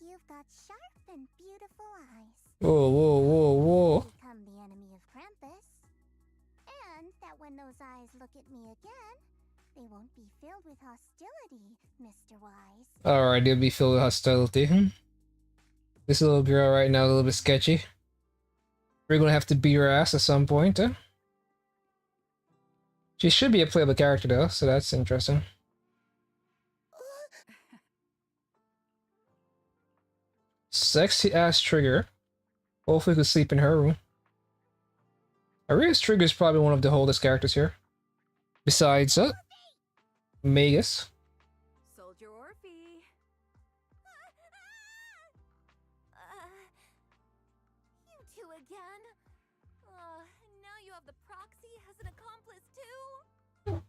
[SPEAKER 18] You've got sharp and beautiful eyes.
[SPEAKER 1] Whoa, whoa, whoa, whoa.
[SPEAKER 18] Become the enemy of Krampus. And that when those eyes look at me again, they won't be filled with hostility, Mr. Wise.
[SPEAKER 1] Alright, they'll be filled with hostility. This little girl right now is a little bit sketchy. We're gonna have to beat her ass at some point, huh? She should be a playable character though, so that's interesting. Sexy ass Trigger. Hopefully we could sleep in her room. Aria's Trigger is probably one of the oldest characters here. Besides, Magus.
[SPEAKER 10] Soldier Orphe.
[SPEAKER 5] You two again? Now you have the proxy as an accomplice too?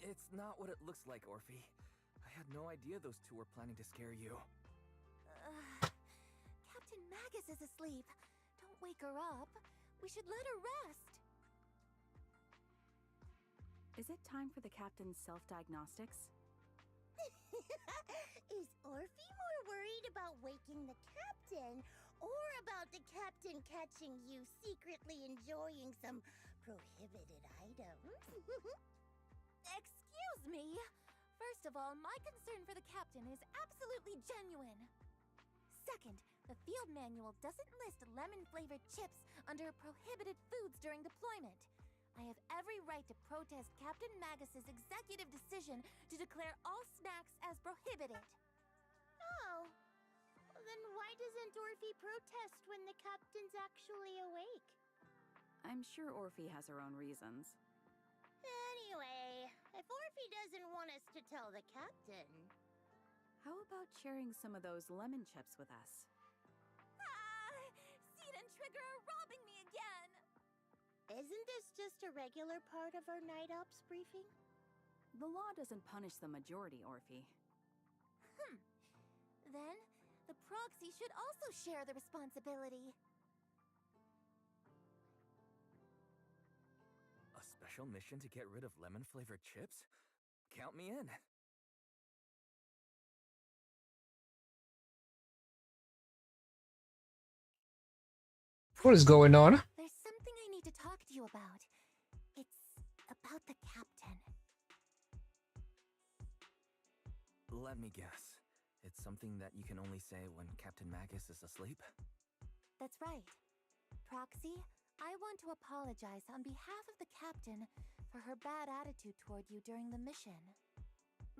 [SPEAKER 4] It's not what it looks like, Orphe. I had no idea those two were planning to scare you.
[SPEAKER 5] Captain Magus is asleep. Don't wake her up. We should let her rest.
[SPEAKER 9] Is it time for the captain's self-diagnostics?
[SPEAKER 18] Is Orphe more worried about waking the captain or about the captain catching you secretly enjoying some prohibited items?
[SPEAKER 5] Excuse me! First of all, my concern for the captain is absolutely genuine. Second, the field manual doesn't list lemon-flavored chips under prohibited foods during deployment. I have every right to protest Captain Magus's executive decision to declare all snacks as prohibited.
[SPEAKER 18] Oh. Well, then why doesn't Orphe protest when the captain's actually awake?
[SPEAKER 9] I'm sure Orphe has her own reasons.
[SPEAKER 18] Anyway, if Orphe doesn't want us to tell the captain...
[SPEAKER 9] How about sharing some of those lemon chips with us?
[SPEAKER 5] Seed and Trigger are robbing me again!
[SPEAKER 18] Isn't this just a regular part of our night ops briefing?
[SPEAKER 9] The law doesn't punish the majority, Orphe.
[SPEAKER 5] Then, the proxy should also share the responsibility.
[SPEAKER 4] A special mission to get rid of lemon-flavored chips? Count me in.
[SPEAKER 1] What is going on?
[SPEAKER 5] There's something I need to talk to you about. It's about the captain.
[SPEAKER 4] Let me guess. It's something that you can only say when Captain Magus is asleep?
[SPEAKER 5] That's right. Proxy, I want to apologize on behalf of the captain for her bad attitude toward you during the mission.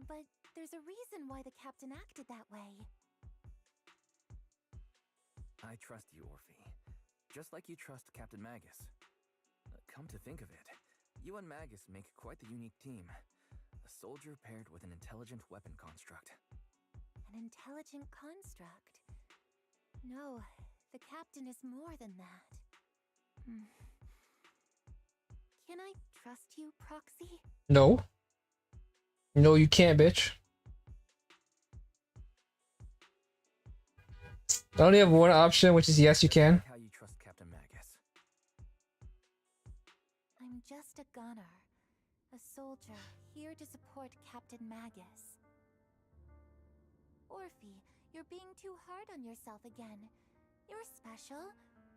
[SPEAKER 5] But there's a reason why the captain acted that way.
[SPEAKER 4] I trust you, Orphe. Just like you trust Captain Magus. Come to think of it, you and Magus make quite the unique team. A soldier paired with an intelligent weapon construct.
[SPEAKER 5] An intelligent construct? No, the captain is more than that. Can I trust you, Proxy?
[SPEAKER 1] No. No, you can't, bitch. I only have one option, which is yes, you can.
[SPEAKER 4] How you trust Captain Magus?
[SPEAKER 5] I'm just a gunner. A soldier, here to support Captain Magus. Orphe, you're being too hard on yourself again. You're special.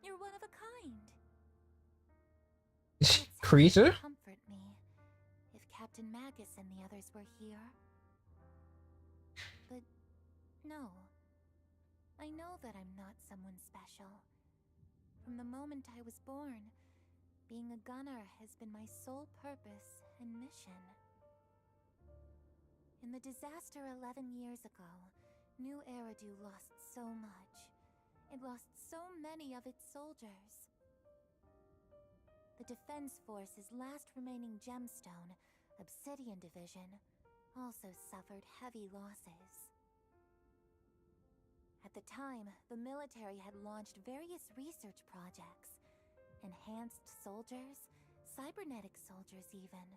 [SPEAKER 5] You're one of a kind.
[SPEAKER 1] Creature?
[SPEAKER 5] Comfort me. If Captain Magus and the others were here. But no. I know that I'm not someone special. From the moment I was born, being a gunner has been my sole purpose and mission. In the disaster 11 years ago, New Eridu lost so much. It lost so many of its soldiers. The Defense Force's last remaining gemstone, Obsidian Division, also suffered heavy losses. At the time, the military had launched various research projects. Enhanced soldiers, cybernetic soldiers even.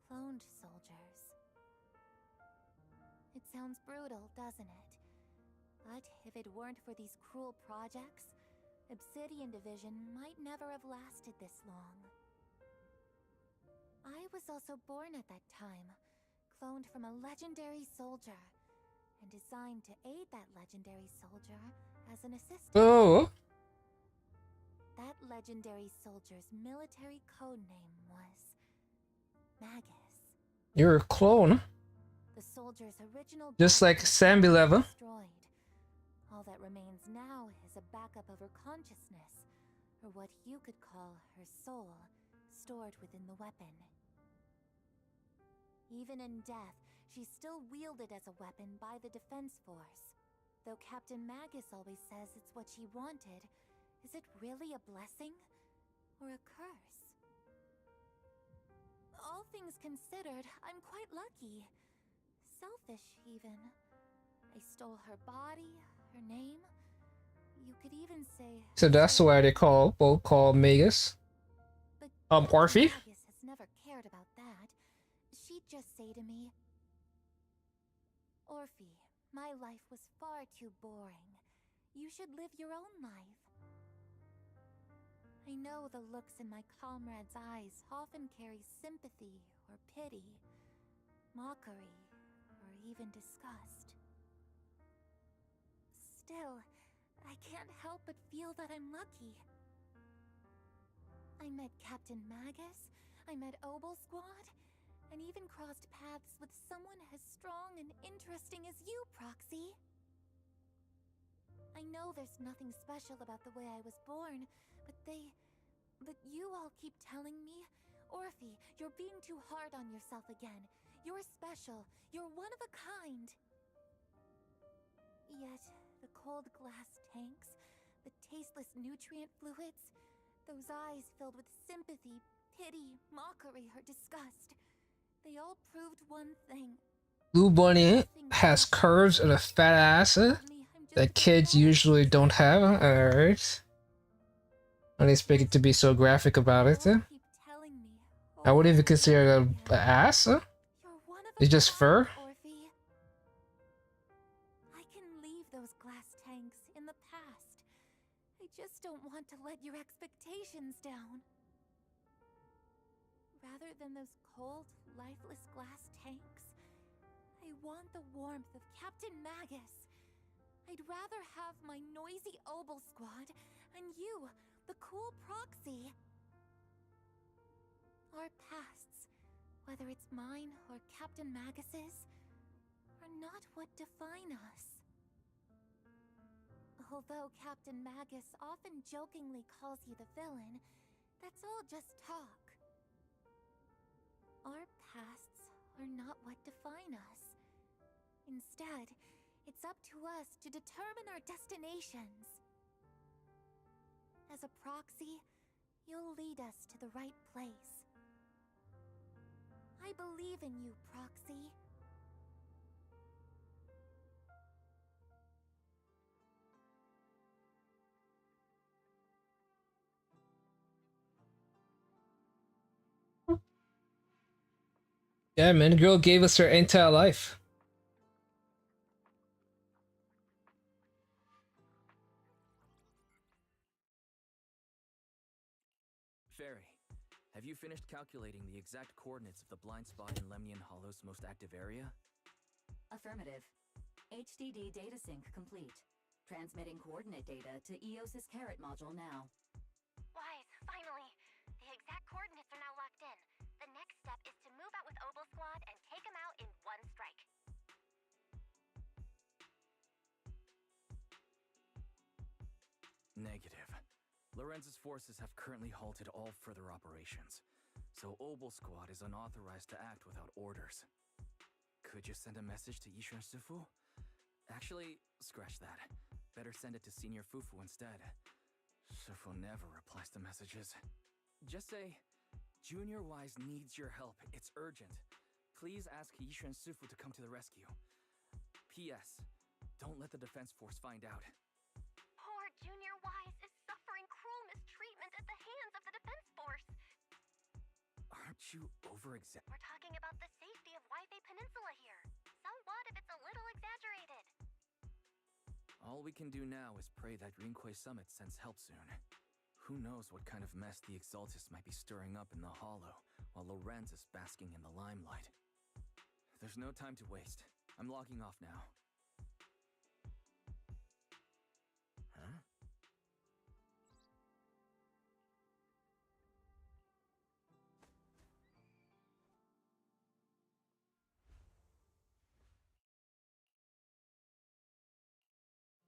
[SPEAKER 5] Cloned soldiers. It sounds brutal, doesn't it? But if it weren't for these cruel projects, Obsidian Division might never have lasted this long. I was also born at that time, cloned from a legendary soldier, and designed to aid that legendary soldier as an assistant.
[SPEAKER 1] Oh.
[SPEAKER 5] That legendary soldier's military code name was Magus.
[SPEAKER 1] You're a clone.
[SPEAKER 5] The soldier's original
[SPEAKER 1] Just like Sambi Level.
[SPEAKER 5] Destroyed. All that remains now is a backup of her consciousness, or what you could call her soul, stored within the weapon. Even in death, she's still wielded as a weapon by the Defense Force. Though Captain Magus always says it's what she wanted, is it really a blessing or a curse? All things considered, I'm quite lucky. Selfish, even. I stole her body, her name. You could even say...
[SPEAKER 1] So that's why they both call Magus. Orphe?
[SPEAKER 5] Magus has never cared about that. She'd just say to me, Orphe, my life was far too boring. You should live your own life. I know the looks in my comrades' eyes often carry sympathy or pity, mockery, or even disgust. Still, I can't help but feel that I'm lucky. I met Captain Magus, I met Obel Squad, and even crossed paths with someone as strong and interesting as you, Proxy. I know there's nothing special about the way I was born, but you all keep telling me, Orphe, you're being too hard on yourself again. You're special. You're one of a kind. Yet, the cold glass tanks, the tasteless nutrient fluids, those eyes filled with sympathy, pity, mockery, or disgust, they all proved one thing.
[SPEAKER 1] Blue Bunny has curves and a fat ass that kids usually don't have. Alright. I didn't expect it to be so graphic about it. I wouldn't even consider it an ass. It's just fur.
[SPEAKER 5] I can leave those glass tanks in the past. I just don't want to let your expectations down. Rather than those cold, lifeless glass tanks, I want the warmth of Captain Magus. I'd rather have my noisy Obel Squad and you, the cool Proxy. Our pasts, whether it's mine or Captain Magus's, are not what define us. Although Captain Magus often jokingly calls you the villain, that's all just talk. Our pasts are not what define us. Instead, it's up to us to determine our destinations. As a Proxy, you'll lead us to the right place. I believe in you, Proxy.
[SPEAKER 1] Yeah, man, the girl gave us her entire life.
[SPEAKER 4] Fairy, have you finished calculating the exact coordinates of the blind spot in Lemnian Hollow's most active area?
[SPEAKER 12] Affirmative. HDD data sync complete. Transmitting coordinate data to EOS's Carrot module now.
[SPEAKER 11] Wise, finally. The exact coordinates are now locked in. The next step is to move out with Obel Squad and take them out in one strike.
[SPEAKER 4] Negative. Lorenz's forces have currently halted all further operations, so Obel Squad is unauthorized to act without orders. Could you send a message to Yishuan Sufu? Actually, scratch that. Better send it to Senior Fufu instead. Sufu never replies to messages. Just say, Junior Wise needs your help. It's urgent. Please ask Yishuan Sufu to come to the rescue. P.S. Don't let the defense force find out.
[SPEAKER 11] Poor Junior Wise is suffering cruel mistreatment at the hands of the defense force.
[SPEAKER 4] Aren't you over-exaggerating?
[SPEAKER 11] We're talking about the safety of Waifei Peninsula here. So what if it's a little exaggerated?
[SPEAKER 4] All we can do now is pray that Rinquay Summit sends help soon. Who knows what kind of mess the Exaltis might be stirring up in the Hollow, while Lorenz is basking in the limelight. There's no time to waste. I'm logging off now. Huh?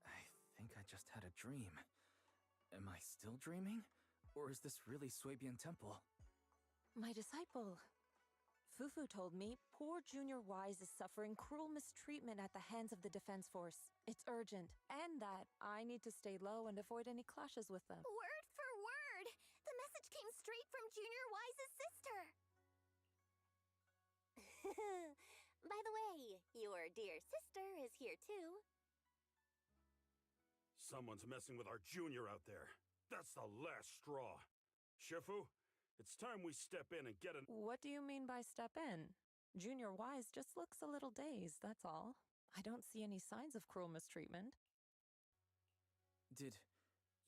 [SPEAKER 4] I think I just had a dream. Am I still dreaming? Or is this really Suebian Temple?
[SPEAKER 19] My disciple. Fufu told me poor Junior Wise is suffering cruel mistreatment at the hands of the defense force. It's urgent, and that I need to stay low and avoid any clashes with them.
[SPEAKER 18] Word for word! The message came straight from Junior Wise's sister! By the way, your dear sister is here too.
[SPEAKER 13] Someone's messing with our junior out there. That's the last straw. Shifu, it's time we step in and get an—
[SPEAKER 19] What do you mean by step in? Junior Wise just looks a little dazed, that's all. I don't see any signs of cruel mistreatment.
[SPEAKER 4] Did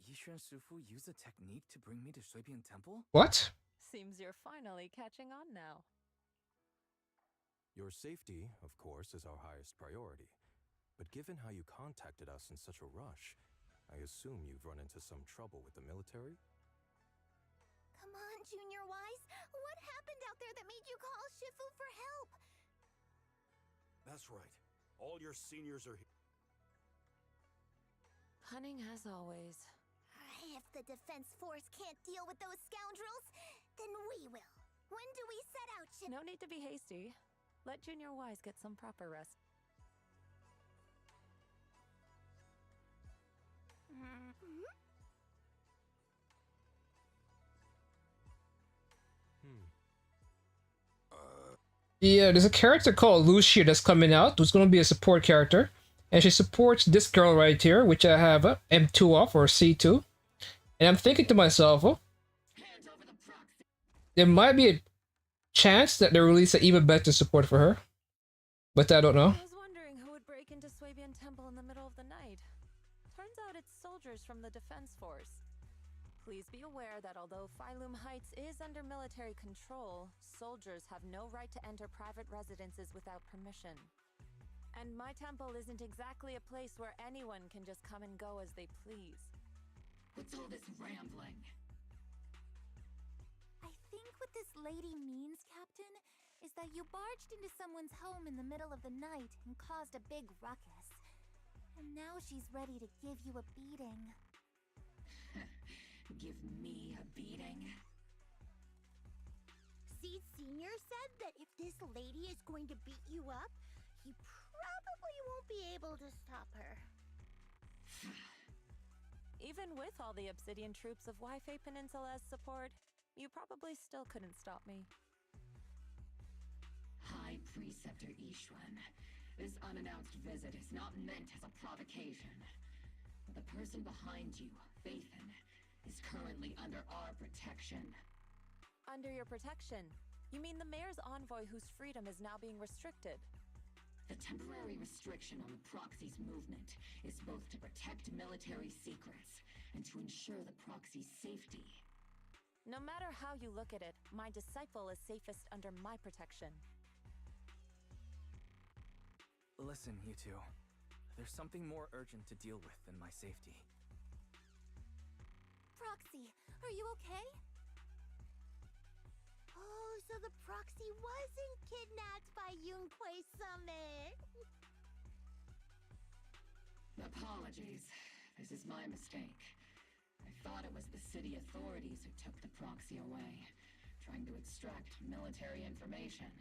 [SPEAKER 4] Yishuan Sufu use a technique to bring me to Suebian Temple?
[SPEAKER 1] What?
[SPEAKER 19] Seems you're finally catching on now.
[SPEAKER 14] Your safety, of course, is our highest priority. But given how you contacted us in such a rush,
[SPEAKER 20] I assume you've run into some trouble with the military?
[SPEAKER 18] Come on, Junior Wise. What happened out there that made you call Shifu for help?
[SPEAKER 15] That's right. All your seniors are here.
[SPEAKER 19] Punning as always.
[SPEAKER 18] If the Defense Force can't deal with those scoundrels, then we will. When do we set out, Shifu?
[SPEAKER 19] No need to be hasty. Let Junior Wise get some proper rest.
[SPEAKER 1] Yeah, there's a character called Lucia that's coming out, who's going to be a support character. And she supports this girl right here, which I have a M2 off, or C2. And I'm thinking to myself, oh, there might be a chance that they release an even better support for her. But I don't know.
[SPEAKER 19] I was wondering who would break into Swabian Temple in the middle of the night. Turns out it's soldiers from the Defense Force. Please be aware that although Phylum Heights is under military control, soldiers have no right to enter private residences without permission. And my temple isn't exactly a place where anyone can just come and go as they please.
[SPEAKER 8] What's all this rambling?
[SPEAKER 5] I think what this lady means, Captain, is that you barged into someone's home in the middle of the night and caused a big ruckus. And now she's ready to give you a beating.
[SPEAKER 8] Give me a beating?
[SPEAKER 18] Seed Senior said that if this lady is going to beat you up, he probably won't be able to stop her.
[SPEAKER 19] Even with all the Obsidian troops of Waifei Peninsula as support, you probably still couldn't stop me.
[SPEAKER 8] High Preceptor Ishwan, this unannounced visit is not meant as a provocation. The person behind you, Phaethon, is currently under our protection.
[SPEAKER 19] Under your protection? You mean the mayor's envoy whose freedom is now being restricted?
[SPEAKER 8] The temporary restriction on the proxy's movement is both to protect military secrets and to ensure the proxy's safety.
[SPEAKER 19] No matter how you look at it, my disciple is safest under my protection.
[SPEAKER 4] Listen, you two. There's something more urgent to deal with than my safety.
[SPEAKER 5] Proxy, are you okay?
[SPEAKER 18] Oh, so the Proxy wasn't kidnapped by Yunquei Summit.
[SPEAKER 8] Apologies. This is my mistake. I thought it was the city authorities who took the Proxy away, trying to extract military information.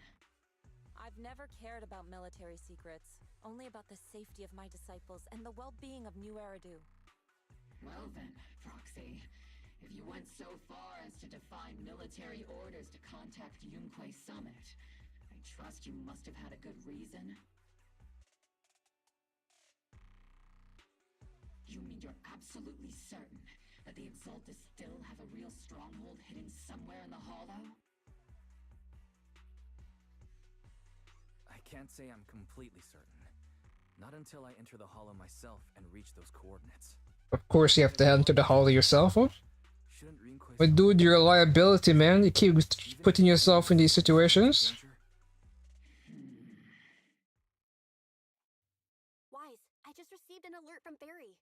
[SPEAKER 19] I've never cared about military secrets, only about the safety of my disciples and the well-being of New Eridu.
[SPEAKER 8] Well then, Proxy, if you went so far as to defy military orders to contact Yunquei Summit, I trust you must have had a good reason. You mean you're absolutely certain that the Exaltus still have a real stronghold hidden somewhere in the Hollow?
[SPEAKER 4] I can't say I'm completely certain. Not until I enter the Hollow myself and reach those coordinates.
[SPEAKER 1] Of course you have to enter the Hollow yourself, huh? But dude, you're a liability, man. You keep putting yourself in these situations.
[SPEAKER 5] Wise, I just received an alert from Barry.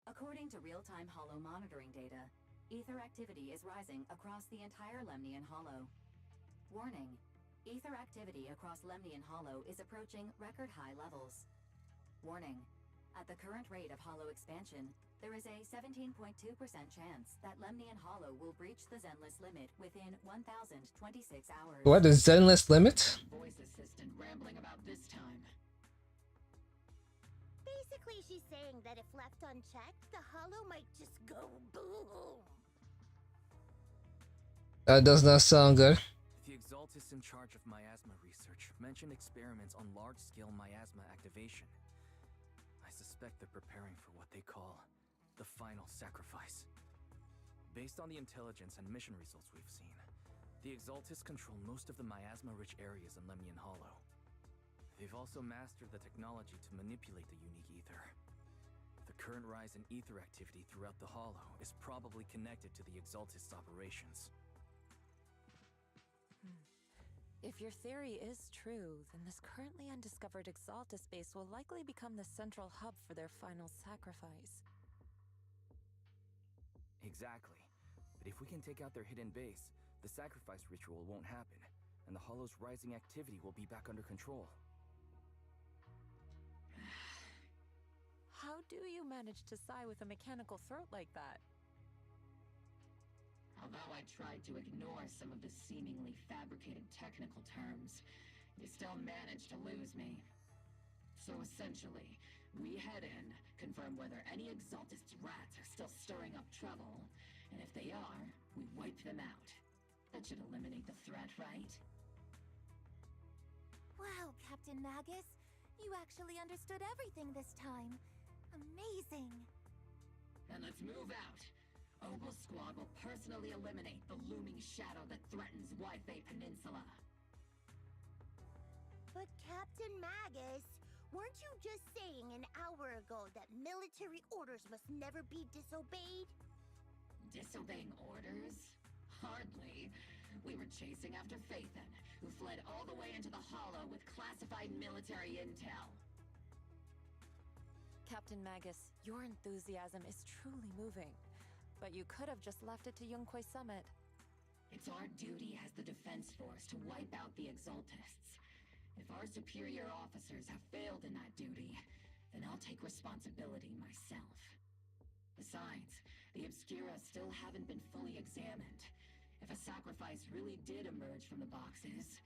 [SPEAKER 12] According to real-time Hollow monitoring data, ether activity is rising across the entire Lemnian Hollow. Warning, ether activity across Lemnian Hollow is approaching record-high levels. Warning, at the current rate of Hollow expansion, there is a 17.2% chance that Lemnian Hollow will breach the Zenless limit within 1,026 hours.
[SPEAKER 1] What, the Zenless limit?
[SPEAKER 8] Voice assistant rambling about this time.
[SPEAKER 18] Basically, she's saying that if left unchecked, the Hollow might just go boom.
[SPEAKER 1] That does not sound good.
[SPEAKER 4] The Exaltus in charge of miasma research mentioned experiments on large-scale miasma activation. I suspect they're preparing for what they call the final sacrifice. Based on the intelligence and mission results we've seen, the Exaltus control most of the miasma-rich areas in Lemnian Hollow. They've also mastered the technology to manipulate the unique ether. The current rise in ether activity throughout the Hollow is probably connected to the Exaltus operations.
[SPEAKER 19] If your theory is true, then this currently undiscovered Exaltus base will likely become the central hub for their final sacrifice.
[SPEAKER 4] Exactly. But if we can take out their hidden base, the sacrifice ritual won't happen, and the Hollow's rising activity will be back under control.
[SPEAKER 19] How do you manage to sigh with a mechanical throat like that?
[SPEAKER 8] Although I tried to ignore some of the seemingly fabricated technical terms, you still managed to lose me. So essentially, we head in, confirm whether any Exaltist rats are still stirring up trouble, and if they are, we wipe them out. That should eliminate the threat, right?
[SPEAKER 5] Wow, Captain Magus. You actually understood everything this time. Amazing.
[SPEAKER 8] Then let's move out. Ogle Squad will personally eliminate the looming shadow that threatens Wi-Fi Peninsula.
[SPEAKER 18] But Captain Magus, weren't you just saying an hour ago that military orders must never be disobeyed?
[SPEAKER 8] Disobeying orders? Hardly. We were chasing after Phaethon, who fled all the way into the Hollow with classified military intel.
[SPEAKER 19] Captain Magus, your enthusiasm is truly moving. But you could have just left it to Yunquay Summit.
[SPEAKER 8] It's our duty as the Defense Force to wipe out the Exaltists. If our superior officers have failed in that duty, then I'll take responsibility myself. Besides, the Obscura still haven't been fully examined. If a sacrifice really did emerge from the boxes,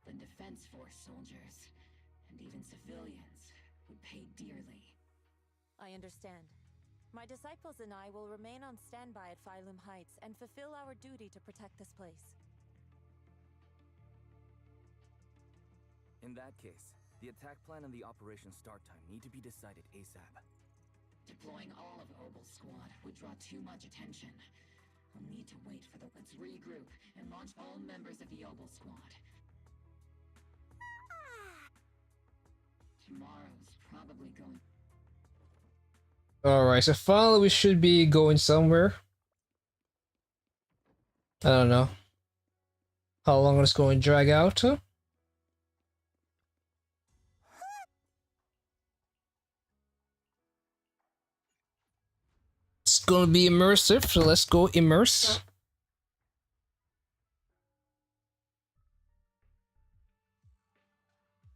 [SPEAKER 8] then Defense Force soldiers, and even civilians, would pay dearly.
[SPEAKER 19] I understand. My disciples and I will remain on standby at Phylum Heights and fulfill our duty to protect this place.
[SPEAKER 4] In that case, the attack plan and the operation start time need to be decided ASAP.
[SPEAKER 8] Deploying all of Ogle Squad would draw too much attention. We'll need to wait for the... Let's regroup and launch all members of the Ogle Squad. Tomorrow's probably going...
[SPEAKER 1] Alright, so finally we should be going somewhere. I don't know how long it's going to drag out. It's going to be immersive, so let's go immerse.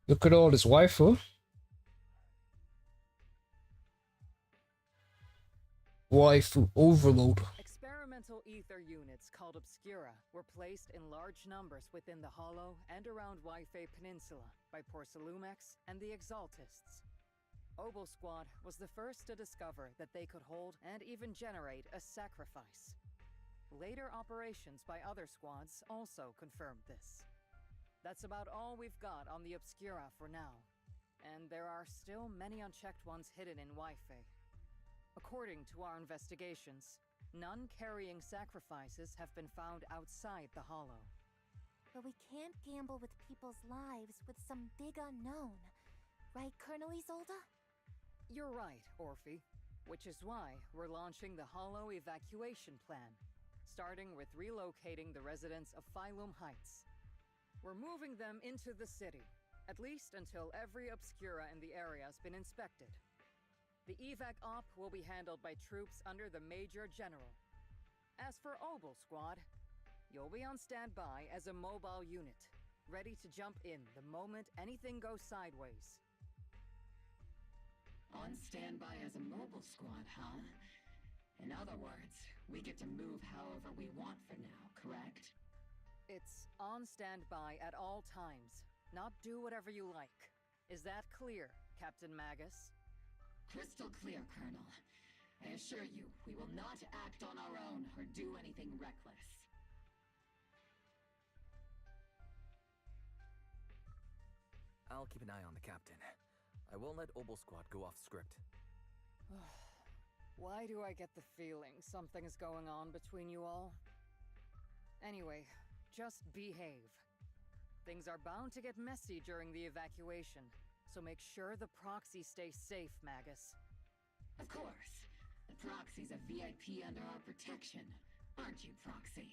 [SPEAKER 1] Look at all this waifu. Waifu overload.
[SPEAKER 6] Experimental ether units called Obscura were placed in large numbers within the Hollow and around Wi-Fi Peninsula by Porcelumex and the Exaltists. Ogle Squad was the first to discover that they could hold and even generate a sacrifice. Later operations by other squads also confirmed this. That's about all we've got on the Obscura for now, and there are still many unchecked ones hidden in Wi-Fi. According to our investigations, none carrying sacrifices have been found outside the Hollow.
[SPEAKER 5] But we can't gamble with people's lives with some big unknown. Right, Colonel Isolde?
[SPEAKER 6] You're right, Orphe. Which is why we're launching the Hollow evacuation plan, starting with relocating the residents of Phylum Heights. We're moving them into the city, at least until every Obscura in the area has been inspected. The evac op will be handled by troops under the Major General. As for Ogle Squad, you'll be on standby as a mobile unit, ready to jump in the moment anything goes sideways.
[SPEAKER 8] On standby as a mobile squad, huh? In other words, we get to move however we want for now, correct?
[SPEAKER 6] It's on standby at all times, not do whatever you like. Is that clear, Captain Magus?
[SPEAKER 8] Crystal clear, Colonel. I assure you, we will not act on our own or do anything reckless.
[SPEAKER 4] I'll keep an eye on the captain. I won't let Ogle Squad go off script.
[SPEAKER 6] Why do I get the feeling something's going on between you all? Anyway, just behave. Things are bound to get messy during the evacuation, so make sure the proxy stays safe, Magus.
[SPEAKER 8] Of course. The proxy's a VIP under our protection, aren't you, Proxy?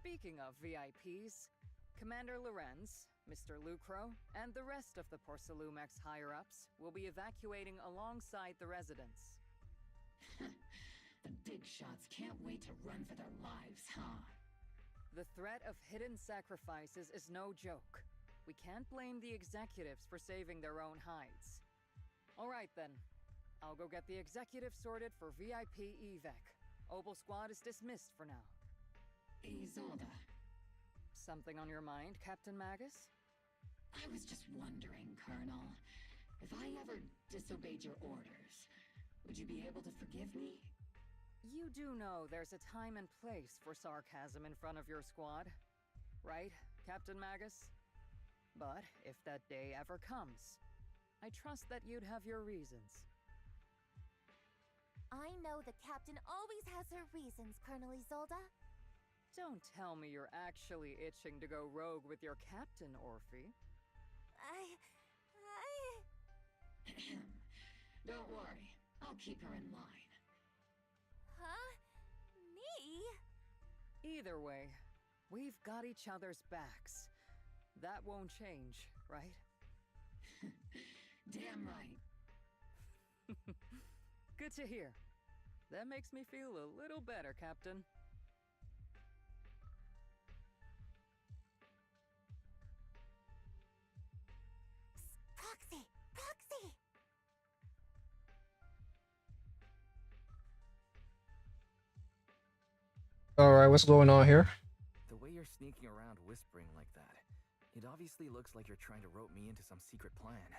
[SPEAKER 6] Speaking of VIPs, Commander Lorenz, Mr. Lucro, and the rest of the Porcelumex higher-ups will be evacuating alongside the residents.
[SPEAKER 8] The big shots can't wait to run for their lives, huh?
[SPEAKER 6] The threat of hidden sacrifices is no joke. We can't blame the executives for saving their own hides. All right then. I'll go get the executives sorted for VIP evac. Opal Squad is dismissed for now.
[SPEAKER 8] Isolde.
[SPEAKER 6] Something on your mind, Captain Magus?
[SPEAKER 8] I was just wondering, Colonel, if I ever disobeyed your orders, would you be able to forgive me?
[SPEAKER 6] You do know there's a time and place for sarcasm in front of your squad, right, Captain Magus? But if that day ever comes, I trust that you'd have your reasons.
[SPEAKER 5] I know the captain always has her reasons, Colonel Isolde.
[SPEAKER 6] Don't tell me you're actually itching to go rogue with your captain, Orphe.
[SPEAKER 8] Don't worry, I'll keep her in line.
[SPEAKER 5] Huh? Me?
[SPEAKER 6] Either way, we've got each other's backs. That won't change, right?
[SPEAKER 8] Damn right.
[SPEAKER 6] Good to hear. That makes me feel a little better, Captain.
[SPEAKER 5] Proxy! Proxy!
[SPEAKER 1] Alright, what's going on here?
[SPEAKER 4] The way you're sneaking around whispering like that, it obviously looks like you're trying to rope me into some secret plan.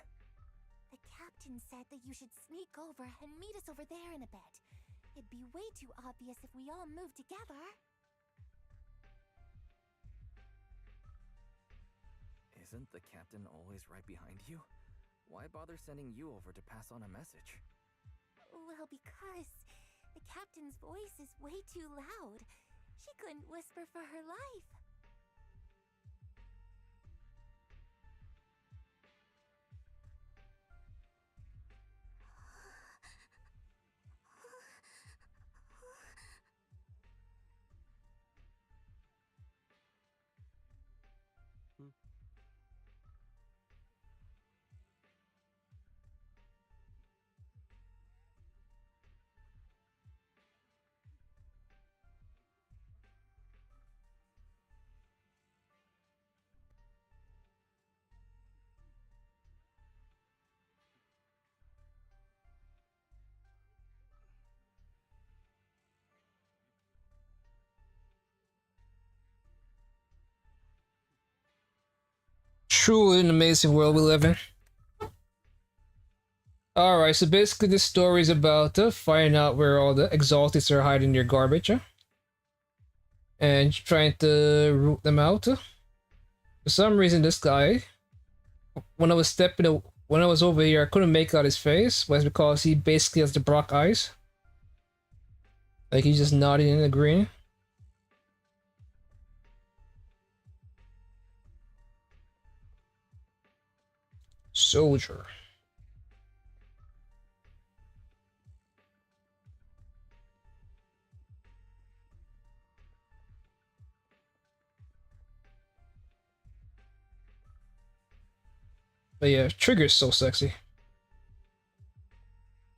[SPEAKER 5] The captain said that you should sneak over and meet us over there in a bit. It'd be way too obvious if we all moved together.
[SPEAKER 4] Isn't the captain always right behind you? Why bother sending you over to pass on a message?
[SPEAKER 5] Well, because the captain's voice is way too loud. She couldn't whisper for her life.
[SPEAKER 1] Truly an amazing world we live in. Alright, so basically this story is about finding out where all the exaltists are hiding their garbage. And trying to root them out. For some reason this guy, when I was over here, I couldn't make out his face, was because he basically has the Brock eyes. Like he's just nodding and agreeing. Soldier. But yeah, Trigger's so sexy.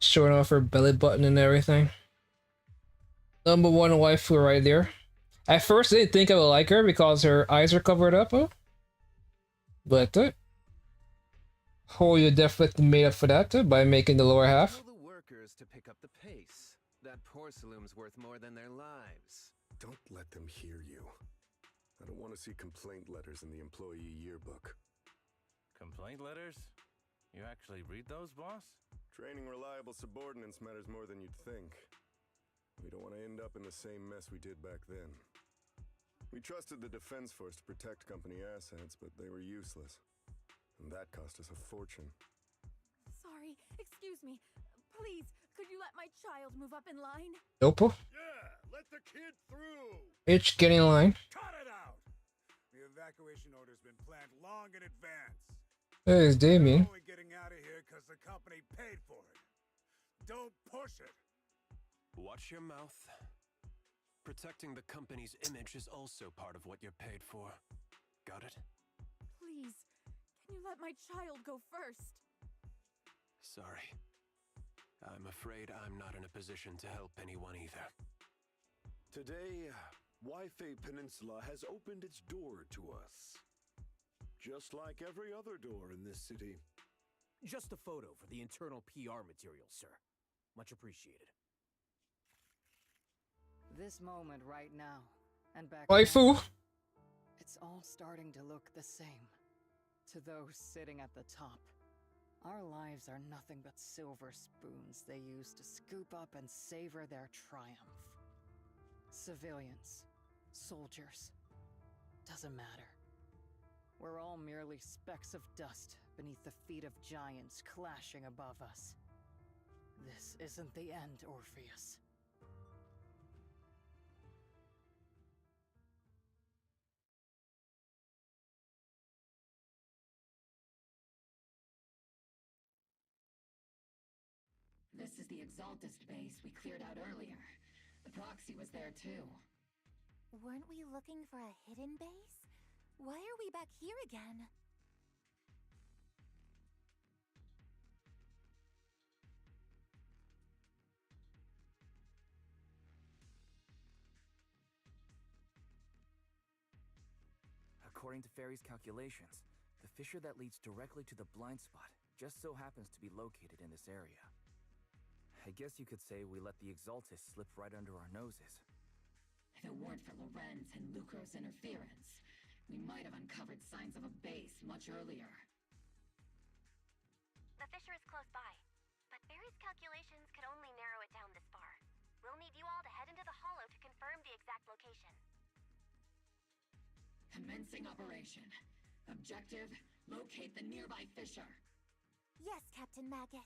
[SPEAKER 1] Showing off her belly button and everything. Number one waifu right there. At first I didn't think I would like her because her eyes are covered up. But you're definitely made up for that by making the lower half.
[SPEAKER 14] Tell the workers to pick up the pace. That porcelain's worth more than their lives.
[SPEAKER 16] Don't let them hear you. I don't want to see complaint letters in the employee yearbook.
[SPEAKER 21] Complaint letters? You actually read those, boss?
[SPEAKER 16] Training reliable subordinates matters more than you'd think. We don't want to end up in the same mess we did back then. We trusted the Defense Force to protect company assets, but they were useless. And that cost us a fortune.
[SPEAKER 9] Sorry, excuse me. Please, could you let my child move up in line?
[SPEAKER 1] Nope.
[SPEAKER 13] Yeah, let the kid through.
[SPEAKER 1] It's getting in line.
[SPEAKER 13] Cut it out. The evacuation order's been planned long in advance.
[SPEAKER 1] Hey, it's Damien.
[SPEAKER 13] We're only getting out of here because the company paid for it. Don't push it.
[SPEAKER 14] Watch your mouth. Protecting the company's image is also part of what you're paid for. Got it?
[SPEAKER 9] Please, can you let my child go first?
[SPEAKER 14] Sorry. I'm afraid I'm not in a position to help anyone either.
[SPEAKER 13] Today, Wi-Fi Peninsula has opened its door to us. Just like every other door in this city.
[SPEAKER 17] Just a photo for the internal PR material, sir. Much appreciated.
[SPEAKER 6] This moment right now, and back
[SPEAKER 1] Waifu.
[SPEAKER 6] then, it's all starting to look the same. To those sitting at the top, our lives are nothing but silver spoons they use to scoop up and savor their triumph. Civilians, soldiers, doesn't matter. We're all merely specks of dust beneath the feet of giants clashing above us. This isn't the end, Orpheus.
[SPEAKER 8] This is the Exaltist base we cleared out earlier. The proxy was there too.
[SPEAKER 5] Weren't we looking for a hidden base? Why are we back here again?
[SPEAKER 4] According to Fairy's calculations, the fissure that leads directly to the blind spot just so happens to be located in this area. I guess you could say we let the Exaltist slip right under our noses.
[SPEAKER 8] If it weren't for Lorenz and Lucro's interference, we might have uncovered signs of a base much earlier.
[SPEAKER 11] The fissure is close by, but Barry's calculations could only narrow it down this far. We'll need you all to head into the hollow to confirm the exact location.
[SPEAKER 8] Commencing operation. Objective, locate the nearby fissure.
[SPEAKER 5] Yes, Captain Magus.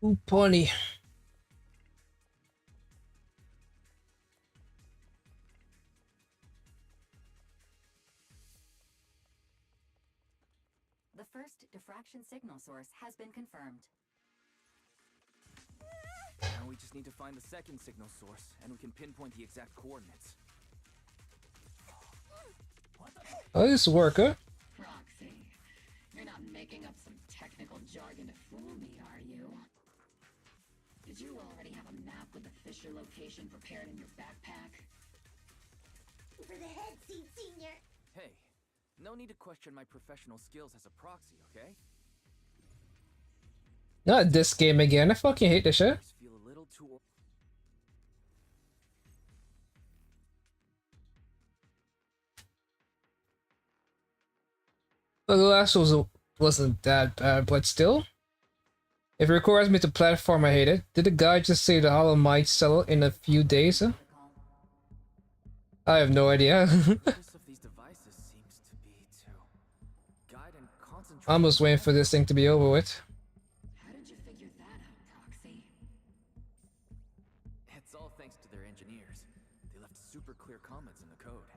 [SPEAKER 1] Ooh, pony.
[SPEAKER 12] The first diffraction signal source has been confirmed.
[SPEAKER 4] Now we just need to find the second signal source, and we can pinpoint the exact coordinates.
[SPEAKER 1] Oh, this work, huh?
[SPEAKER 8] Proxy. You're not making up some technical jargon to fool me, are you? Did you already have a map with the fissure location prepared in your backpack?
[SPEAKER 18] For the head seat, Senior.
[SPEAKER 4] Hey, no need to question my professional skills as a proxy, okay?
[SPEAKER 1] Not this game again. I fucking hate this shit.
[SPEAKER 4] Feel a little too.
[SPEAKER 1] Well, the last wasn't that bad, but still. If it requires me to platform, I hate it. Did the guy just say the hollow might sell in a few days? Huh? I have no idea. I'm just waiting for this thing to be over with.
[SPEAKER 8] How did you figure that out, Proxy?
[SPEAKER 4] It's all thanks to their engineers. They left super clear comments in the code.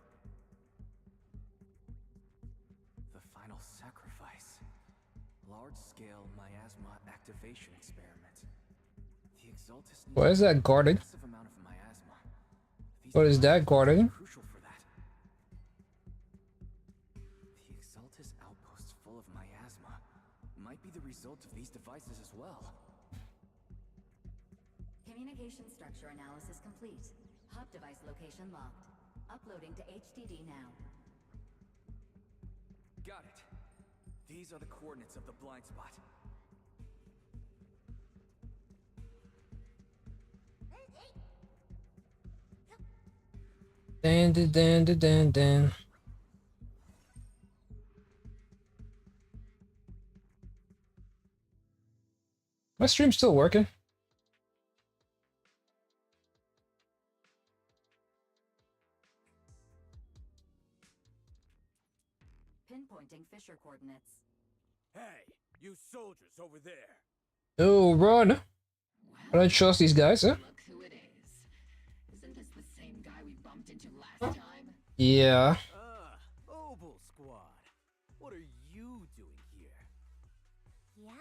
[SPEAKER 4] The final sacrifice. Large-scale miasma activation experiment. The Exaltist
[SPEAKER 1] What is that guarded?
[SPEAKER 4] massive amount of miasma.
[SPEAKER 1] What is that guarded?
[SPEAKER 4] Crucial for that. The Exaltist outpost full of miasma might be the result of these devices as well.
[SPEAKER 12] Communication structure analysis complete. Hub device location locked. Uploading to HDD now.
[SPEAKER 4] Got it. These are the coordinates of the blind spot.
[SPEAKER 1] Dan. My stream's still working.
[SPEAKER 12] Pinpointing fissure coordinates.
[SPEAKER 17] Hey, you soldiers over there.
[SPEAKER 1] Oh, run! I don't trust these guys, huh?
[SPEAKER 8] Look who it is. Isn't this the same guy we bumped into last time?
[SPEAKER 1] Yeah.
[SPEAKER 17] Obel Squad. What are you doing here?
[SPEAKER 18] Yeah,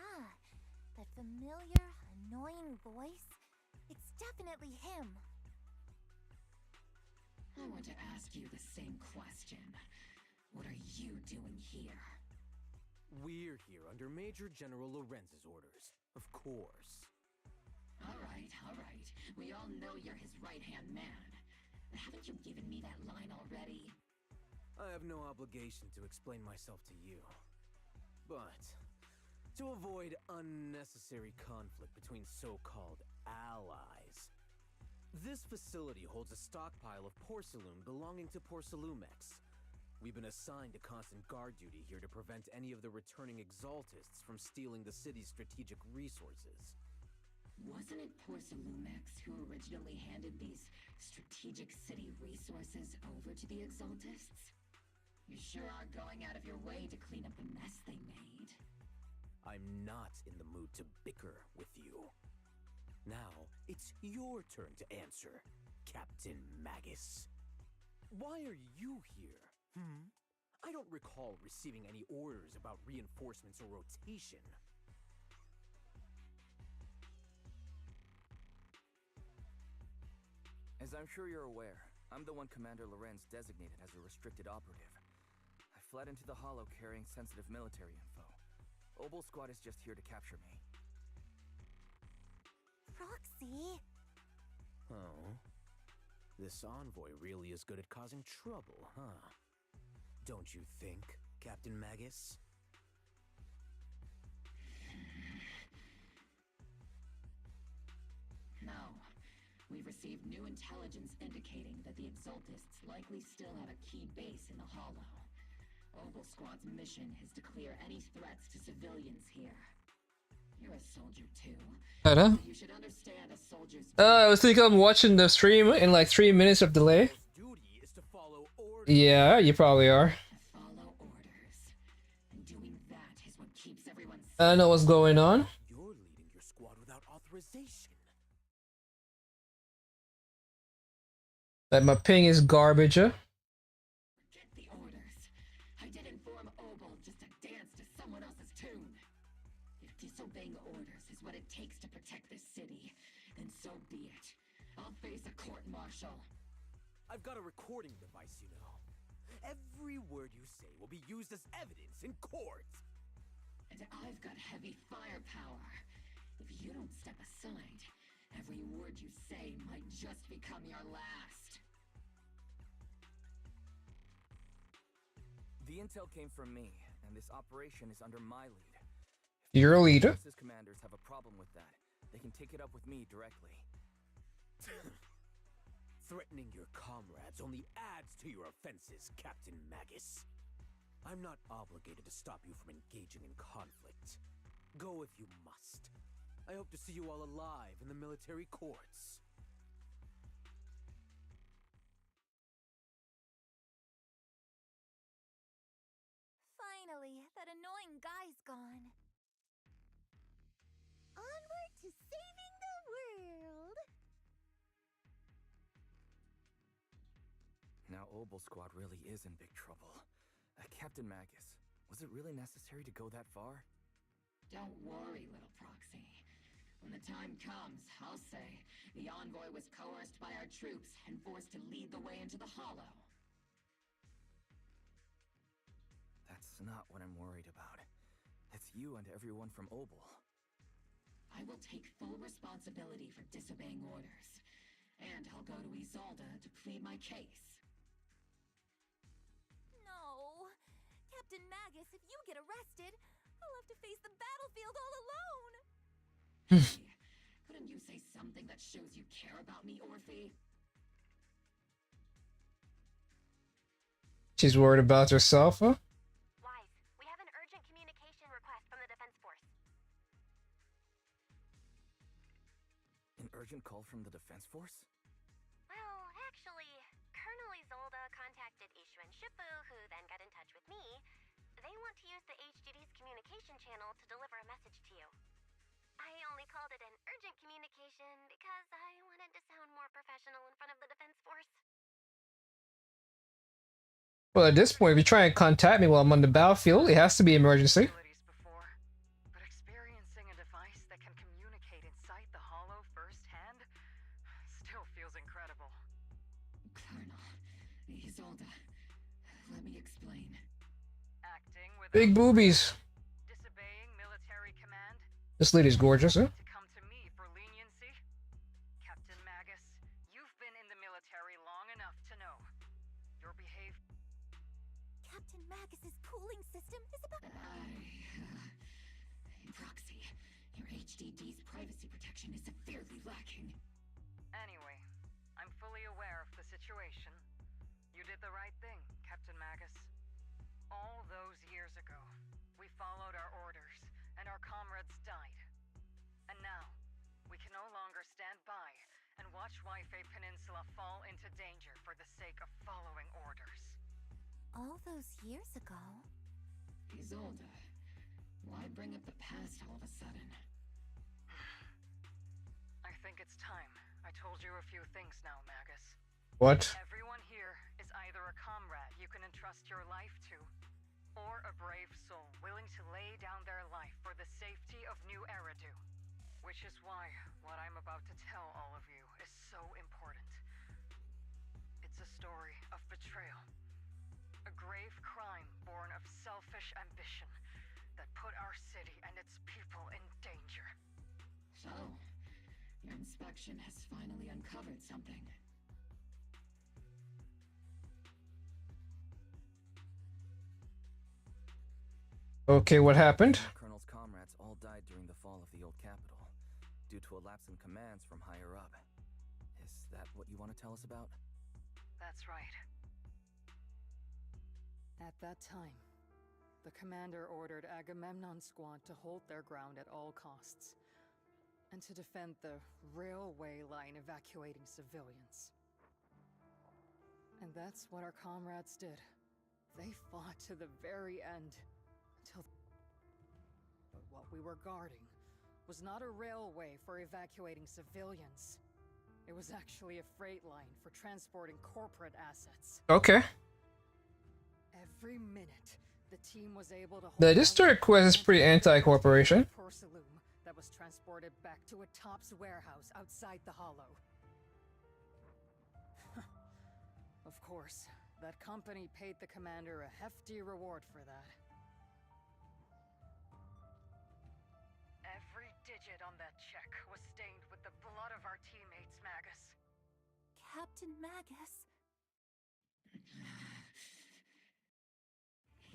[SPEAKER 18] that familiar, annoying voice. It's definitely him.
[SPEAKER 8] I want to ask you the same question. What are you doing here?
[SPEAKER 17] We're here under Major General Lorenz's orders, of course.
[SPEAKER 8] All right. We all know you're his right-hand man. Haven't you given me that line already?
[SPEAKER 17] I have no obligation to explain myself to you. But to avoid unnecessary conflict between so-called allies, this facility holds a stockpile of porcelain belonging to Porcelumex. We've been assigned to constant guard duty here to prevent any of the returning exaltists from stealing the city's strategic resources.
[SPEAKER 8] Wasn't it Porcelumex who originally handed these strategic city resources over to the exaltists? You sure are going out of your way to clean up the mess they made.
[SPEAKER 17] I'm not in the mood to bicker with you. Now, it's your turn to answer, Captain Magus. Why are you here? I don't recall receiving any orders about reinforcements or rotation.
[SPEAKER 4] As I'm sure you're aware, I'm the one Commander Lorenz designated as a restricted operative. I fled into the Hollow carrying sensitive military info. Obel Squad is just here to capture me.
[SPEAKER 18] Roxy!
[SPEAKER 17] Oh? This envoy really is good at causing trouble, huh? Don't you think, Captain Magus?
[SPEAKER 8] No. We've received new intelligence indicating that the Exaltists likely still have a key base in the Hollow. Obel Squad's mission is to clear any threats to civilians here. You're a soldier too.
[SPEAKER 1] Hello?
[SPEAKER 8] So you should understand a soldier's
[SPEAKER 1] I was thinking I'm watching the stream in like 3 minutes of delay. Yeah, you probably are.
[SPEAKER 8] follow orders. And doing that is what keeps everyone safe.
[SPEAKER 1] I know what's going on.
[SPEAKER 17] You're leading your squad without authorization.
[SPEAKER 1] Like my ping is garbage.
[SPEAKER 8] Get the orders. I did inform Obel just to dance to someone else's tune. If disobeying orders is what it takes to protect this city, then so be it. I'll face a court-martial.
[SPEAKER 17] I've got a recording device, you know. Every word you say will be used as evidence in court.
[SPEAKER 8] And I've got heavy firepower. If you don't step aside, every word you say might just become your last.
[SPEAKER 4] The intel came from me, and this operation is under my lead.
[SPEAKER 1] You're a leader.
[SPEAKER 4] If commanders have a problem with that, they can take it up with me directly.
[SPEAKER 17] Threatening your comrades only adds to your offenses, Captain Magus. I'm not obligated to stop you from engaging in conflict. Go if you must. I hope to see you all alive in the military courts.
[SPEAKER 18] Finally, that annoying guy's gone. Onward to saving the world!
[SPEAKER 4] Now Obel Squad really is in big trouble. Captain Magus, was it really necessary to go that far?
[SPEAKER 8] Don't worry, little proxy. When the time comes, I'll say the envoy was coerced by our troops and forced to lead the way into the Hollow.
[SPEAKER 4] That's not what I'm worried about. It's you and everyone from Obel.
[SPEAKER 8] I will take full responsibility for disobeying orders. And I'll go to Isolde to plead my case.
[SPEAKER 18] No! Captain Magus, if you get arrested, I'll have to face the battlefield all alone!
[SPEAKER 8] Hey, couldn't you say something that shows you care about me, Orphe?
[SPEAKER 1] She's worried about herself, huh?
[SPEAKER 11] Wise, we have an urgent communication request from the Defense Force.
[SPEAKER 4] An urgent call from the Defense Force?
[SPEAKER 11] Well, actually, Colonel Isolde contacted Ishu and Shifu, who then got in touch with me. They want to use the HDD's communication channel to deliver a message to you. I only called it an urgent communication because I wanted to sound more professional in front of the Defense Force.
[SPEAKER 1] Well, at this point, if you try and contact me while I'm on the battlefield, it has to be emergency.
[SPEAKER 6] But experiencing a device that can communicate inside the hollow firsthand still feels incredible.
[SPEAKER 8] Colonel, Isolde, let me explain.
[SPEAKER 6] Acting with
[SPEAKER 1] Big boobies.
[SPEAKER 6] disobeying military command.
[SPEAKER 1] This lady's gorgeous, huh?
[SPEAKER 6] To come to me for leniency? Captain Magus, you've been in the military long enough to know. Your behavior.
[SPEAKER 5] Captain Magus's cooling system is about.
[SPEAKER 8] Proxy, your HDD's privacy protection is severely lacking.
[SPEAKER 6] Anyway, I'm fully aware of the situation. You did the right thing, Captain Magus. All those years ago, we followed our orders, and our comrades died. And now, we can no longer stand by and watch Waifei Peninsula fall into danger for the sake of following orders.
[SPEAKER 5] All those years ago?
[SPEAKER 8] Isolde, why bring up the past all of a sudden?
[SPEAKER 6] I think it's time. I told you a few things now, Magus.
[SPEAKER 1] What?
[SPEAKER 6] Everyone here is either a comrade you can entrust your life to, or a brave soul willing to lay down their life for the safety of New Eridu. Which is why what I'm about to tell all of you is so important. It's a story of betrayal. A grave crime born of selfish ambition that put our city and its people in danger.
[SPEAKER 8] So, your inspection has finally uncovered something.
[SPEAKER 1] Okay, what happened?
[SPEAKER 4] Colonel's comrades all died during the fall of the old capital, due to a lapse in commands from higher up. Is that what you want to tell us about?
[SPEAKER 6] That's right. At that time, the commander ordered Agamemnon's squad to hold their ground at all costs, and to defend the railway line evacuating civilians. And that's what our comrades did. They fought to the very end, until... But what we were guarding was not a railway for evacuating civilians. It was actually a freight line for transporting corporate assets.
[SPEAKER 1] Okay.
[SPEAKER 6] Every minute, the team was able to hold
[SPEAKER 1] This third quest is pretty anti-corporation.
[SPEAKER 6] porcelain that was transported back to a Topps warehouse outside the hollow. Of course, that company paid the commander a hefty reward for that. Every digit on that check was stained with the blood of our teammates, Magus.
[SPEAKER 5] Captain Magus?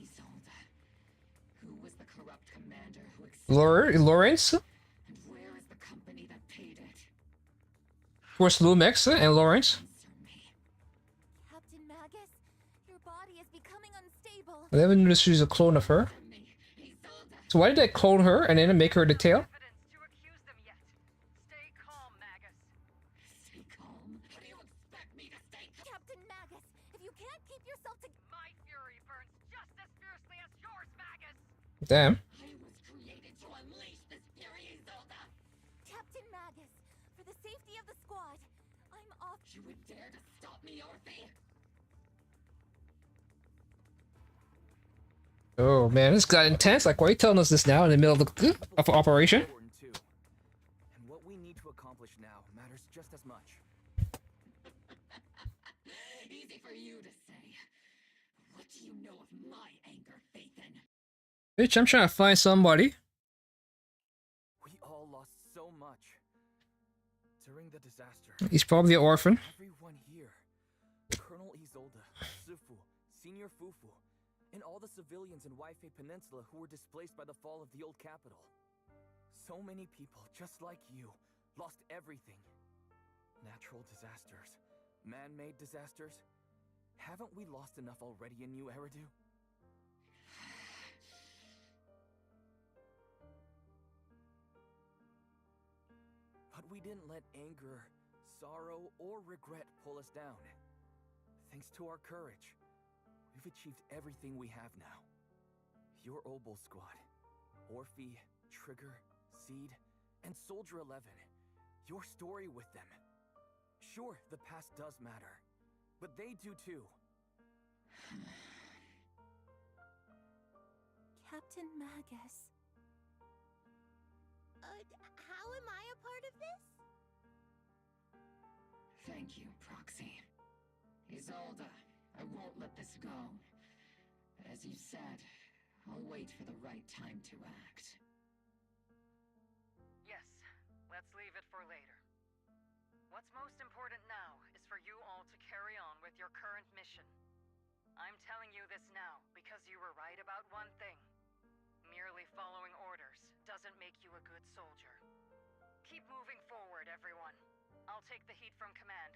[SPEAKER 8] Isolde, who was the corrupt commander who
[SPEAKER 1] Lawrence?
[SPEAKER 8] And where is the company that paid it?
[SPEAKER 1] Of course, Lumex and Lawrence.
[SPEAKER 5] Captain Magus, your body is becoming unstable.
[SPEAKER 1] I never knew she was a clone of her. So why did I clone her and then make her the tail?
[SPEAKER 6] Stay calm, Magus.
[SPEAKER 8] Stay calm? How do you expect me to stay calm?
[SPEAKER 5] Captain Magus, if you can't keep yourself together...
[SPEAKER 6] My fury burns just as fiercely as yours, Magus!
[SPEAKER 1] Damn.
[SPEAKER 8] I was created to unleash this fury, Isolde!
[SPEAKER 5] Captain Magus, for the safety of the squad, I'm off...
[SPEAKER 8] You would dare to stop me, Orphe?
[SPEAKER 1] Oh man, this got intense. Like, why are you telling us this now in the middle of operation?
[SPEAKER 4] And what we need to accomplish now matters just as much.
[SPEAKER 8] Easy for you to say. What do you know of my anger, Phaethon?
[SPEAKER 1] Bitch, I'm trying to find somebody.
[SPEAKER 4] We all lost so much during the disaster.
[SPEAKER 1] He's probably an orphan.
[SPEAKER 4] Everyone here, Colonel Isolde, Sifu, Senior Fufu, and all the civilians in Waifei Peninsula who were displaced by the fall of the old capital. So many people, just like you, lost everything. Natural disasters, man-made disasters. Haven't we lost enough already in New Eridu? But we didn't let anger, sorrow, or regret pull us down. Thanks to our courage, we've achieved everything we have now. Your Obol squad, Orphe, Trigger, Seed, and Soldier 11. Your story with them. Sure, the past does matter, but they do too.
[SPEAKER 9] Captain Magus.
[SPEAKER 18] How am I a part of this?
[SPEAKER 8] Thank you, Proxy. Isolde, I won't let this go. As you said, I'll wait for the right time to act.
[SPEAKER 6] Yes, let's leave it for later. What's most important now is for you all to carry on with your current mission. I'm telling you this now because you were right about one thing. Merely following orders doesn't make you a good soldier. Keep moving forward, everyone. I'll take the heat from command.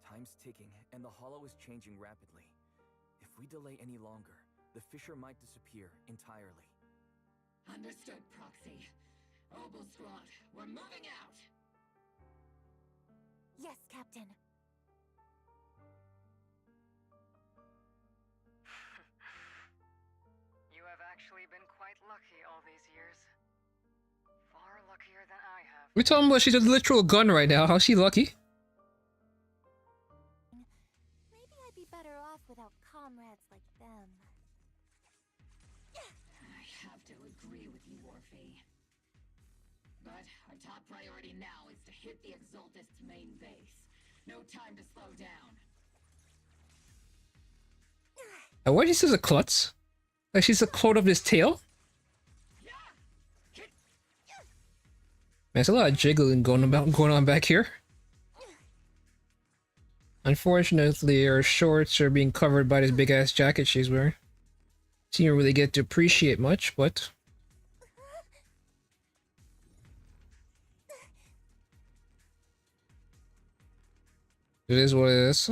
[SPEAKER 4] Time's ticking, and the Hollow is changing rapidly. If we delay any longer, the fissure might disappear entirely.
[SPEAKER 8] Understood, Proxy. Obel Squad, we're moving out!
[SPEAKER 9] Yes, Captain.
[SPEAKER 6] You have actually been quite lucky all these years. Far luckier than I have.
[SPEAKER 1] We're talking about she's a literal gun right now. How's she lucky?
[SPEAKER 9] Maybe I'd be better off without comrades like them.
[SPEAKER 8] I have to agree with you, Orphe. But our top priority now is to hit the Exaltist's main base. No time to slow down.
[SPEAKER 1] And why is this a klutz? Like she's a clone of this tail? Man, there's a lot of jiggling going on back here. Unfortunately, her shorts are being covered by this big ass jacket she's wearing. She didn't really get to appreciate much, but it is what it is.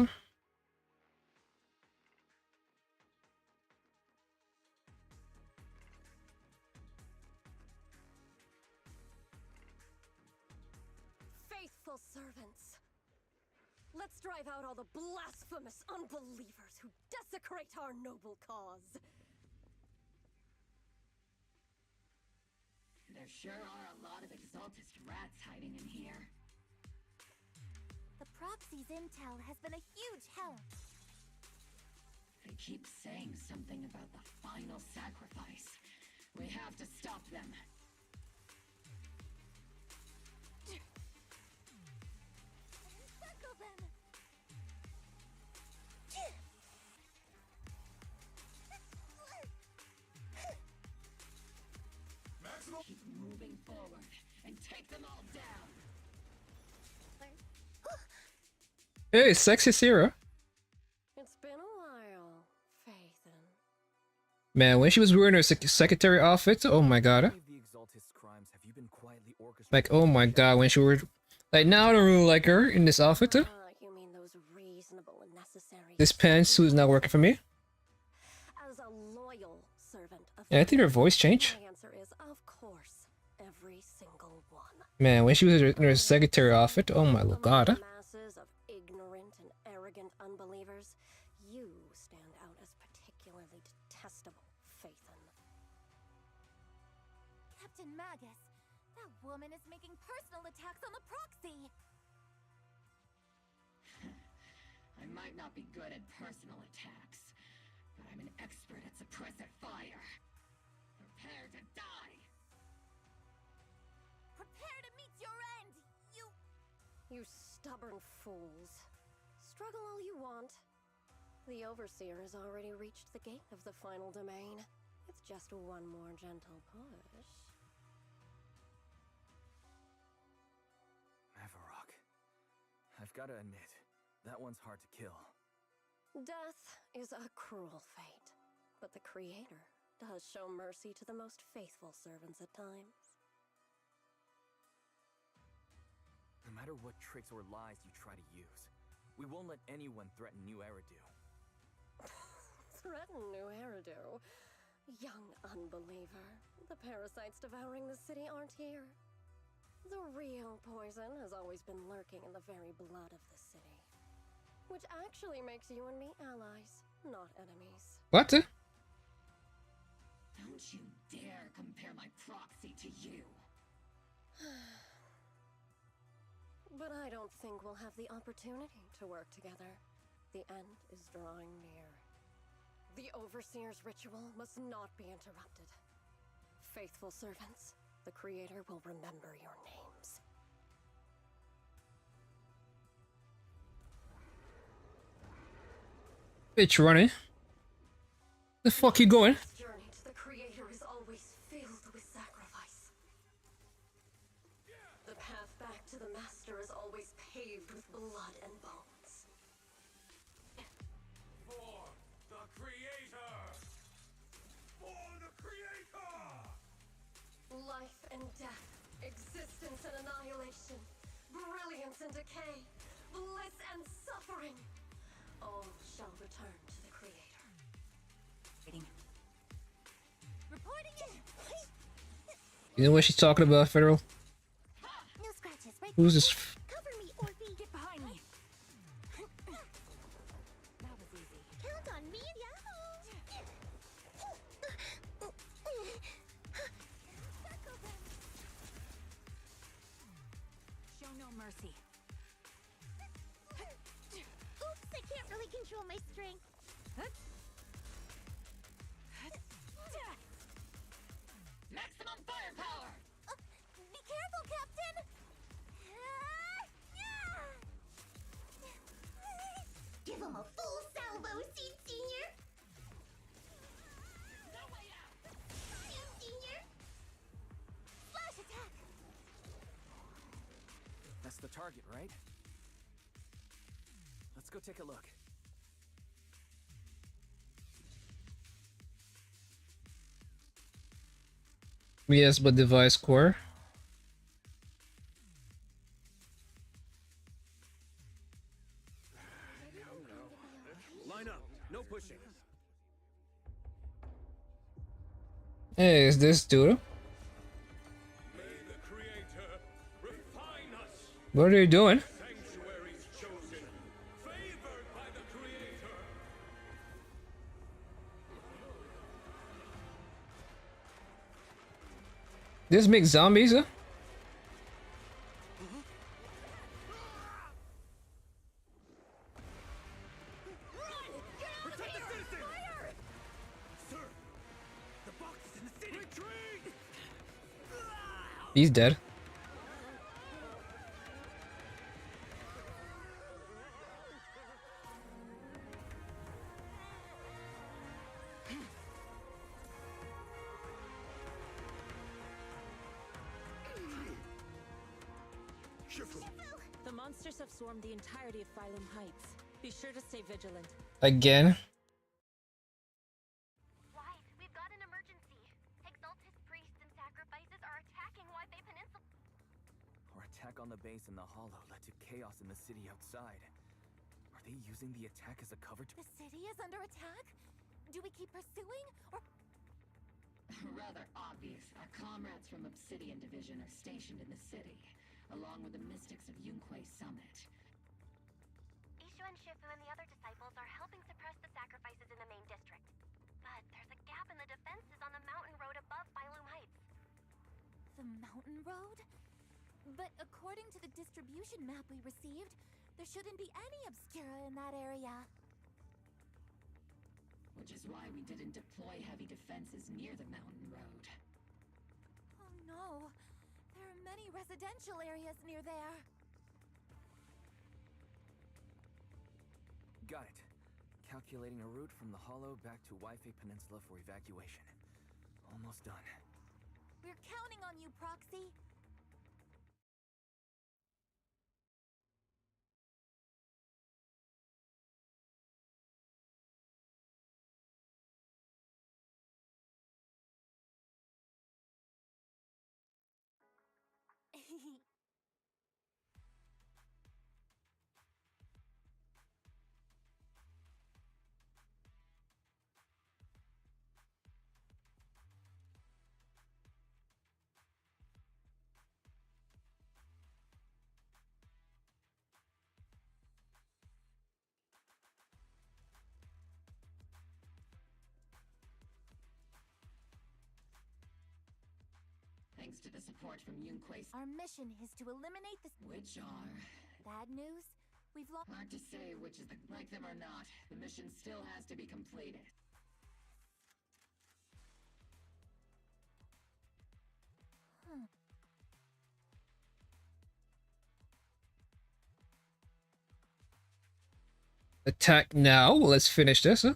[SPEAKER 7] Faithful servants, let's drive out all the blasphemous unbelievers who desecrate our noble cause.
[SPEAKER 8] There sure are a lot of Exaltist rats hiding in here.
[SPEAKER 9] The Proxy's intel has been a huge help.
[SPEAKER 8] They keep saying something about the final sacrifice. We have to stop them.
[SPEAKER 9] Circle them!
[SPEAKER 8] Keep moving forward and take them all down.
[SPEAKER 1] Hey, sexy Sarah.
[SPEAKER 7] It's been a while, Phaethon.
[SPEAKER 1] Man, when she was wearing her secretary outfit, oh my god. Like, oh my god, when she were... Like, now I don't really like her in this outfit.
[SPEAKER 7] You mean those reasonable and necessary...
[SPEAKER 1] This pantsuit is not working for me.
[SPEAKER 7] As a loyal servant of...
[SPEAKER 1] Yeah, I think her voice changed.
[SPEAKER 7] My answer is, of course, every single one.
[SPEAKER 1] Man, when she was in her secretary outfit, oh my god.
[SPEAKER 7] Masses of ignorant and arrogant unbelievers, you stand out as particularly detestable, Phaethon.
[SPEAKER 9] Captain Magus, that woman is making personal attacks on the Proxy!
[SPEAKER 8] I might not be good at personal attacks, but I'm an expert at suppressive fire. Prepare to die!
[SPEAKER 9] Prepare to meet your end, you...
[SPEAKER 7] You stubborn fools. Struggle all you want. The Overseer has already reached the gate of the final domain. It's just one more gentle push.
[SPEAKER 4] Avarok. I've got to admit, that one's hard to kill.
[SPEAKER 7] Death is a cruel fate, but the Creator does show mercy to the most faithful servants at times.
[SPEAKER 4] No matter what tricks or lies you try to use, we won't let anyone threaten New Eridu.
[SPEAKER 7] Threaten New Eridu? Young unbeliever. The parasites devouring the city aren't here. The real poison has always been lurking in the very blood of the city. Which actually makes you and me allies, not enemies.
[SPEAKER 1] What?
[SPEAKER 8] Don't you dare compare my proxy to you.
[SPEAKER 7] But I don't think we'll have the opportunity to work together. The end is drawing near. The Overseer's ritual must not be interrupted. Faithful servants, the Creator will remember your names.
[SPEAKER 1] Bitch running. The fuck you going?
[SPEAKER 7] This journey to the Creator is always filled with sacrifice. The path back to the Master is always paved with blood and bones.
[SPEAKER 15] For the Creator! For the Creator!
[SPEAKER 7] Life and death, existence and annihilation, brilliance and decay, bliss and suffering. All shall return to the Creator.
[SPEAKER 5] Reporting in.
[SPEAKER 1] You know what she's talking about, Federal?
[SPEAKER 5] No scratches, right?
[SPEAKER 1] Who's this?
[SPEAKER 5] Cover me, Orphe. Get behind me. That was easy. Count on me, Yahoo!
[SPEAKER 9] Show no mercy.
[SPEAKER 5] Oops, I can't really control my strength.
[SPEAKER 8] Maximum firepower!
[SPEAKER 5] Be careful, Captain! Give him a full salvo, Seed Senior!
[SPEAKER 8] No way out!
[SPEAKER 5] Triumph, Senior! Flash attack!
[SPEAKER 4] That's the target, right? Let's go take a look.
[SPEAKER 1] Yes, but device core.
[SPEAKER 17] Line up. No pushing.
[SPEAKER 1] Hey, is this dude?
[SPEAKER 15] May the Creator refine us!
[SPEAKER 1] What are you doing?
[SPEAKER 15] Sanctuaries chosen, favored by the Creator!
[SPEAKER 1] This make zombies? Huh?
[SPEAKER 17] Protect the citizens! Sir, the box is in the city. Retreat!
[SPEAKER 1] He's dead.
[SPEAKER 19] The monsters have swarmed the entirety of Phylum Heights. Be sure to stay vigilant.
[SPEAKER 1] Again?
[SPEAKER 11] Wise, we've got an emergency. Exaltus priests and sacrifices are attacking Wi-Fi Peninsula.
[SPEAKER 4] Our attack on the base in the Hollow led to chaos in the city outside. Are they using the attack as a cover to...
[SPEAKER 5] The city is under attack? Do we keep pursuing, or...
[SPEAKER 8] Rather obvious. Our comrades from Obsidian Division are stationed in the city, along with the mystics of Yunque Summit.
[SPEAKER 11] Ishu and Shifu and the other disciples are helping suppress the sacrifices in the main district. But there's a gap in the defenses on the mountain road above Phylum Heights.
[SPEAKER 5] The mountain road? But according to the distribution map we received, there shouldn't be any obscura in that area.
[SPEAKER 8] Which is why we didn't deploy heavy defenses near the mountain road.
[SPEAKER 5] Oh no, there are many residential areas near there.
[SPEAKER 4] Got it. Calculating a route from the Hollow back to Wi-Fi Peninsula for evacuation. Almost done.
[SPEAKER 5] We're counting on you, Proxy.
[SPEAKER 8] thanks to the support from Yunque's.
[SPEAKER 5] Our mission is to eliminate the...
[SPEAKER 8] Which are...
[SPEAKER 5] Bad news? We've lost...
[SPEAKER 8] Hard to say which is the... Like them or not, the mission still has to be completed.
[SPEAKER 1] Attack now. Let's finish this. Huh?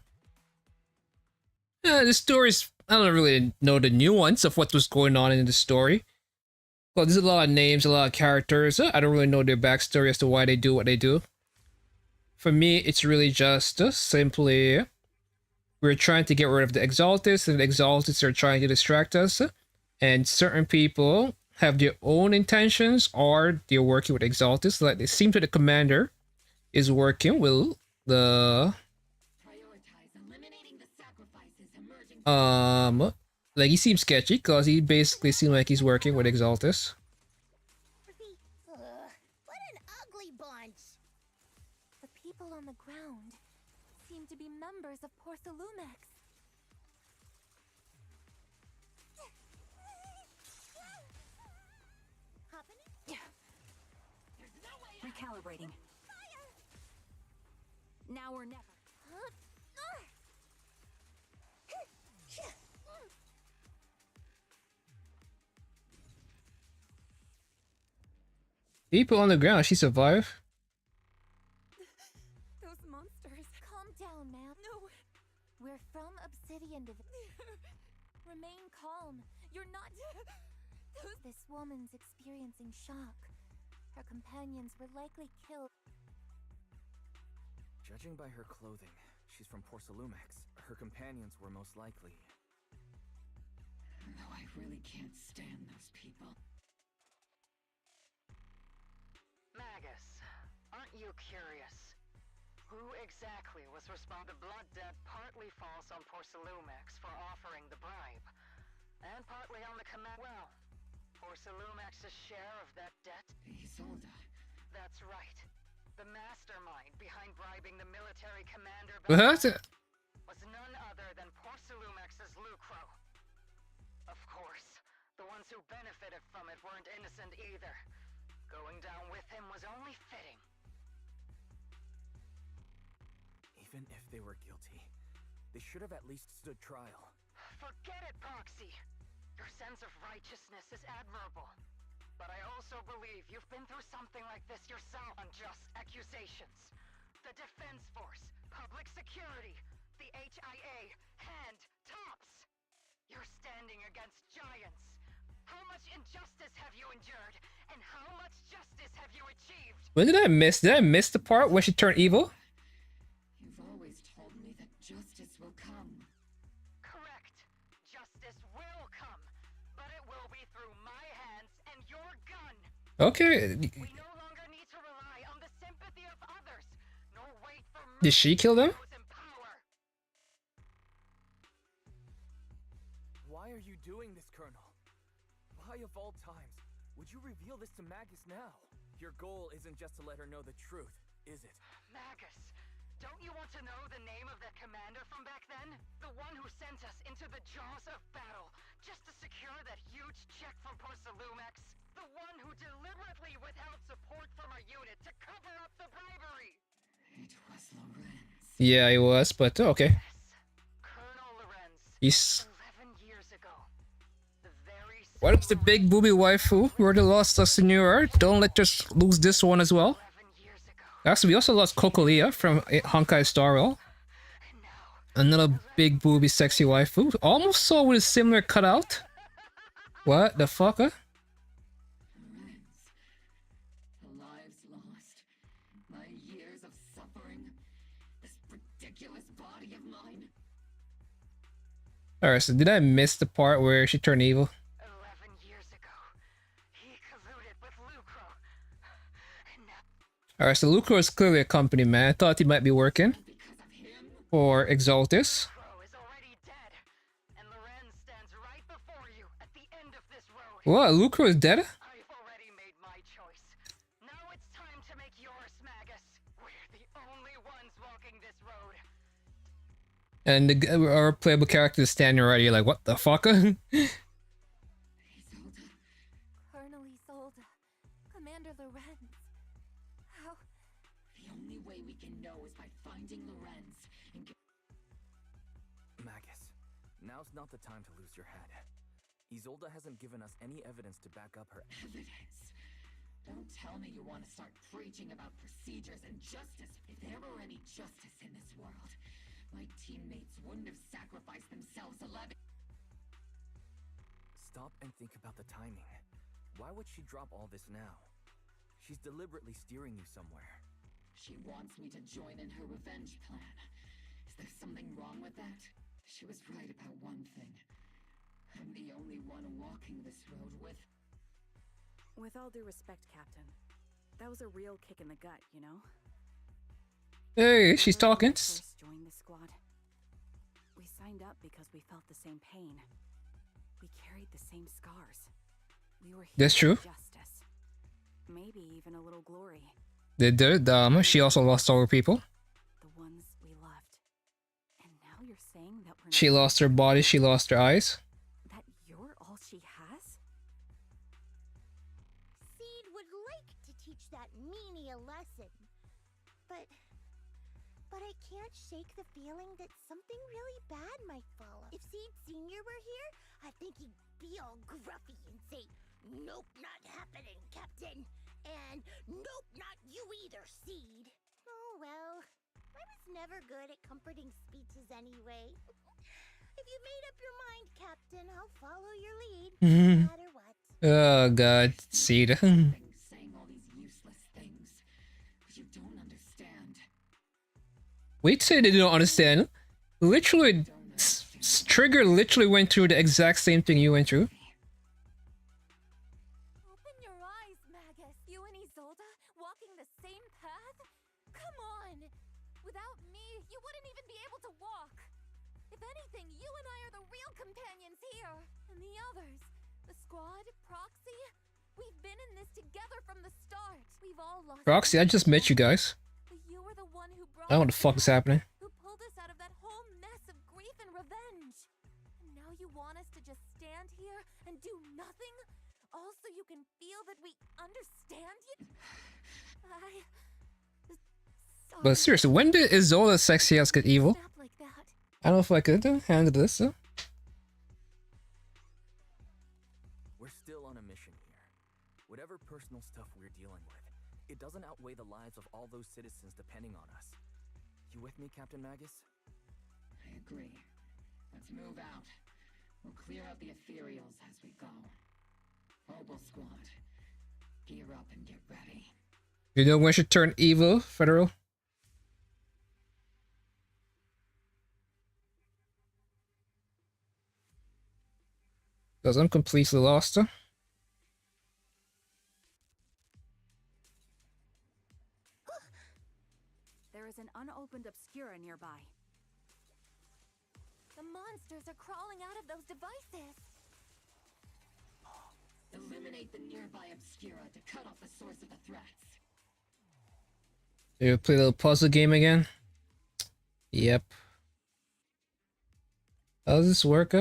[SPEAKER 1] The story's... I don't really know the nuance of what was going on in the story. Well, there's a lot of names, a lot of characters. I don't really know their backstory as to why they do what they do. For me, it's really just simply... We're trying to get rid of the Exaltists, and the Exaltists are trying to distract us. And certain people have their own intentions, or they're working with Exaltists. Like, it seems that the commander is working with the... Like, he seems sketchy, because he basically seems like he's working with Exaltists.
[SPEAKER 18] What an ugly bunch!
[SPEAKER 5] The people on the ground seem to be members of Porcelumex.
[SPEAKER 12] Recalibrating. Now or never.
[SPEAKER 1] People on the ground, she survived.
[SPEAKER 5] Those monsters. Calm down, ma'am. No. We're from Obsidian Remain calm. You're not... This woman's experiencing shock. Her companions were likely killed.
[SPEAKER 4] Judging by her clothing, she's from Porcelumex. Her companions were most likely...
[SPEAKER 8] Though I really can't stand those people.
[SPEAKER 6] Magus, aren't you curious? Who exactly was responsible? The blood debt partly falls on Porcelumex for offering the bribe, and partly on the command. Well, Porcelumex's share of that debt?
[SPEAKER 8] Isolde.
[SPEAKER 6] That's right. The mastermind behind bribing the military commander
[SPEAKER 1] What?
[SPEAKER 6] was none other than Porcelumex's Lucro. Of course, the ones who benefited from it weren't innocent either. Going down with him was only fitting.
[SPEAKER 4] Even if they were guilty, they should have at least stood trial.
[SPEAKER 6] Forget it, Proxy! Your sense of righteousness is admirable. But I also believe you've been through something like this yourself. Unjust accusations. The Defense Force, Public Security, the HIA, and Tops! You're standing against giants. How much injustice have you endured? And how much justice have you achieved?
[SPEAKER 1] When did I miss? Did I miss the part where she turned evil?
[SPEAKER 8] You've always told me that justice will come.
[SPEAKER 6] Correct. Justice will come. But it will be through my hands and your gun.
[SPEAKER 1] Okay.
[SPEAKER 6] We no longer need to rely on the sympathy of others, nor wait for
[SPEAKER 1] Did she kill them?
[SPEAKER 6] those in power.
[SPEAKER 4] Why are you doing this, Colonel? Why of all times would you reveal this to Magus now? Your goal isn't just to let her know the truth, is it?
[SPEAKER 6] Magus, don't you want to know the name of that commander from back then? The one who sent us into the jaws of battle, just to secure that huge check from Porcelumex? The one who deliberately withheld support from our unit to cover up the bribery?
[SPEAKER 8] It was Lorenz.
[SPEAKER 1] Yeah, it was, but okay.
[SPEAKER 6] Colonel Lorenz.
[SPEAKER 1] He's...
[SPEAKER 6] 11 years ago. The very
[SPEAKER 1] What is the big booby waifu? We already lost us in New York. Don't let us lose this one as well. Actually, we also lost Kokolia from Honkai Star Rail. Another big booby sexy waifu. Almost saw with a similar cutout. What the fuck? Huh?
[SPEAKER 8] Lorenz. The lives lost. My years of suffering. This ridiculous body of mine.
[SPEAKER 1] Alright, so did I miss the part where she turned evil?
[SPEAKER 6] 11 years ago, he colluded with Lucro.
[SPEAKER 1] Alright, so Lucro is clearly a company man. I thought he might be working for Exaltis. What? Lucro is dead?
[SPEAKER 6] I've already made my choice. Now it's time to make yours, Magus. We're the only ones walking this road.
[SPEAKER 1] And our playable character is standing right here like, what the fuck?
[SPEAKER 8] Isolde.
[SPEAKER 9] How?
[SPEAKER 8] The only way we can know is by finding Lorenz and
[SPEAKER 4] Magus, now's not the time to lose your head. Isolde hasn't given us any evidence to back up her
[SPEAKER 8] evidence. Don't tell me you want to start preaching about procedures and justice. If there were any justice in this world, my teammates wouldn't have sacrificed themselves 11.
[SPEAKER 4] Stop and think about the timing. Why would she drop all this now? She's deliberately steering you somewhere.
[SPEAKER 8] She wants me to join in her revenge plan. Is there something wrong with that? She was right about one thing. I'm the only one walking this road with...
[SPEAKER 2] With all due respect, Captain, that was a real kick in the gut, you know?
[SPEAKER 1] Hey, she's talking.
[SPEAKER 2] First joined the squad. We signed up because we felt the same pain. We carried the same scars. We were here
[SPEAKER 1] That's true.
[SPEAKER 2] for justice. Maybe even a little glory.
[SPEAKER 1] They did. She also lost all her people.
[SPEAKER 2] The ones we loved. And now you're saying that we're
[SPEAKER 1] She lost her body, she lost her eyes.
[SPEAKER 2] that you're all she has?
[SPEAKER 18] Seed would like to teach that meanie a lesson. But I can't shake the feeling that something really bad might follow. If Seed Sr. were here, I think he'd be all gruffy and say, "Nope, not happening, Captain." And "Nope, not you either, Seed." Oh well, I was never good at comforting speeches anyway. If you made up your mind, Captain, I'll follow your lead, no matter what.
[SPEAKER 1] Oh god, Seed.
[SPEAKER 8] Saying all these useless things. But you don't understand.
[SPEAKER 1] Wait, say they don't understand. Literally, Trigger literally went through the exact same thing you went through.
[SPEAKER 9] Open your eyes, Magus. You and Isolde walking the same path? Come on! Without me, you wouldn't even be able to walk. If anything, you and I are the real companions here. And the others, the squad, Proxy, we've been in this together from the start. We've all lost.
[SPEAKER 1] Roxy, I just met you guys.
[SPEAKER 9] But you were the one who brought
[SPEAKER 1] I don't know what the fuck is happening.
[SPEAKER 9] who pulled us out of that whole mess of grief and revenge. And now you want us to just stand here and do nothing? All so you can feel that we understand you?
[SPEAKER 1] But seriously, when did Isolde's sexy ass get evil?
[SPEAKER 9] Like that.
[SPEAKER 1] I don't know if I could handle this though.
[SPEAKER 4] We're still on a mission here. Whatever personal stuff we're dealing with, it doesn't outweigh the lives of all those citizens depending on us. You with me, Captain Magus?
[SPEAKER 8] I agree. Let's move out. We'll clear out the ethereals as we go. Mobile squad, gear up and get ready.
[SPEAKER 1] You know when we should turn evil, Federal? Because I'm completely lost.
[SPEAKER 2] There is an unopened Obscura nearby.
[SPEAKER 9] The monsters are crawling out of those devices.
[SPEAKER 8] Eliminate the nearby Obscura to cut off the source of the threats.
[SPEAKER 1] You play a little puzzle game again? Yep. How does this work?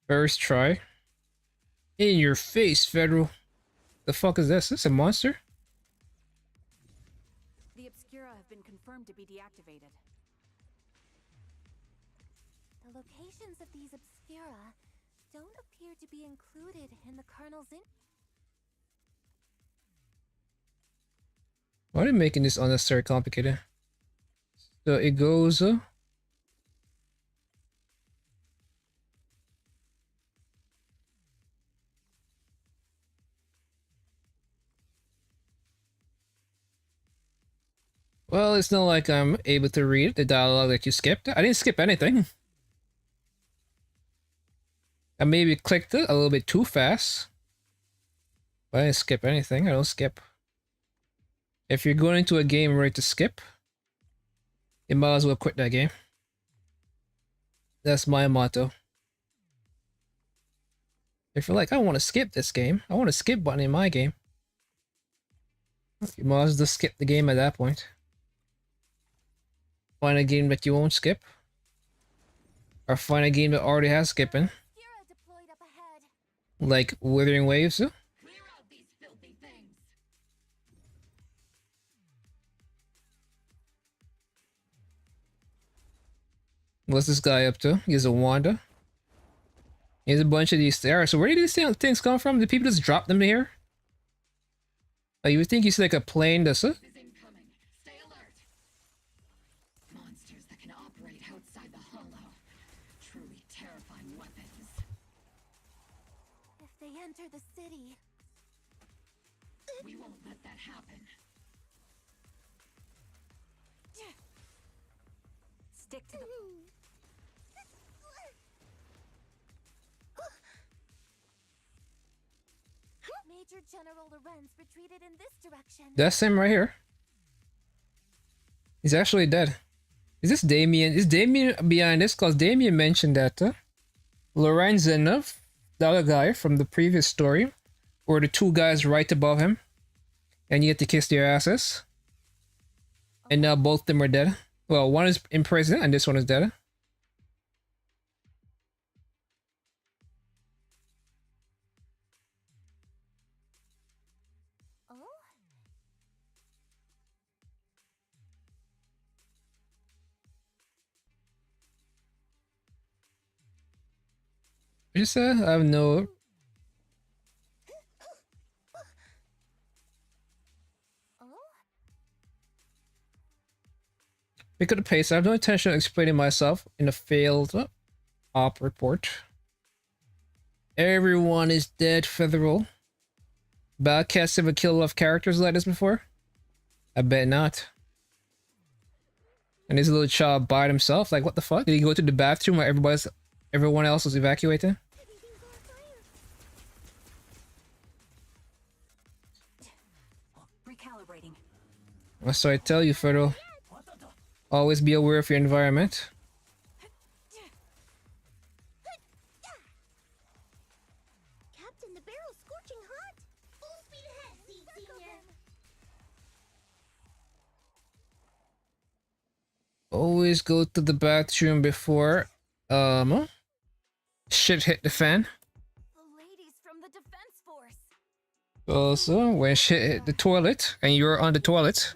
[SPEAKER 1] First try. In your face, Federal. The fuck is this? Is this a monster?
[SPEAKER 2] The Obscura have been confirmed to be deactivated.
[SPEAKER 5] The locations of these Obscura don't appear to be included in the kernel's
[SPEAKER 1] Why are they making this unnecessarily complicated? So it goes. Well, it's not like I'm able to read the dialogue that you skipped. I didn't skip anything. I maybe clicked it a little bit too fast. But I didn't skip anything. I don't skip. If you're going into a game ready to skip, you might as well quit that game. That's my motto. If you're like, I want to skip this game, I want to skip button in my game, You might as well just skip the game at that point. Find a game that you won't skip. Or find a game that already has skipping. Like Withering Waves. What's this guy up to? He has a Wanda. He has a bunch of these stairs. So where did these things come from? Did people just drop them here? Oh, you would think he's like a plane, does it?
[SPEAKER 8] Monsters that can operate outside the hollow. Truly terrifying weapons.
[SPEAKER 5] If they enter the city,
[SPEAKER 8] we won't let that happen.
[SPEAKER 19] Stick to the...
[SPEAKER 5] Major General Lorenz retreated in this direction.
[SPEAKER 1] That's him right here. He's actually dead. Is this Damien? Is Damien behind this? Because Damien mentioned that Lorenz and the other guy from the previous story were the two guys right above him. And you get to kiss their asses. And now both of them are dead. Well, one is in prison and this one is dead. What you say? I have no... Pick up the pace. I have no intention of explaining myself in a failed op report. Everyone is dead, Federal. Bobcats ever killed off characters like this before? I bet not. And this little child by himself? Like, what the fuck? Did he go to the bathroom where everyone else was evacuating?
[SPEAKER 12] Recalibrating.
[SPEAKER 1] So I tell you, Federal. Always be aware of your environment.
[SPEAKER 18] Captain, the barrel's scorching hot. Full speed ahead, Senior.
[SPEAKER 1] Always go to the bathroom before shit hit the fan.
[SPEAKER 5] The ladies from the defense force.
[SPEAKER 1] Also, when shit hit the toilet and you're on the toilet,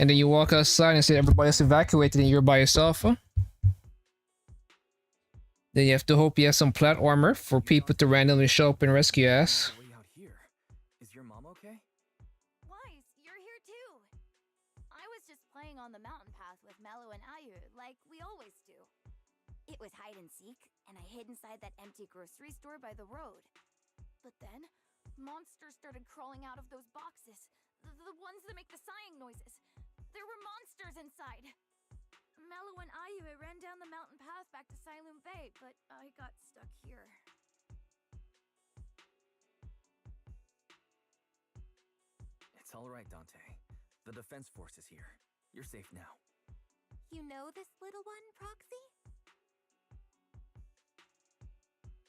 [SPEAKER 1] and then you walk outside and see everybody's evacuated and you're by yourself, then you have to hope you have some plat armor for people to randomly show up and rescue your ass.
[SPEAKER 4] Way out here. Is your mom okay?
[SPEAKER 5] Wise, you're here too. I was just playing on the mountain path with Mello and Ayu, like we always do. It was hide and seek, and I hid inside that empty grocery store by the road. But then, monsters started crawling out of those boxes. The ones that make the sighing noises. There were monsters inside. Mello and Ayu ran down the mountain path back to Silum Bay, but I got stuck here.
[SPEAKER 4] It's all right, Dante. The defense force is here. You're safe now.
[SPEAKER 5] You know this little one, Proxy?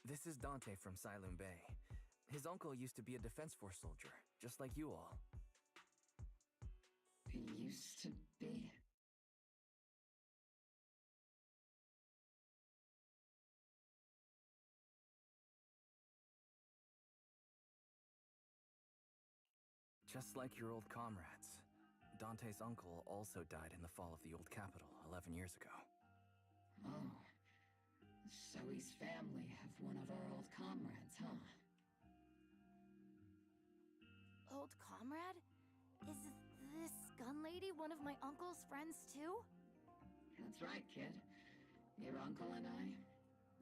[SPEAKER 4] This is Dante from Silum Bay. His uncle used to be a defense force soldier, just like you all.
[SPEAKER 8] He used to be.
[SPEAKER 4] Just like your old comrades, Dante's uncle also died in the fall of the old capital 11 years ago.
[SPEAKER 8] Oh. So his family have one of our old comrades, huh?
[SPEAKER 5] Old comrade? Is this gun lady one of my uncle's friends too?
[SPEAKER 8] That's right, kid. Your uncle and I,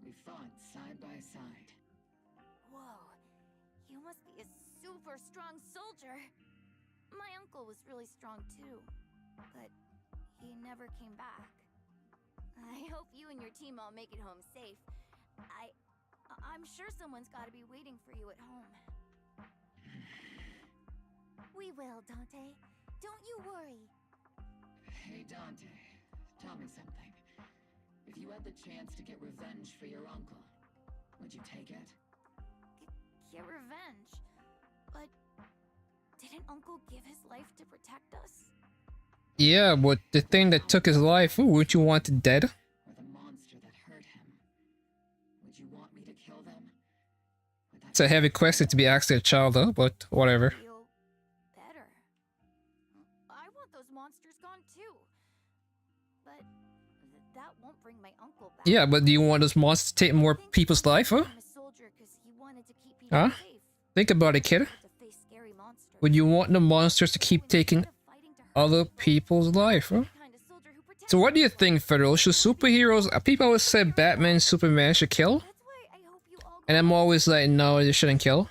[SPEAKER 8] we fought side by side.
[SPEAKER 5] Whoa, you must be a super strong soldier. My uncle was really strong too, but he never came back. I hope you and your team all make it home safe. I'm sure someone's got to be waiting for you at home. We will, Dante. Don't you worry.
[SPEAKER 8] Hey, Dante, tell me something. If you had the chance to get revenge for your uncle, would you take it?
[SPEAKER 5] Get revenge? But didn't
[SPEAKER 9] uncle give his life to protect us?
[SPEAKER 1] Yeah, but the thing that took his life, would you want it dead?
[SPEAKER 8] Or the monster that hurt him? Would you want me to kill them?
[SPEAKER 1] It's a heavy question to be asked to a child, though, but whatever.
[SPEAKER 9] Feel better. I want those monsters gone too. But that won't bring my uncle back.
[SPEAKER 1] Yeah, but do you want those monsters to take more people's life, huh? Huh? Think about it, kid. Would you want the monsters to keep taking other people's life, huh? So what do you think, Federal? Should superheroes... People always say Batman, Superman should kill? And I'm always like, no, they shouldn't kill.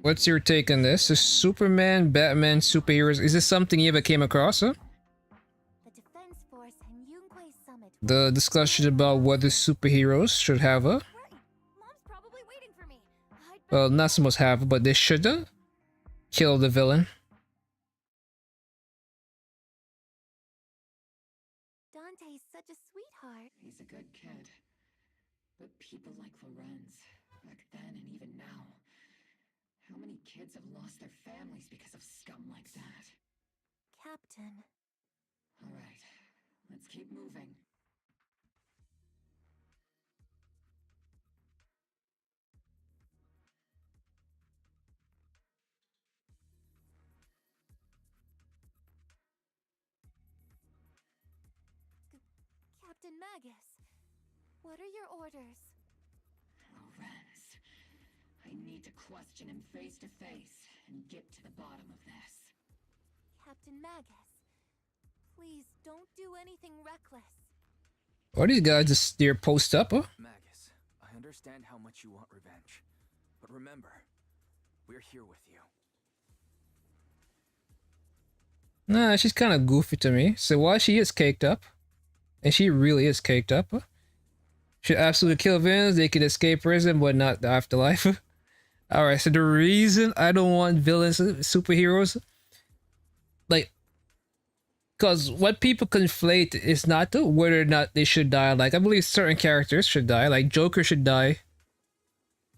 [SPEAKER 1] What's your take on this? Is Superman, Batman, superheroes... Is this something you ever came across, huh? The discussion about whether superheroes should have a... Well, not so much have, but they should kill the villain.
[SPEAKER 5] Dante's such a sweetheart.
[SPEAKER 8] He's a good kid. But people like Lorenz, back then and even now, how many kids have lost their families because of scum like that?
[SPEAKER 5] Captain.
[SPEAKER 8] All right, let's keep moving.
[SPEAKER 9] Captain Magus, what are your orders?
[SPEAKER 8] Lorenz, I need to question him face to face and get to the bottom of this.
[SPEAKER 9] Captain Magus, please don't do anything reckless.
[SPEAKER 1] Why do you guys just steer post up, huh?
[SPEAKER 4] Magus, I understand how much you want revenge, but remember, we're here with you.
[SPEAKER 1] Nah, she's kind of goofy to me. So why she is caked up? And she really is caked up. Huh? Should absolutely kill villains. They can escape prison, but not the afterlife. Alright, so the reason I don't want villains, superheroes, like, because what people conflate is not whether or not they should die. Like, I believe certain characters should die. Like, Joker should die.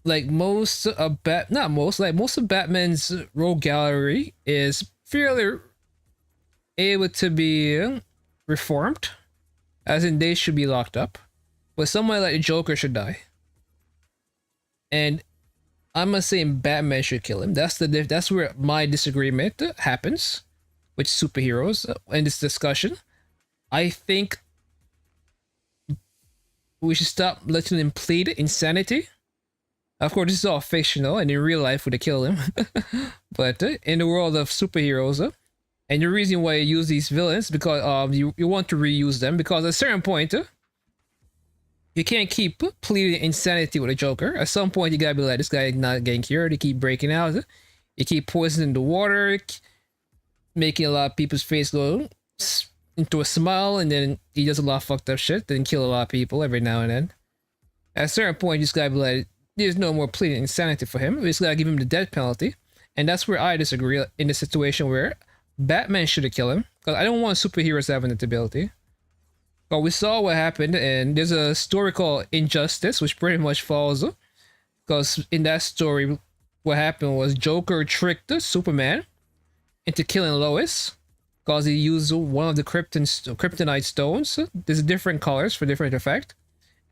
[SPEAKER 1] Like, most of most of Batman's rogue gallery is fairly able to be reformed. As in, they should be locked up. But someone like the Joker should die. And I'm not saying Batman should kill him. That's where my disagreement happens with superheroes in this discussion. I think we should stop letting him plead insanity. Of course, this is all fictional, and in real life, would have killed him. But in the world of superheroes, and the reason why you use these villains because you want to reuse them, because at a certain point you can't keep pleading insanity with a Joker. At some point you gotta be like, this guy is not getting cured. You keep breaking out. You keep poisoning the water, making a lot of people's face go into a smile, and then he does a lot of fucked up shit, then kill a lot of people every now and then. At a certain point you just gotta be like, there's no more pleading insanity for him. We just gotta give him the death penalty. And that's where I disagree in the situation where Batman should have killed him, because I don't want superheroes having that ability. But we saw what happened, and there's a story called Injustice, which pretty much follows, because in that story, what happened was Joker tricked Superman into killing Lois, because he used one of the kryptonite stones. There's different colors for different effects,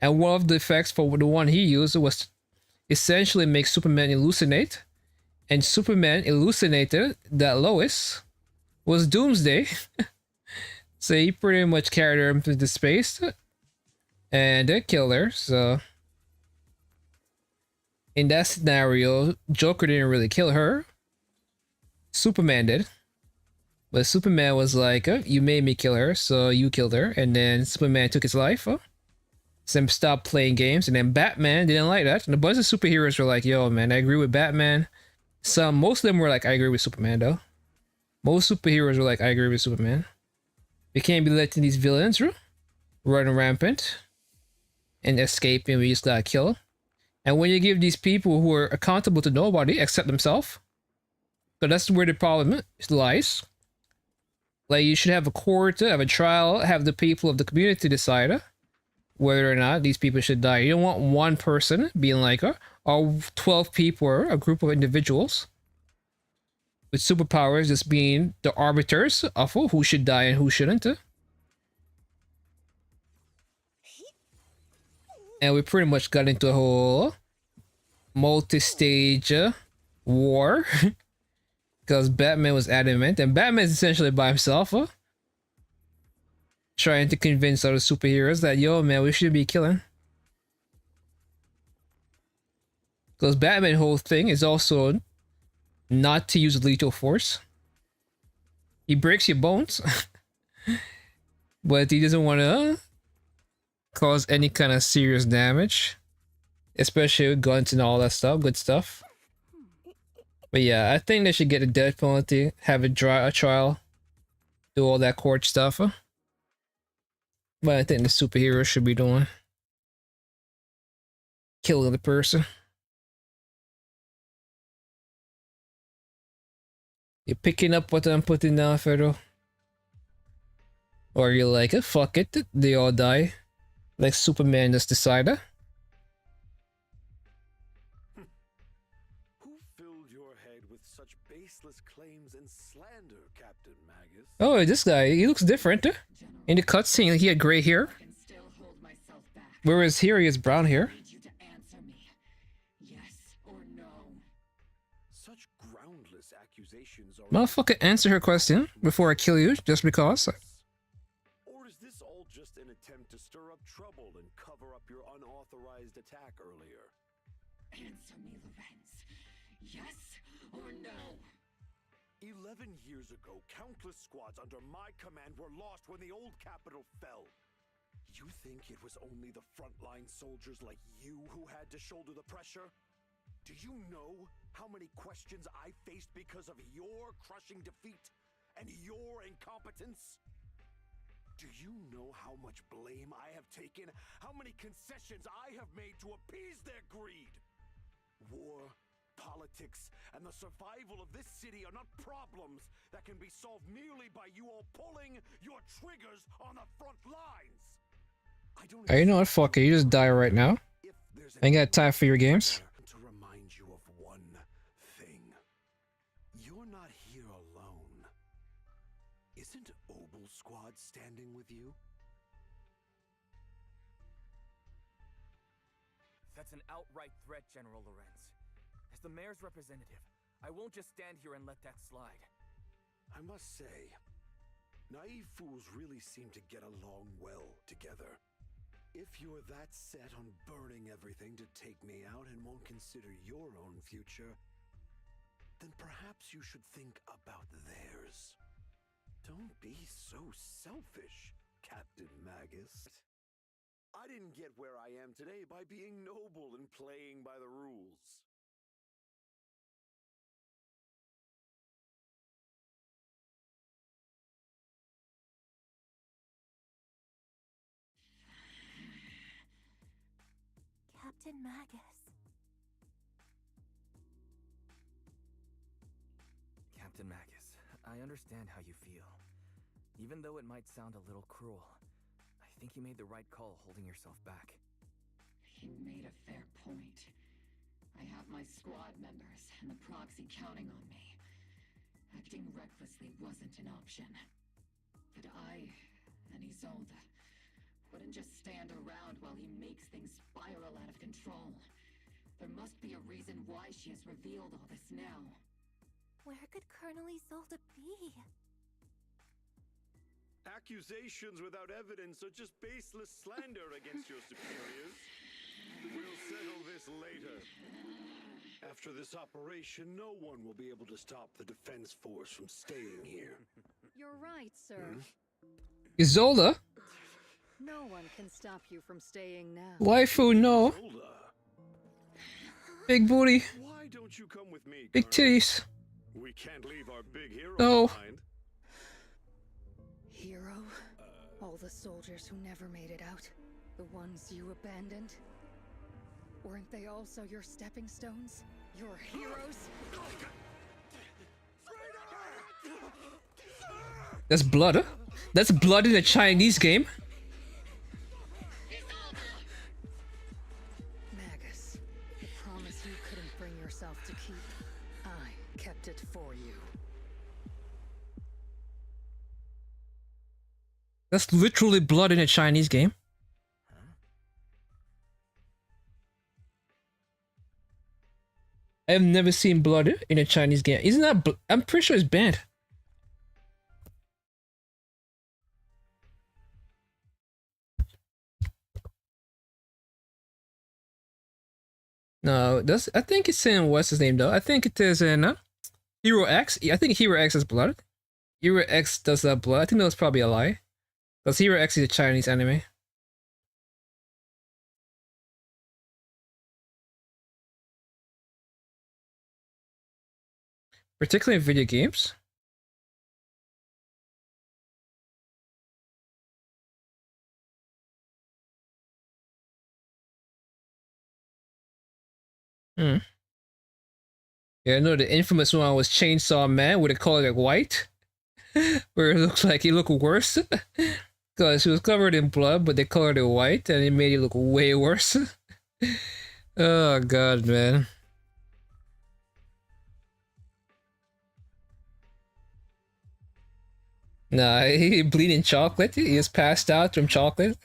[SPEAKER 1] and one of the effects for the one he used was essentially make Superman hallucinate, and Superman hallucinated that Lois was Doomsday. So he pretty much carried her into space and killed her. So in that scenario, Joker didn't really kill her. Superman did. But Superman was like, you made me kill her, so you killed her. And then Superman took his life. So stopped playing games. And then Batman didn't like that. And a bunch of superheroes were like, yo, man, I agree with Batman. Most of them were like, I agree with Superman, though. Most superheroes were like, I agree with Superman. We can't be letting these villains run rampant and escaping. We just gotta kill. And when you give these people who are accountable to nobody except themselves, so that's where the problem lies. Like, you should have a court, have a trial, have the people of the community decide whether or not these people should die. You don't want one person being like, all 12 people or a group of individuals with superpowers just being the arbiters of who should die and who shouldn't. And we pretty much got into a whole multi-stage war because Batman was adamant, and Batman's essentially by himself, trying to convince other superheroes that, yo man, we should be killing. Because Batman's whole thing is also not to use lethal force. He breaks your bones, but he doesn't want to cause any kind of serious damage, especially with guns and all that stuff, good stuff. But yeah, I think they should get a death penalty, have a trial, do all that court stuff. But I think the superheroes should be doing killing the person. You're picking up what I'm putting down, Fero. Or you're like, fuck it, they all die. Like Superman just decided.
[SPEAKER 13] Who filled your head with such baseless claims and slander, Captain Magus?
[SPEAKER 1] Oh, this guy, he looks different. In the cutscene, he had gray hair. Whereas here he has brown hair.
[SPEAKER 13] Such groundless accusations are...
[SPEAKER 1] Motherfucker, answer her question before I kill you, just because.
[SPEAKER 13] Or is this all just an attempt to stir up trouble and cover up your unauthorized attack earlier?
[SPEAKER 8] Answer me, Lorenz. Yes or no?
[SPEAKER 13] 11 years ago, countless squads under my command were lost when the old capital fell. You think it was only the frontline soldiers like you who had to shoulder the pressure? Do you know how many questions I faced because of your crushing defeat and your incompetence? Do you know how much blame I have taken? How many concessions I have made to appease their greed? War, politics, and the survival of this city are not problems that can be solved merely by you all pulling your triggers on the front lines.
[SPEAKER 1] Hey, you know what? Fuck it. You just die right now. Ain't got time for your games.
[SPEAKER 13] To remind you of one thing. You're not here alone. Isn't Obel Squad standing with you?
[SPEAKER 4] That's an outright threat, General Lorenz. As the mayor's representative, I won't just stand here and let that slide.
[SPEAKER 13] I must say, naive fools really seem to get along well together. If you're that set on burning everything to take me out and won't consider your own future, then perhaps you should think about theirs. Don't be so selfish, Captain Magus. I didn't get where I am today by being noble and playing by the rules.
[SPEAKER 5] Captain Magus.
[SPEAKER 4] Captain Magus, I understand how you feel. Even though it might sound a little cruel, I think you made the right call holding yourself back.
[SPEAKER 8] You made a fair point. I have my squad members and the proxy counting on me. Acting recklessly wasn't an option. But I and Isolde wouldn't just stand around while he makes things spiral out of control. There must be a reason why she has revealed all this now.
[SPEAKER 5] Where could Colonel Isolde be?
[SPEAKER 13] Accusations without evidence are just baseless slander against your superiors. We'll settle this later. After this operation, no one will be able to stop the defense force from staying here.
[SPEAKER 6] You're right, sir.
[SPEAKER 1] Isolde?
[SPEAKER 6] No one can stop you from staying now.
[SPEAKER 1] Waifu, no. Big booty.
[SPEAKER 13] Why don't you come with me,
[SPEAKER 1] big titties.
[SPEAKER 13] We can't leave our big hero
[SPEAKER 1] no.
[SPEAKER 13] behind.
[SPEAKER 6] Hero? All the soldiers who never made it out? The ones you abandoned? Weren't they also your stepping stones? Your heroes?
[SPEAKER 1] That's blood. That's blood in a Chinese game.
[SPEAKER 6] yourself to keep. I kept it for you.
[SPEAKER 1] That's literally blood in a Chinese game. I've never seen blood in a Chinese game. Isn't that? I'm pretty sure it's banned. No, that's. I think it's in what's his name though. I think it is in Hero X. I think Hero X is blood. Hero X does that blood. I think that was probably a lie, because Hero X is a Chinese anime. Particularly in video games. Hmm. Yeah, no, the infamous one was Chainsaw Man, where they call it like white, where it looks like he looked worse because he was covered in blood, but they colored it white, and it made it look way worse. Oh god, man. Nah, he bleeding chocolate. He is passed out from chocolate.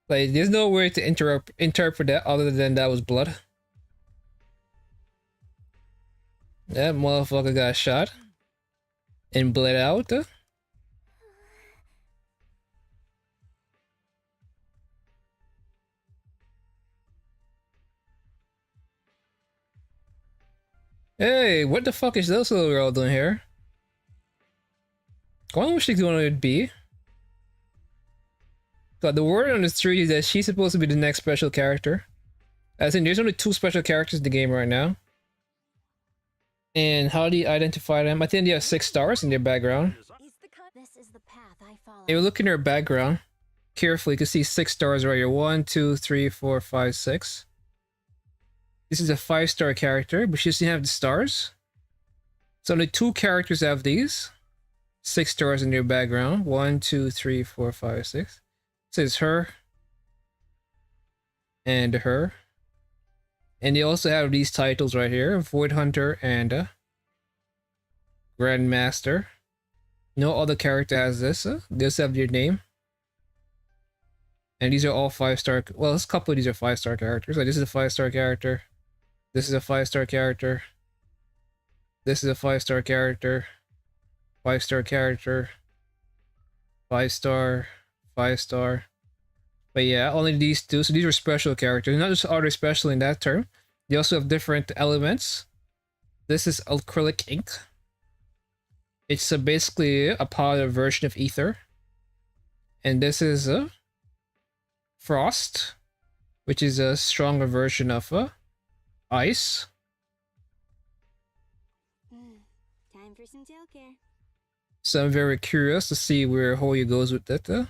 [SPEAKER 1] Like, there's no way to interpret that other than that was blood. That motherfucker got shot and bled out. Hey, what the fuck is this little girl doing here? I wonder what she's going to be. God, the word on the street is that she's supposed to be the next special character. As in, there's only 2 special characters in the game right now. And how do you identify them? I think they have 6 stars in their background. If you look in their background carefully, you can see 6 stars right here. 1, 2, 3, 4, 5, 6. This is a 5-star character, but she doesn't have the stars. So only 2 characters have these. 6 stars in their background. 1, 2, 3, 4, 5, 6. It says her. And her. And they also have these titles right here. Void Hunter and Grandmaster. No other character has this. They just have their name. And these are all 5-star. Well, a couple of these are 5-star characters. Like, this is a 5-star character. This is a 5-star character. This is a 5-star character. 5-star character. 5-star. 5-star. But yeah, only these 2. So these are special characters. Not just are they special in that term. They also have different elements. This is acrylic ink. It's basically a powder version of ether. And this is frost, which is a stronger version of ice.
[SPEAKER 3] Time for some tail care.
[SPEAKER 1] So I'm very curious to see where Hoya goes with that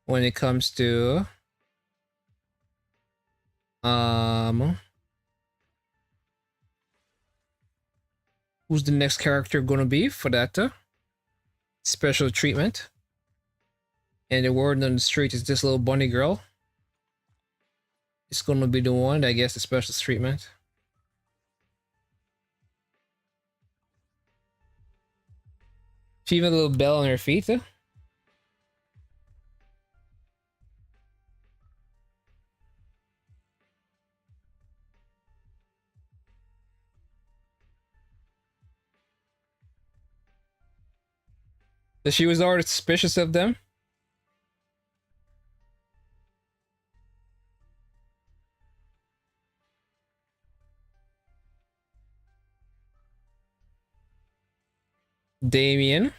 [SPEAKER 1] when it comes to who's the next character gonna be for that special treatment. And the word on the street is this little bunny girl. It's gonna be the one that gets the special treatment. She even a little bell on her feet. So she was already suspicious of them. Damien.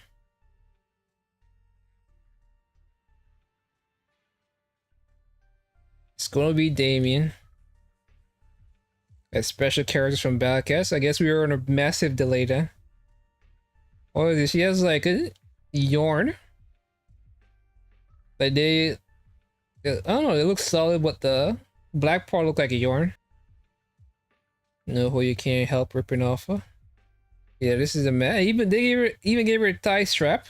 [SPEAKER 1] It's gonna be Damien. As special characters from Battlecast. I guess we were on a massive delay then. What is this? She has like a yarn. Like I don't know, it looks solid, but the black part looked like a yarn. No, who you can't help ripping off. Yeah, this is a man. They even gave her a tie strap.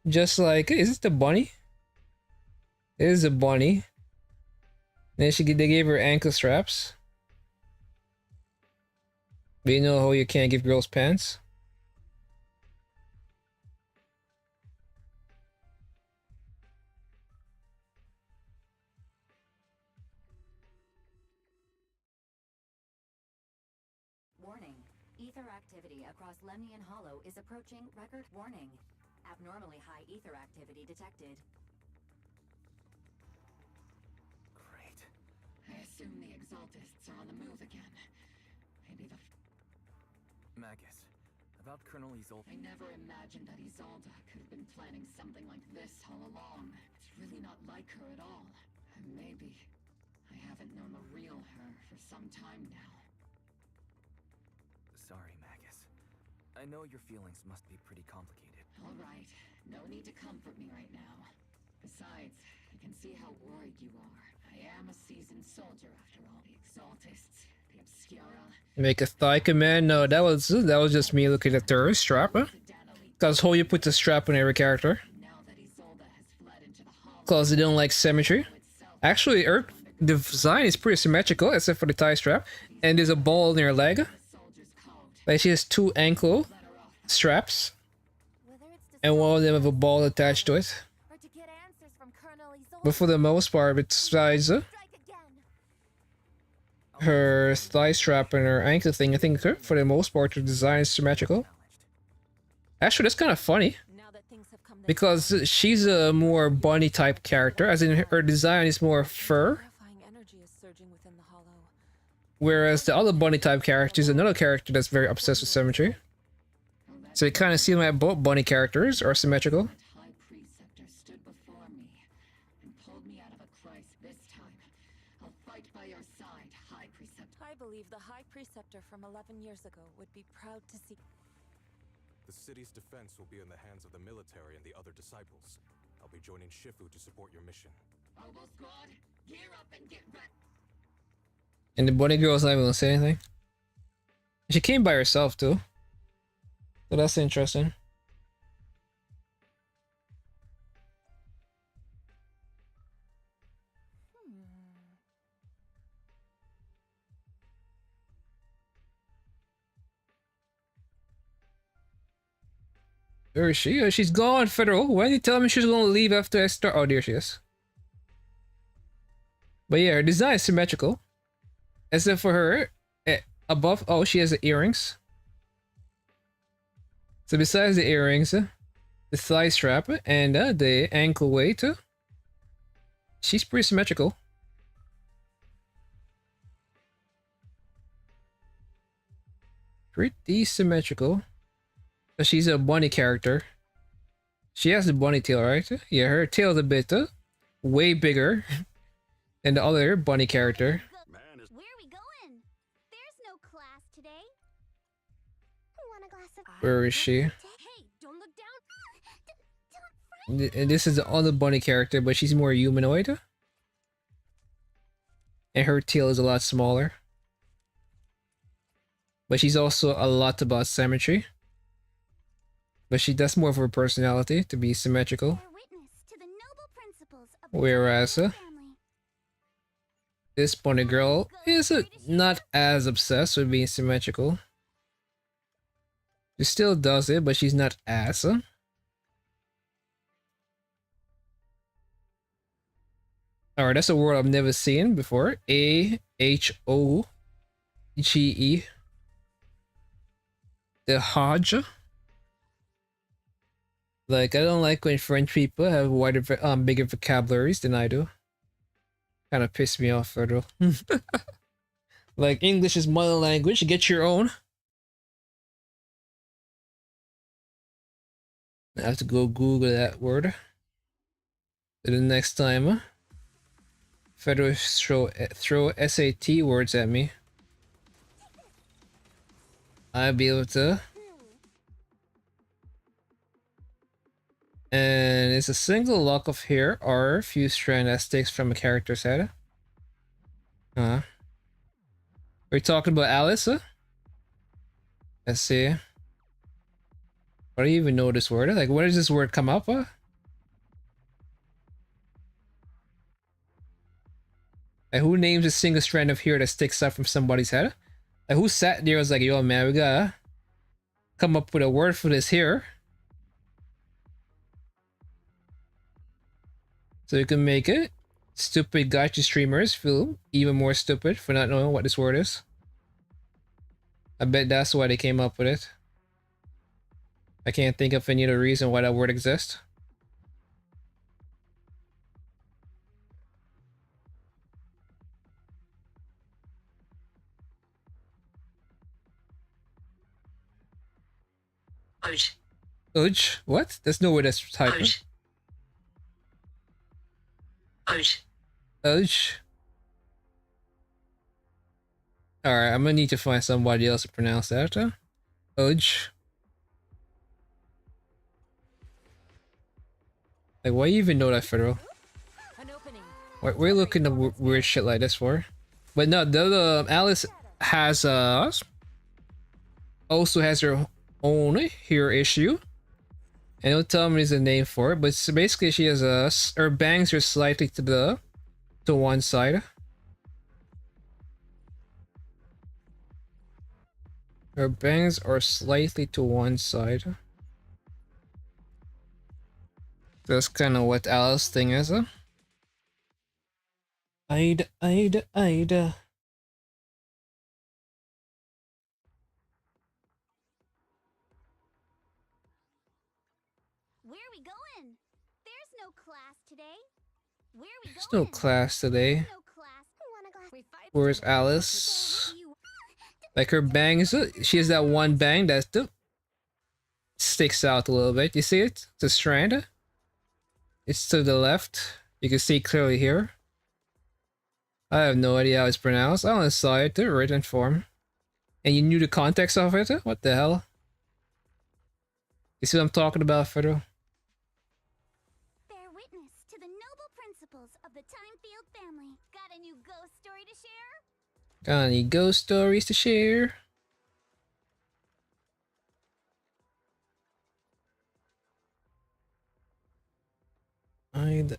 [SPEAKER 1] Just like, is this the bunny? It is a bunny. Then they gave her ankle straps. But you know how you can't give girls pants?
[SPEAKER 12] Warning. Ether activity across Lemnian Hollow is approaching record warning. Abnormally high ether activity detected.
[SPEAKER 8] Great. I assume the Exaltists are on the move again. Maybe the...
[SPEAKER 4] Magus, about Colonel Isolde...
[SPEAKER 8] I never imagined that Isolde could have been planning something like this all along. It's really not like her at all. And maybe I haven't known the real her for some time now.
[SPEAKER 4] Sorry, Magus. I know your feelings must be pretty complicated.
[SPEAKER 8] All right. No need to comfort me right now. Besides, I can see how worried you are. I am a seasoned soldier after all. The Exaltists, the Obscura...
[SPEAKER 1] Make a thigh command? No, that was just me looking at the strap, huh? Cause how you put the strap on every character. Cause they don't like symmetry. Actually, her design is pretty symmetrical, except for the tie strap. And there's a ball in her leg. Like she has 2 ankle straps. And one of them have a ball attached to it. But for the most part, besides her thigh strap and her ankle thing, I think for the most part the design is symmetrical. Actually, that's kind of funny. Because she's a more bunny type character, as in her design is more fur. Whereas the other bunny type character is another character that's very obsessed with symmetry. So it kind of seems like both bunny characters are symmetrical.
[SPEAKER 8] High Preceptor stood before me and pulled me out of a crisis. This time, I'll fight by your side, High Preceptor.
[SPEAKER 19] I believe the High Preceptor from 11 years ago would be proud to see.
[SPEAKER 20] The city's defense will be in the hands of the military and the other disciples. I'll be joining Shifu to support your mission.
[SPEAKER 8] Mobile squad, gear up and get ready.
[SPEAKER 1] And the bunny girl's not even gonna say anything. She came by herself too. So that's interesting. Where is she? Oh, she's gone, Federal. Why did you tell me she's gonna leave after I start? Oh, there she is. But yeah, her design is symmetrical. Except for her, above, oh, she has the earrings. So besides the earrings, the thigh strap, and the ankle weight, she's pretty symmetrical. Pretty symmetrical. So she's a bunny character. She has the bunny tail, right? Yeah, her tail's a bit way bigger than the other bunny character.
[SPEAKER 3] Where are we going? There's no class today. Want a glass of...
[SPEAKER 1] Where is she?
[SPEAKER 3] Hey, don't look down.
[SPEAKER 1] And this is the other bunny character, but she's more humanoid. And her tail is a lot smaller. But she's also a lot about symmetry. But that's more of her personality, to be symmetrical. Whereas this bunny girl is not as obsessed with being symmetrical. She still does it, but she's not as. Alright, that's a word I've never seen before. A-H-O-G-E. The Hodge. Like, I don't like when French people have bigger vocabularies than I do. Kind of piss me off, Federal. Like, English is mother language. Get your own. I have to go Google that word. So the next time, Federal throw SAT words at me, I'll be able to. And it's a single lock of hair or few strand that sticks from a character's head. We're talking about Alice? Let's see. What do you even know this word? Like, where does this word come up? Like, who names a single strand of hair that sticks up from somebody's head? Like, who sat there and was like, yo, man, we gotta come up with a word for this here. So you can make it. Stupid gacha streamers feel even more stupid for not knowing what this word is. I bet that's why they came up with it. I can't think of any other reason why that word exists.
[SPEAKER 10] Ouch.
[SPEAKER 1] Ouch? What? There's no way that's typing.
[SPEAKER 10] Ouch. Ouch.
[SPEAKER 1] Ouch. Alright, I'm gonna need to find somebody else to pronounce that. Ouch. Like, why you even know that, Federal? Why we're looking at weird shit like this for? But no, the Alice has also has her own hero issue. And don't tell me the name for it, but basically she has her bangs are slightly to one side. Her bangs are slightly to one side. That's kind of what Alice's thing is. Ida.
[SPEAKER 3] Where are we going? There's no class today. Where are we
[SPEAKER 1] There's no class today.
[SPEAKER 3] No class.
[SPEAKER 1] Where's Alice? Like her bangs, she has that one bang that sticks out a little bit. You see it? It's a strand. It's to the left. You can see clearly here. I have no idea how it's pronounced. I only saw it in written form. And you knew the context of it? What the hell? You see what I'm talking about, Federal?
[SPEAKER 3] Bear witness to the noble principles of the Timefield family. Got a new ghost story to share?
[SPEAKER 1] Got any ghost stories to share? Ida.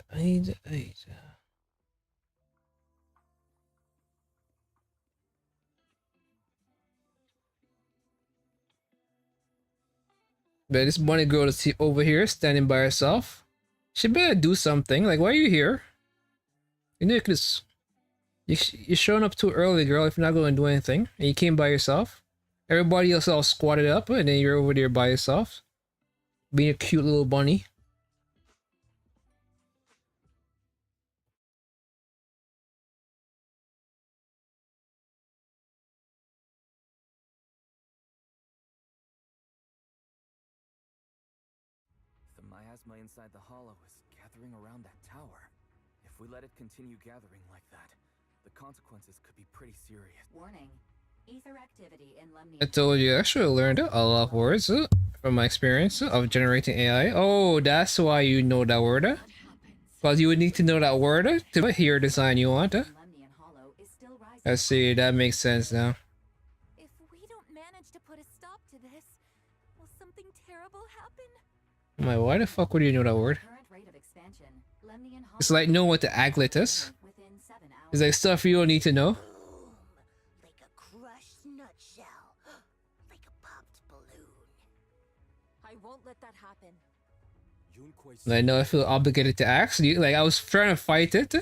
[SPEAKER 1] But this bunny girl is over here standing by herself. She better do something. Like, why are you here? You know, you're showing up too early, girl, if you're not going to do anything. And you came by yourself. Everybody else all squatted up, and then you're over there by yourself. Being a cute little bunny.
[SPEAKER 4] The miasma inside the hollow is gathering around that tower. If we let it continue gathering like that, the consequences could be pretty serious.
[SPEAKER 12] Warning. Ether activity in Lemnian.
[SPEAKER 1] I told you, I actually learned a lot of words from my experience of generating AI. Oh, that's why you know that word. Because you would need to know that word to hear design you want. I see, that makes sense now.
[SPEAKER 9] If we don't manage to put a stop to this, will something terrible happen?
[SPEAKER 1] I'm like, why the fuck would you know that word? It's like knowing what the aglet is. It's like stuff you don't need to know.
[SPEAKER 18] Like a crushed nutshell. Like a popped balloon.
[SPEAKER 19] I won't let that happen.
[SPEAKER 1] I know I feel obligated to ask you. Like, I was trying to fight it.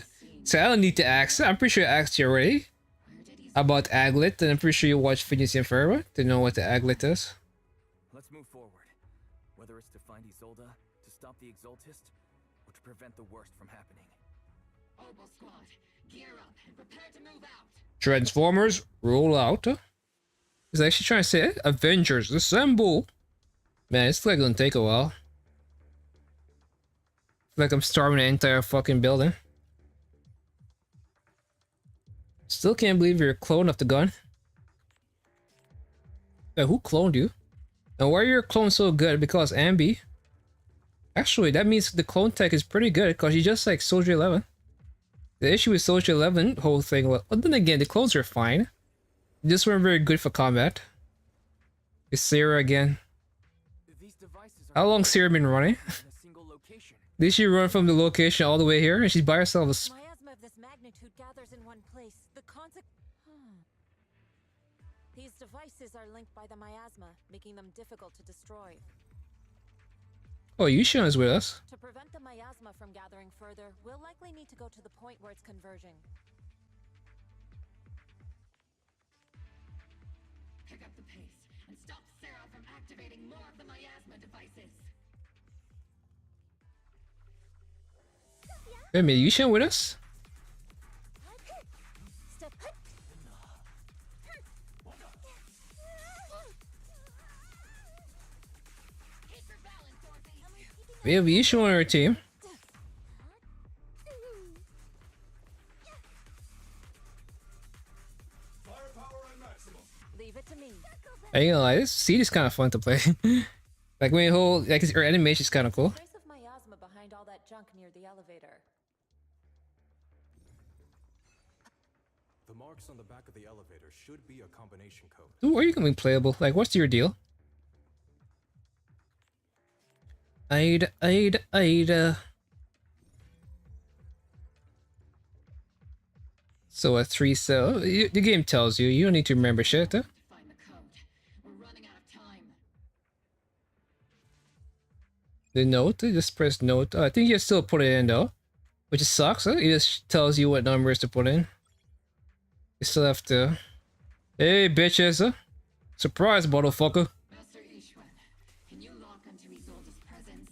[SPEAKER 1] So I don't need to ask. I'm pretty sure I asked you already about aglet. And I'm pretty sure you watched Phineas and Ferb to know what the aglet is.
[SPEAKER 4] Let's move forward. Whether it's to find Isolde, to stop the Exaltist, or to prevent the worst from happening.
[SPEAKER 8] Oboe squad, gear up and prepare to move out.
[SPEAKER 1] Transformers, roll out. He's actually trying to say it. Avengers, assemble. Man, it's like gonna take a while. Like I'm storming the entire fucking building. Still can't believe you're a clone of the gun. Yeah, who cloned you? And why are your clone so good? Because Ambi. Actually, that means the clone tech is pretty good because you just like Soldier 11. The issue with Soldier 11 whole thing, well, then again, the clones are fine. They just weren't very good for combat. It's Sarah again. How long Sarah been running? Did she run from the location all the way here and she's by herself?
[SPEAKER 19] Miasma of this magnitude gathers in one place. The These devices are linked by the miasma, making them difficult to destroy.
[SPEAKER 1] Oh, Yushan is with us.
[SPEAKER 19] To prevent the miasma from gathering further, we'll likely need to go to the point where it's converging.
[SPEAKER 8] Pick up the pace and stop Sarah from activating more of the miasma devices.
[SPEAKER 1] Wait a minute, Yushan with us?
[SPEAKER 19] Step.
[SPEAKER 1] We have Yushan on our team.
[SPEAKER 19] Leave it to me.
[SPEAKER 1] I ain't gonna lie, this seed is kind of fun to play. Like when you hold, like her animation is kind of cool.
[SPEAKER 19] Trace of miasma behind all that junk near the elevator.
[SPEAKER 20] The marks on the back of the elevator should be a combination code.
[SPEAKER 1] Ooh, are you gonna be playable? Like, what's your deal? Ida. So a 3 cell. The game tells you. You don't need to remember shit, huh?
[SPEAKER 8] Find the code. We're running out of time.
[SPEAKER 1] The note, you just press note. I think you still put it in though, which sucks. Huh? It just tells you what numbers to put in. You still have to. Hey, bitches! Huh? Surprise, motherfucker!
[SPEAKER 8] Master Ishwan, can you lock onto Isolde's presence?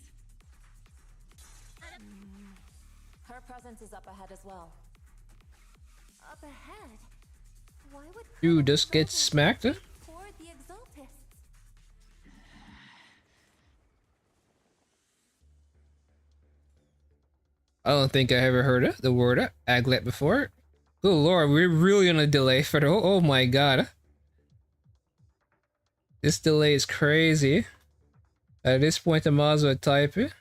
[SPEAKER 19] Her presence is up ahead as well.
[SPEAKER 5] Up ahead? Why would
[SPEAKER 1] You just get smacked, huh?
[SPEAKER 5] toward the Exaltists?
[SPEAKER 1] I don't think I ever heard of the word aglet before. Good lord, we're really on a delay for the. Oh my god. This delay is crazy. At this point, I might as well type it.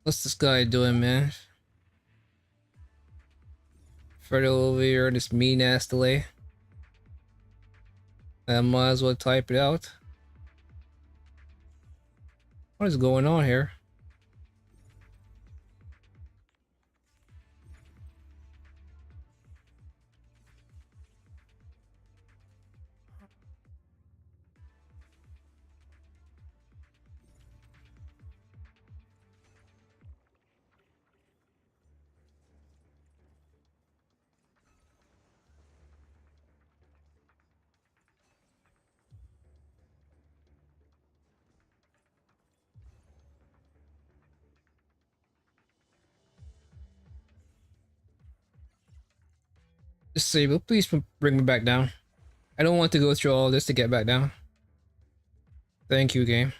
[SPEAKER 1] What's this guy doing, man? Further over here, this mean ass delay. I might as well type it out. What is going on here? Disable, please bring me back down. I don't want to go through all this to get back down. Thank you, game.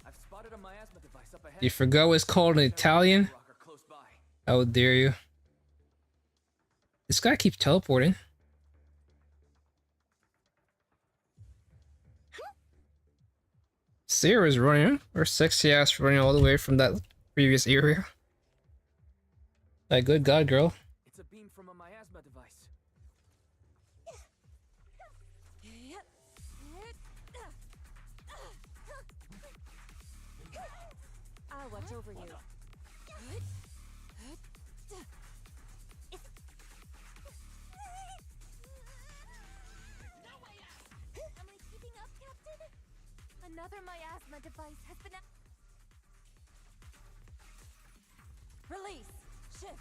[SPEAKER 17] I've spotted a miasma device up ahead.
[SPEAKER 1] You forgot what's called in Italian? How dare you? This guy keeps teleporting. Sarah's running, or sexy ass running all the way from that previous area. Like, good god, girl.
[SPEAKER 17] It's a beam from a miasma device.
[SPEAKER 19] I'll watch over you.
[SPEAKER 5] Am I keeping up, Captain? Another miasma device has been.
[SPEAKER 19] Release. Shift.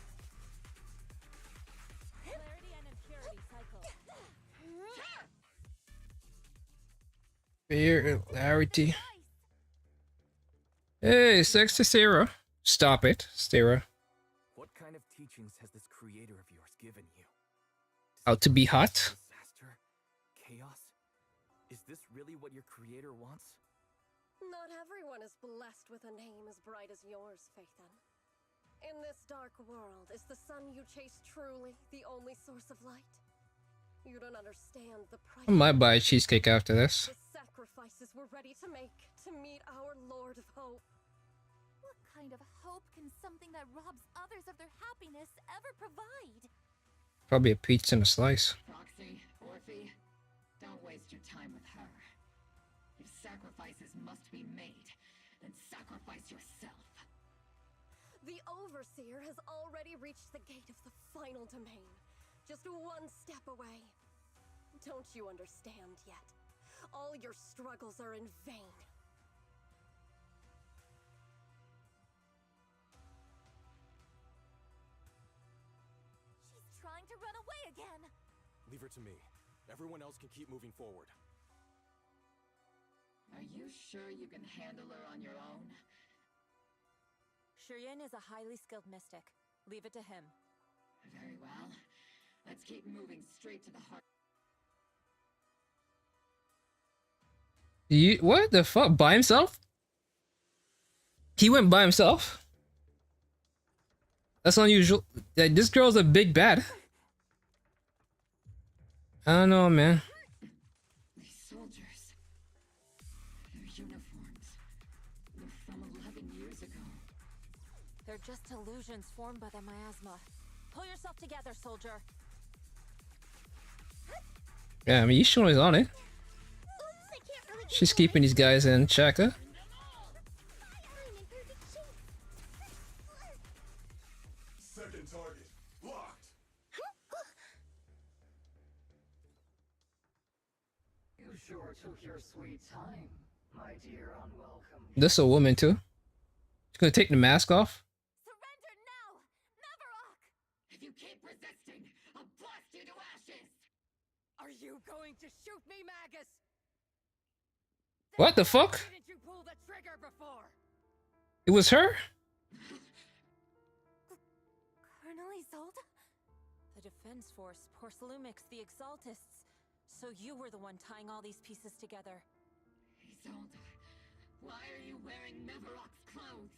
[SPEAKER 19] Clarity and impurity cycle.
[SPEAKER 1] Fear, clarity. Hey, sexy Sarah. Stop it, Sarah.
[SPEAKER 4] What kind of teachings has this creator of yours given you?
[SPEAKER 1] How to be hot?
[SPEAKER 4] Disaster? Chaos? Is this really what your creator wants?
[SPEAKER 7] Not everyone is blessed with a name as bright as yours, Phaethon. In this dark world, is the sun you chase truly the only source of light? You don't understand the price.
[SPEAKER 1] I might buy a cheesecake after this.
[SPEAKER 7] The sacrifices we're ready to make to meet our Lord of Hope.
[SPEAKER 5] What kind of hope can something that robs others of their happiness ever provide?
[SPEAKER 1] Probably a pizza and a slice.
[SPEAKER 8] Roxy, Orphe, don't waste your time with her. If sacrifices must be made, then sacrifice yourself.
[SPEAKER 7] The Overseer has already reached the gate of the final domain. Just one step away. Don't you understand yet? All your struggles are in vain.
[SPEAKER 5] She's trying to run away again.
[SPEAKER 20] Leave her to me. Everyone else can keep moving forward.
[SPEAKER 8] Are you sure you can handle her on your own?
[SPEAKER 19] Shiryan is a highly skilled mystic. Leave it to him.
[SPEAKER 8] Very well. Let's keep moving straight to the heart.
[SPEAKER 1] What the fuck? By himself? He went by himself? That's unusual. Like, this girl's a big bad. I don't know, man.
[SPEAKER 8] These soldiers. Their uniforms. They're from 11 years ago.
[SPEAKER 19] They're just illusions formed by the miasma. Pull yourself together, soldier.
[SPEAKER 1] Yeah, I mean, Yishuno is on it. She's keeping these guys in check, huh?
[SPEAKER 13] Second target locked.
[SPEAKER 8] You sure took your sweet time, my dear unwelcome.
[SPEAKER 1] This is a woman too. She's gonna take the mask off.
[SPEAKER 5] Surrender now! Mavarok!
[SPEAKER 8] If you keep resisting, I'll blast you to ashes!
[SPEAKER 6] Are you going to shoot me, Magus?
[SPEAKER 1] What the fuck?
[SPEAKER 6] Why didn't you pull the trigger before?
[SPEAKER 1] It was her?
[SPEAKER 19] Colonel Isolde? The Defense Force, Porcelumix, the Exaltists. So you were the one tying all these pieces together.
[SPEAKER 8] Isolde, why are you wearing Mavarok's clothes?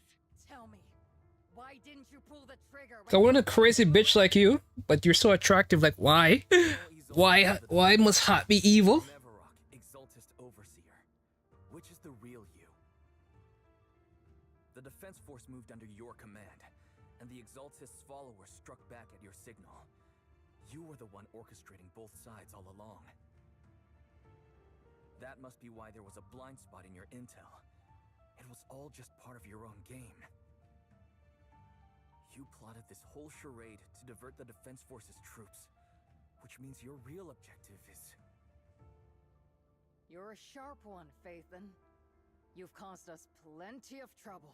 [SPEAKER 6] Tell me, why didn't you pull the trigger?
[SPEAKER 1] I want a crazy bitch like you, but you're so attractive. Like, why? Why must Hot be evil?
[SPEAKER 4] Mavarok, Exaltist Overseer. Which is the real you? The Defense Force moved under your command, and the Exaltist's followers struck back at your signal. You were the one orchestrating both sides all along. That must be why there was a blind spot in your intel. It was all just part of your own game. You plotted this whole charade to divert the Defense Force's troops, which means your real objective is...
[SPEAKER 6] You're a sharp one, Phaethon. You've caused us plenty of trouble,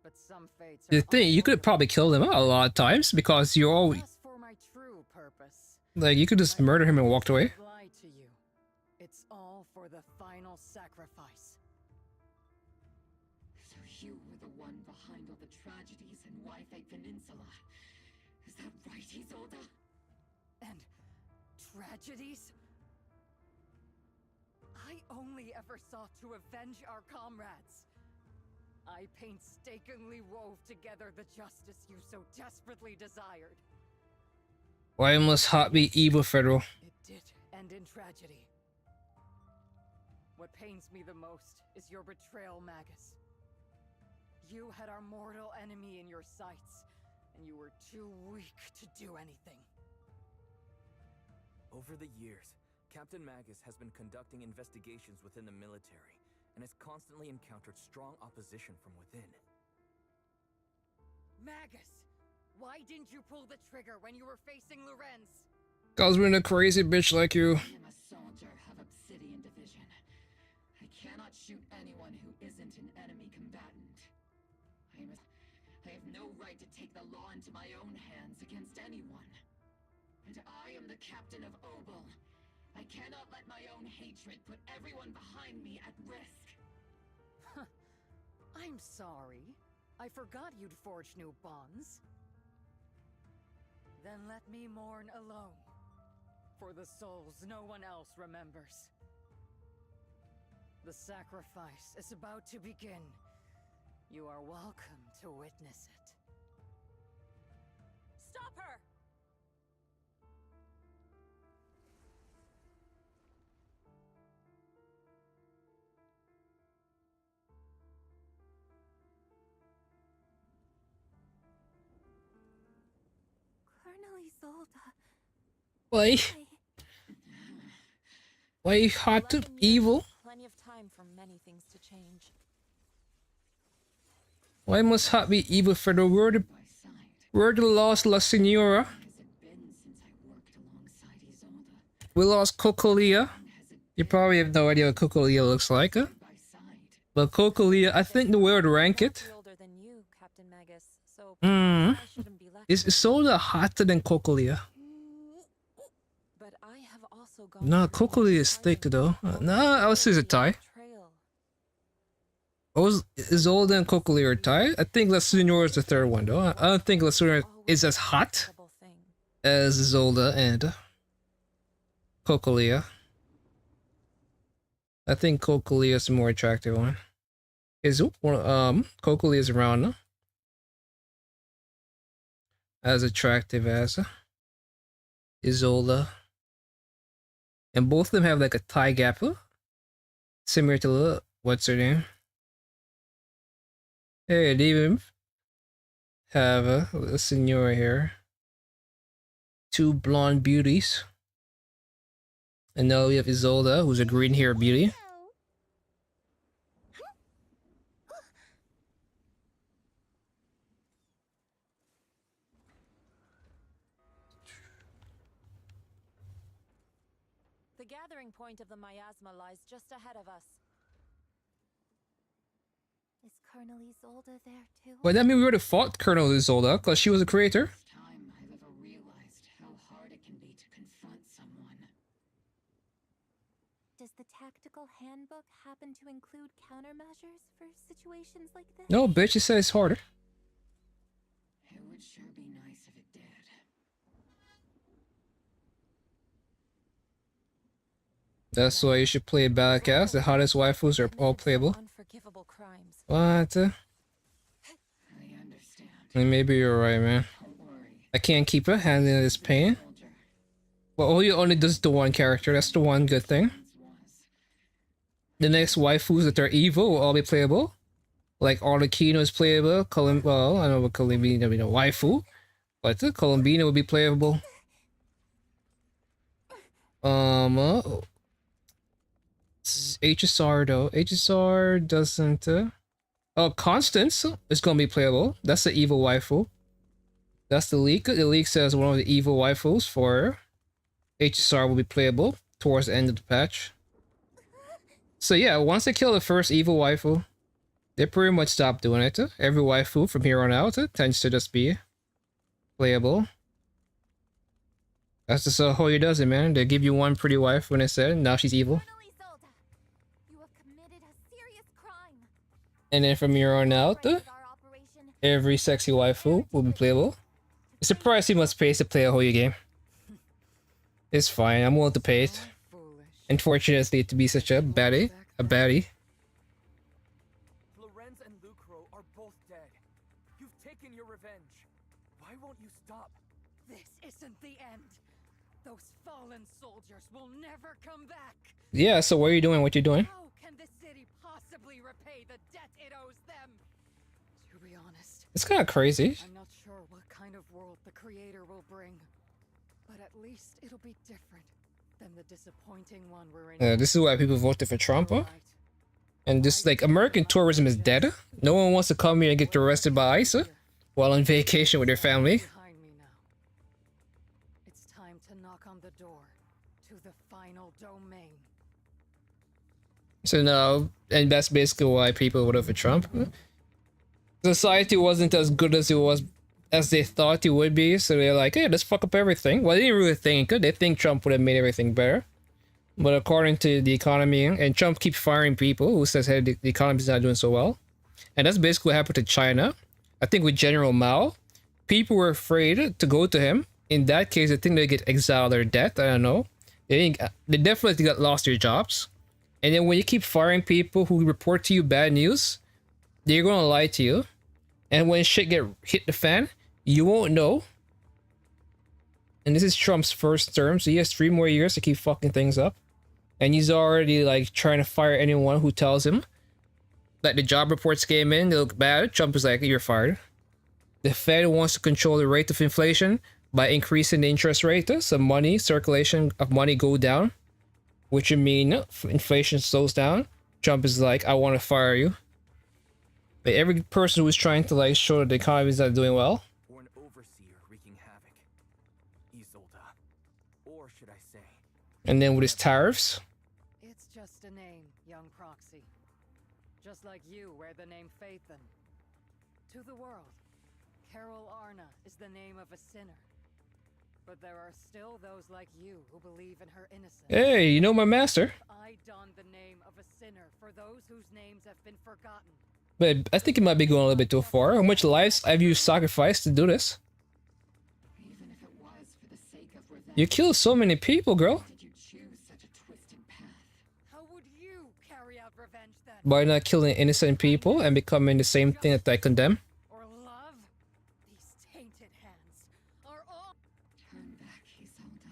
[SPEAKER 6] but some fates are
[SPEAKER 1] The thing, you could probably kill him a lot of times because you're always
[SPEAKER 6] just for my true purpose.
[SPEAKER 1] like, you could just murder him and walked away.
[SPEAKER 6] Lie to you. It's all for the final sacrifice.
[SPEAKER 8] So you were the one behind all the tragedies in Wi-Fi Peninsula. Is that right, Isolde?
[SPEAKER 6] And tragedies? I only ever sought to avenge our comrades. I painstakingly wove together the justice you so desperately desired.
[SPEAKER 1] Why must Hot be evil, Federal?
[SPEAKER 6] It did end in tragedy. What pains me the most is your betrayal, Magus. You had our mortal enemy in your sights, and you were too weak to do anything.
[SPEAKER 4] Over the years, Captain Magus has been conducting investigations within the military and has constantly encountered strong opposition from within.
[SPEAKER 6] Magus! Why didn't you pull the trigger when you were facing Lorenz?
[SPEAKER 1] Cause we're in a crazy bitch like you.
[SPEAKER 8] I am a soldier of Obsidian Division. I cannot shoot anyone who isn't an enemy combatant. I have no right to take the law into my own hands against anyone. And I am the captain of Obel. I cannot let my own hatred put everyone behind me at risk.
[SPEAKER 6] I'm sorry. I forgot you'd forged new bonds. Then let me mourn alone. For the souls no one else remembers. The sacrifice is about to begin. You are welcome to witness it.
[SPEAKER 19] Stop her!
[SPEAKER 5] Colonel Isolde.
[SPEAKER 1] Why? Why you hot to evil?
[SPEAKER 19] Plenty of time for many things to change.
[SPEAKER 1] Why must hot be evil for the word? Word lost La Senora. We lost Cocolia. You probably have no idea what Cocolia looks like, huh? But Cocolia, I think the way I would rank it. Is Isolde hotter than Cocolia? No, Cocolia is thick though. No, I would say it's a tie. Isolde and Cocolia are tie. I think La Senora is the third one though. I don't think La Senora is as hot as Isolde and Cocolia. I think Cocolia is the more attractive one. Is Cocolia is around, no? As attractive as Isolde. And both of them have like a thigh gap, similar to what's her name? Hey, they even have a senora here. Two blonde beauties. And now we have Isolde, who's a green hair beauty.
[SPEAKER 19] The gathering point of the miasma lies just ahead of us.
[SPEAKER 5] Is Colonel Isolde there too?
[SPEAKER 1] Well, that means we would have fought Colonel Isolde, because she was a creator.
[SPEAKER 8] Time I've ever realized how hard it can be to confront someone.
[SPEAKER 5] Does the tactical handbook happen to include countermeasures for situations like this?
[SPEAKER 1] No, bitch, it says harder.
[SPEAKER 8] It would sure be nice if it did.
[SPEAKER 1] That's why you should play Battlecast. The hottest waifus are all playable. What? I mean, maybe you're right, man. I can't keep it handling this pain. Well, only does the one character. That's the one good thing. The next waifus that are evil will all be playable. Like Arlecchino is playable. Well, I know what Columbina will be a waifu, but Columbina will be playable. HSR though. HSR doesn't. Oh, Constance is gonna be playable. That's the evil waifu. That's the leak. The leak says one of the evil waifus for HSR will be playable towards the end of the patch. So yeah, once they kill the first evil waifu, they pretty much stop doing it. Every waifu from here on out tends to just be playable. That's just how he does it, man. They give you one pretty wife when they said now she's evil. And then from here on out, every sexy waifu will be playable. I'm surprised he must pay to play a whole game. It's fine, I'm willing to pay it. Unfortunately, to be such a baddie.
[SPEAKER 21] Lorenz and Lucro are both dead. You've taken your revenge. Why won't you stop?
[SPEAKER 6] This isn't the end. Those fallen soldiers will never come back.
[SPEAKER 1] Yeah, so what are you doing? What you doing?
[SPEAKER 6] How can the city possibly repay the debt it owes them? To be honest,
[SPEAKER 1] It's kind of crazy.
[SPEAKER 6] I'm not sure what kind of world the creator will bring, but at least it'll be different than the disappointing one we're in.
[SPEAKER 1] This is why people voted for Trump, huh? And just like American tourism is dead. No one wants to come here and get arrested by ICE while on vacation with their family.
[SPEAKER 6] It's time to knock on the door to the final domain.
[SPEAKER 1] So no, and that's basically why people voted for Trump. Society wasn't as good as it was, as they thought it would be, so they're like, hey, let's fuck up everything. Well, they didn't really think it. They think Trump would have made everything better. But according to the economy, and Trump keeps firing people who says, hey, the economy's not doing so well. And that's basically what happened to China. I think with General Mao, people were afraid to go to him. In that case, I think they get exiled or death. I don't know. They definitely got lost their jobs. And then when you keep firing people who report to you bad news, they're gonna lie to you. And when shit hit the fan, you won't know And this is Trump's first term, so he has 3 more years to keep fucking things up. And he's already like trying to fire anyone who tells him that the job reports came in, they look bad. Trump is like, you're fired. The Fed wants to control the rate of inflation by increasing the interest rate, so money, circulation of money go down, which would mean inflation slows down. Trump is like, I want to fire you. But every person who's trying to like show that the economy is not doing well.
[SPEAKER 21] Or an overseer wreaking havoc. Isolda. Or should I say?
[SPEAKER 1] And then with his tariffs.
[SPEAKER 6] It's just a name, young proxy. Just like you wear the name Phaethon. To the world, Carol Arna is the name of a sinner. But there are still those like you who believe in her innocence.
[SPEAKER 1] Hey, you know my master.
[SPEAKER 6] I don the name of a sinner for those whose names have been forgotten.
[SPEAKER 1] But I think it might be going a little bit too far. How much lives have you sacrificed to do this?
[SPEAKER 8] Even if it was for the sake of revenge,
[SPEAKER 1] You killed so many people, girl.
[SPEAKER 8] did you choose such a twisted path?
[SPEAKER 6] How would you carry out revenge then?
[SPEAKER 1] By not killing innocent people and becoming the same thing that I condemn.
[SPEAKER 6] Or love? These tainted hands are all...
[SPEAKER 8] Turn back, Isolda.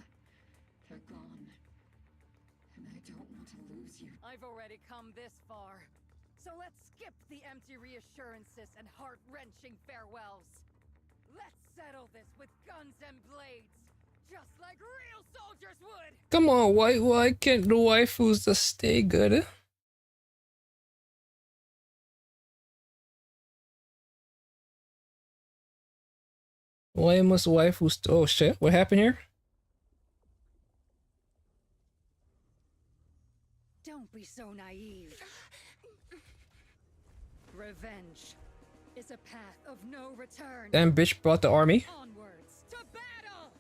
[SPEAKER 8] They're gone. And I don't want to lose you.
[SPEAKER 6] I've already come this far. So let's skip the empty reassurances and heart-wrenching farewells. Let's settle this with guns and blades, just like real soldiers would.
[SPEAKER 1] Come on, why can't the waifus just stay good? Why must waifus... Oh shit, what happened here?
[SPEAKER 6] Don't be so naive. Revenge is a path of no return.
[SPEAKER 1] Damn bitch brought the army.
[SPEAKER 6] Onwards to battle.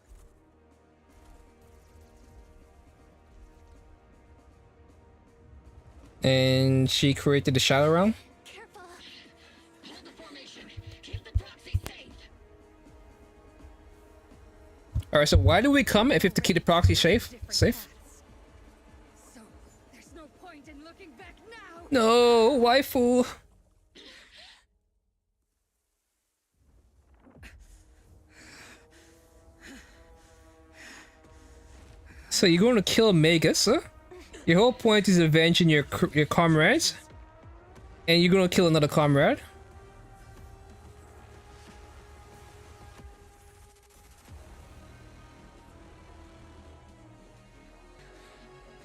[SPEAKER 1] And she created the shadow realm.
[SPEAKER 8] Careful. Hold the formation. Keep the proxy safe.
[SPEAKER 1] Alright, so why do we come if you have to keep the proxy safe?
[SPEAKER 6] So there's no point in looking back now.
[SPEAKER 1] No, waifu. So you're going to kill Magus, huh? Your whole point is avenging your comrades, and you're going to kill another comrade.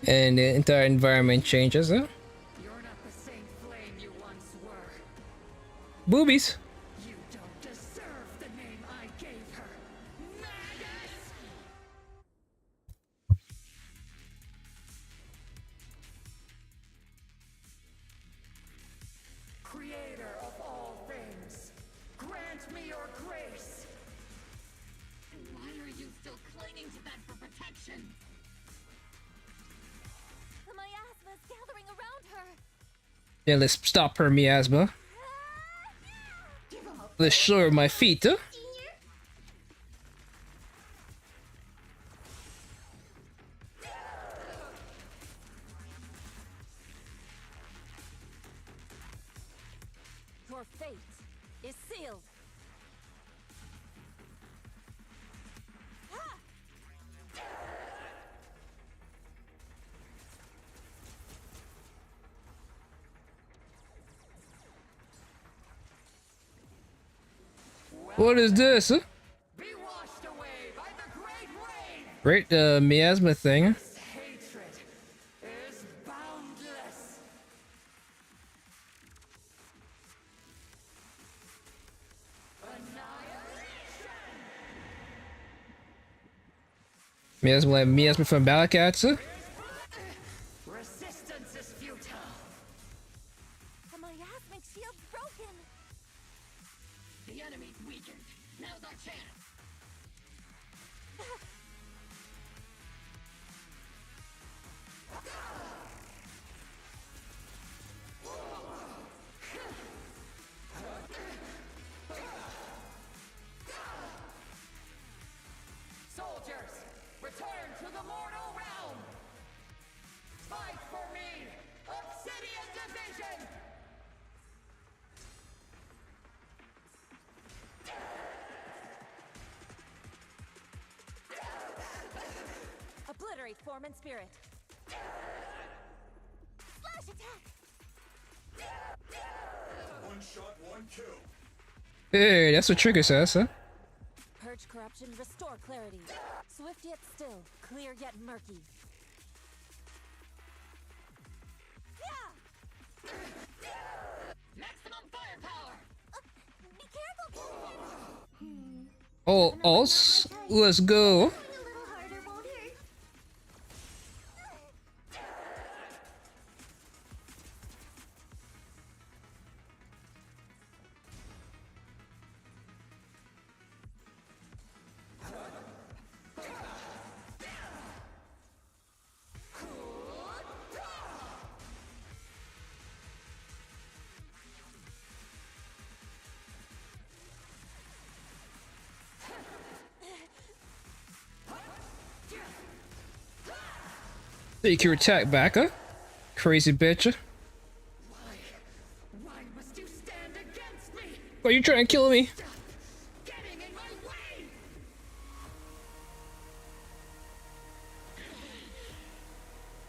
[SPEAKER 1] And the entire environment changes, huh?
[SPEAKER 6] You're not the same flame you once were.
[SPEAKER 1] Boobies.
[SPEAKER 6] You don't deserve the name I gave her. Magus! Creator of all things, grant me your grace.
[SPEAKER 8] Why are you still clinging to that for protection?
[SPEAKER 5] The miasma's gathering around her.
[SPEAKER 1] Yeah, let's stop her miasma. Let's show her my feet, huh?
[SPEAKER 19] Your fate is sealed.
[SPEAKER 1] What is this, huh?
[SPEAKER 6] Be washed away by the great rain.
[SPEAKER 1] Great, miasma thing.
[SPEAKER 6] Hatred is boundless.
[SPEAKER 1] Miasma from Balakats, huh?
[SPEAKER 6] Resistance is futile.
[SPEAKER 5] The miasmic shield's broken.
[SPEAKER 8] The enemy's weakened. Now's our chance.
[SPEAKER 6] Soldiers, return to the mortal realm. Fight for me, Obsidian Division.
[SPEAKER 19] Regenerate form and spirit.
[SPEAKER 5] Slash attack!
[SPEAKER 15] One shot, one kill.
[SPEAKER 1] Hey, that's what Trigger says, huh?
[SPEAKER 19] Purge corruption, restore clarity. Swift yet still, clear yet murky.
[SPEAKER 8] Maximum firepower!
[SPEAKER 5] Be careful, Captain!
[SPEAKER 1] Oh, us. Let's go.
[SPEAKER 5] A little harder won't hurt.
[SPEAKER 1] Take your attack back, huh? Crazy bitch.
[SPEAKER 8] Why must you stand against me?
[SPEAKER 1] Why are you trying to kill me?
[SPEAKER 8] Getting in my way!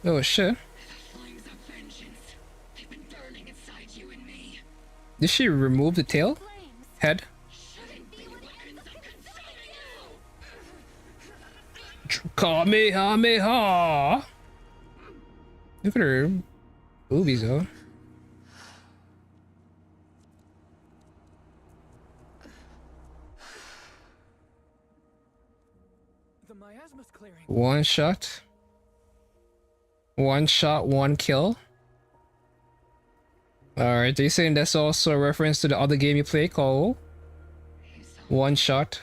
[SPEAKER 1] Oh shit.
[SPEAKER 8] Flames of vengeance. They've been burning inside you and me.
[SPEAKER 1] Did she remove the tail? Head?
[SPEAKER 8] Shouldn't be weapons of consuming you!
[SPEAKER 1] Kamehameha! Look at her boobies, though.
[SPEAKER 21] The miasma's clearing.
[SPEAKER 1] One shot. One shot, one kill. Alright, are you saying that's also a reference to the other game you play called One Shot?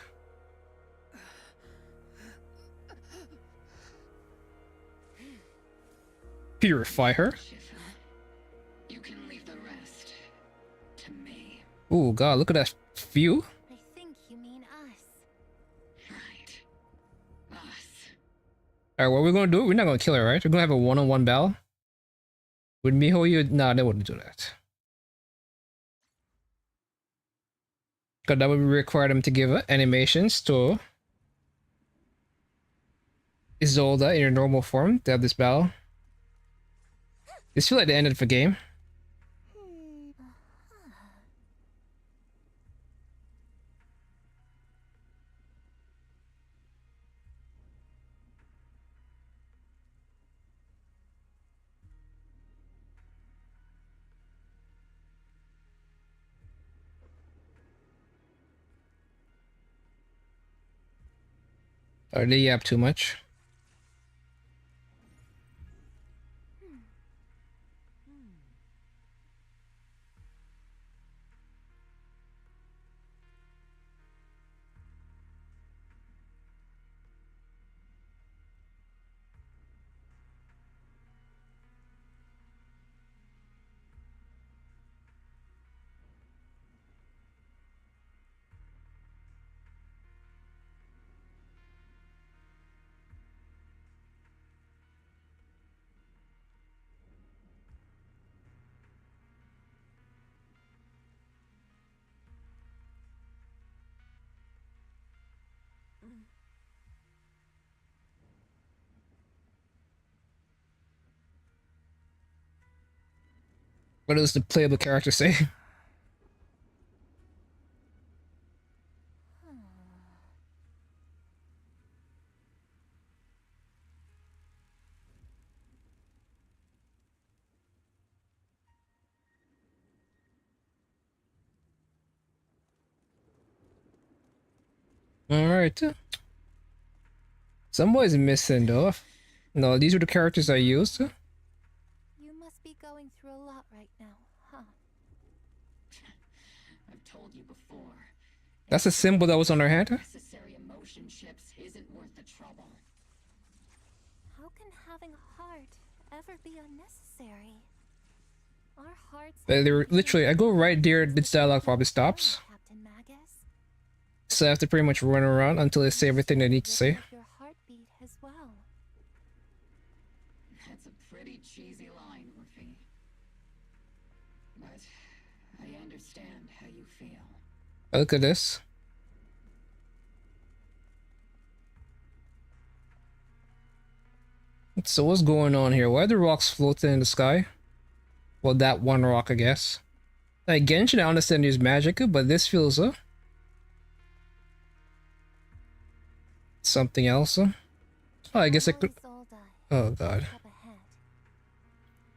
[SPEAKER 1] Purify her?
[SPEAKER 8] You can leave the rest to me.
[SPEAKER 1] Oh god, look at that view.
[SPEAKER 5] I think you mean us.
[SPEAKER 8] Right. Us.
[SPEAKER 1] Alright, what we're gonna do? We're not gonna kill her, right? We're gonna have a one-on-one battle. Would Miho you? Nah, they wouldn't do that. Because that would require them to give animations to Isolda in her normal form to have this battle. This feels like the end of the game. Or they yap too much. What does the playable character say? Alright. Some boys missing though. No, these are the characters I used.
[SPEAKER 5] You must be going through a lot right now, huh?
[SPEAKER 8] I've told you before.
[SPEAKER 1] That's a symbol that was on her hand.
[SPEAKER 8] Necessary emotion chips isn't worth the trouble.
[SPEAKER 5] How can having a heart ever be unnecessary? Our hearts.
[SPEAKER 1] They were literally, I go right there, this dialogue probably stops.
[SPEAKER 5] Captain Magus.
[SPEAKER 1] So I have to pretty much run around until they say everything they need to say.
[SPEAKER 5] Your heartbeat as well.
[SPEAKER 8] That's a pretty cheesy line, Rafie. But I understand how you feel.
[SPEAKER 1] Look at this. So what's going on here? Why are the rocks floating in the sky? Well, that one rock, I guess. Like Genshin, I understand there's magic, but this feels something else. Oh, I guess I could. Oh god,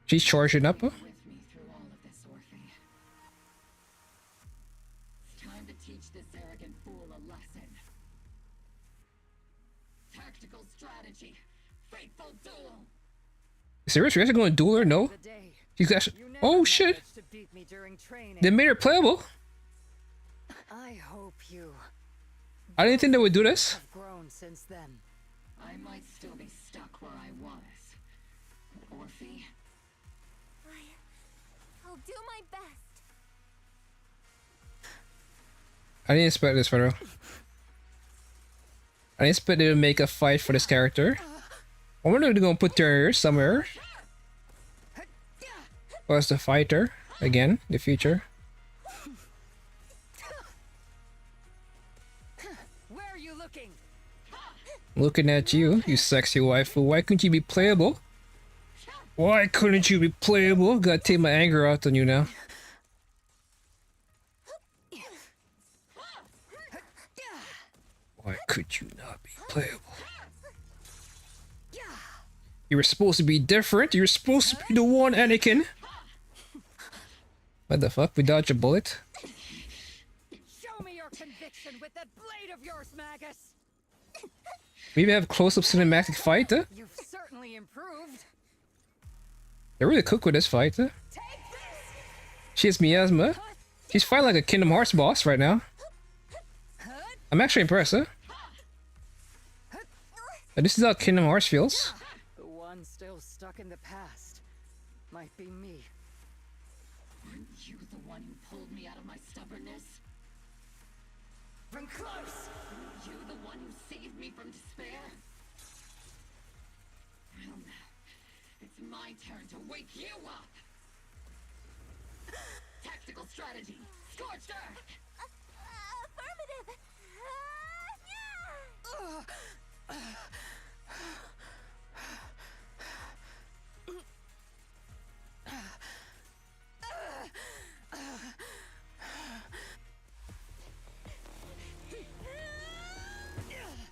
[SPEAKER 1] she's charging up.
[SPEAKER 8] With me through all of this, Orphe. It's time to teach this arrogant fool a lesson. Tactical strategy. Fateful duel.
[SPEAKER 1] Seriously, you're actually going to duel her? No. She's actually. Oh shit! They made her playable.
[SPEAKER 6] I hope you
[SPEAKER 1] I didn't think they would do this.
[SPEAKER 6] have grown since then.
[SPEAKER 8] I might still be stuck where I was. But Orphe,
[SPEAKER 5] I'll do my best.
[SPEAKER 1] I didn't expect this, Federal. I didn't expect they would make a fight for this character. I wonder if they're gonna put her here somewhere. Or as the fighter again in the future.
[SPEAKER 6] Where are you looking?
[SPEAKER 1] Looking at you, you sexy waifu. Why couldn't you be playable? Why couldn't you be playable? Gotta take my anger out on you now. Why could you not be playable? You were supposed to be different. You were supposed to be the one, Anakin. What the fuck? We dodged a bullet?
[SPEAKER 6] Show me your conviction with that blade of yours, Magus.
[SPEAKER 1] Maybe have a close-up cinematic fight, huh?
[SPEAKER 6] You've certainly improved.
[SPEAKER 1] They're really cooked with this fight, huh? She has miasma. She's fighting like a Kingdom Hearts boss right now. I'm actually impressed, huh? This is how Kingdom Hearts feels.
[SPEAKER 6] The one still stuck in the past might be me.
[SPEAKER 8] weren't you the one who pulled me out of my stubbornness?
[SPEAKER 6] From close!
[SPEAKER 8] Weren't you the one who saved me from despair? Well now, it's my turn to wake you up! Tactical strategy! Scorched earth!
[SPEAKER 5] Affirmative!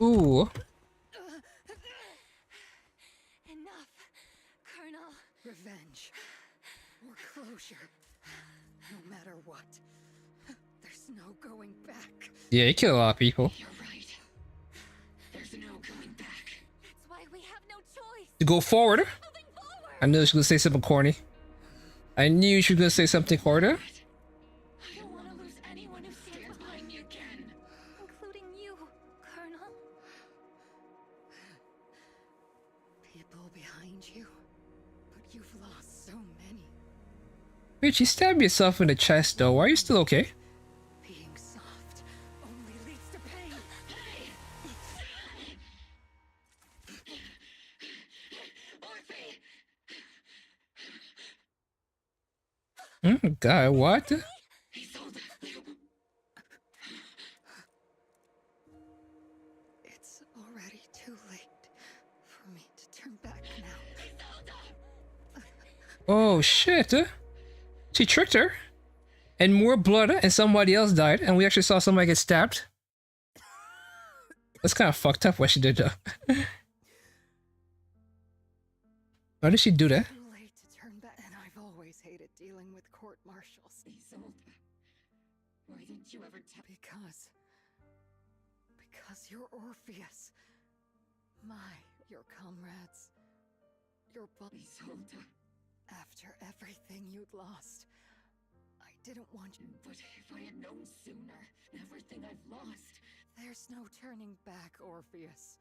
[SPEAKER 1] Ooh.
[SPEAKER 5] Enough, Colonel.
[SPEAKER 6] Revenge. Or closure. No matter what. There's no going back.
[SPEAKER 1] Yeah, he killed a lot of people.
[SPEAKER 8] You're right. There's no going back.
[SPEAKER 5] That's why we have no choice.
[SPEAKER 1] To go forward. I knew she was gonna say something corny. I knew she was gonna say something corny.
[SPEAKER 8] I don't want to lose anyone who stands behind me again.
[SPEAKER 5] Including you, Colonel.
[SPEAKER 6] People behind you. But you've lost so many.
[SPEAKER 1] Wait, she stabbed herself in the chest though. Why are you still okay?
[SPEAKER 6] Being soft only leads to pain.
[SPEAKER 1] God, what?
[SPEAKER 6] It's already too late for me to turn back now.
[SPEAKER 1] Oh shit. She tricked her. And more blood and somebody else died. And we actually saw somebody get stabbed. That's kind of fucked up what she did though. Why did she do that?
[SPEAKER 6] Too late to turn back. And I've always hated dealing with court-martials.
[SPEAKER 8] Isolde, why didn't you ever tell?
[SPEAKER 6] Because you're Orpheus. Your comrades. Your
[SPEAKER 8] Isolde.
[SPEAKER 6] After everything you'd lost, I didn't want you.
[SPEAKER 8] But if I had known sooner, everything I've lost.
[SPEAKER 6] There's no turning back, Orpheus.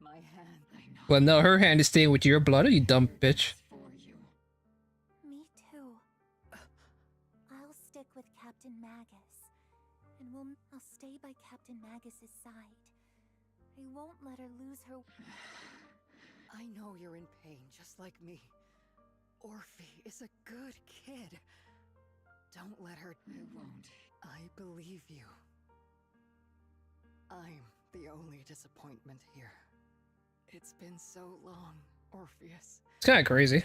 [SPEAKER 6] My hand.
[SPEAKER 8] I know.
[SPEAKER 1] Well, no, her hand is staying with your blood, you dumb bitch.
[SPEAKER 8] For you.
[SPEAKER 5] Me too. I'll stick with Captain Magus. And I'll stay by Captain Magus's side. I won't let her lose her.
[SPEAKER 6] I know you're in pain, just like me. Orphe is a good kid. Don't let her.
[SPEAKER 8] I won't.
[SPEAKER 6] I believe you. I'm the only disappointment here. It's been so long, Orpheus,
[SPEAKER 1] It's kind of crazy.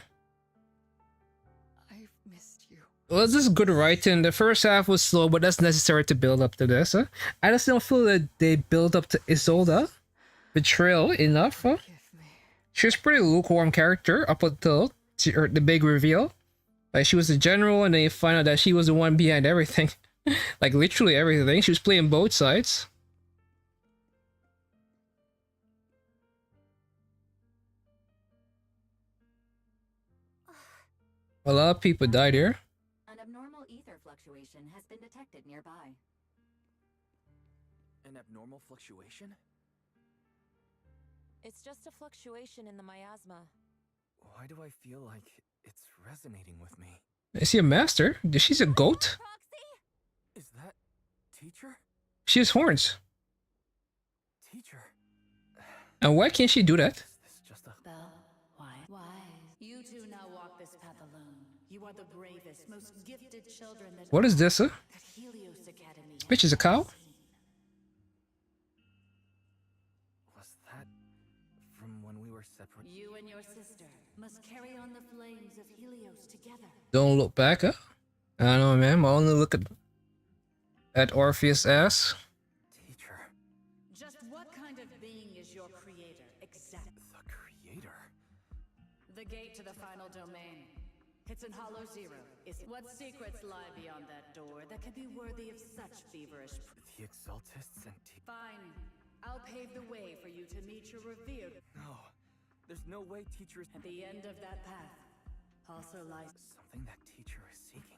[SPEAKER 6] I've missed you.
[SPEAKER 1] Well, this is good writing. The first half was slow, but that's necessary to build up to this. Huh? I just don't feel that they build up to Isolde betrayal enough. Huh? She was a pretty lukewarm character up until the big reveal. Like, she was the general, and then you find out that she was the one behind everything. Like, literally everything. She was playing both sides. A lot of people died here.
[SPEAKER 12] An abnormal ether fluctuation has been detected nearby.
[SPEAKER 17] An abnormal fluctuation?
[SPEAKER 19] It's just a fluctuation in the miasma.
[SPEAKER 17] Why do I feel like it's resonating with me?
[SPEAKER 1] Is he a master? She's a goat?
[SPEAKER 17] Is that teacher?
[SPEAKER 1] She has horns.
[SPEAKER 17] Teacher.
[SPEAKER 1] And why can't she do that?
[SPEAKER 16] Why? You two now walk this path alone. You are the bravest, most gifted children that
[SPEAKER 1] What is this?
[SPEAKER 16] that Helios Academy.
[SPEAKER 1] Which is a cow?
[SPEAKER 17] Was that from when we were separate?
[SPEAKER 16] You and your sister must carry on the flames of Helios together.
[SPEAKER 1] Don't look back, huh? I don't know, man. I only look at Orpheus' ass.
[SPEAKER 16] Just what kind of being is your creator exactly?
[SPEAKER 17] The creator?
[SPEAKER 16] The gate to the final domain. It's in Hollow Zero. What secrets lie beyond that door that could be worthy of such feverish?
[SPEAKER 17] The Exaltists and
[SPEAKER 16] Fine. I'll pave the way for you to meet your revered.
[SPEAKER 17] No. There's no way teachers.
[SPEAKER 16] At the end of that path also lies
[SPEAKER 17] something that teacher is seeking.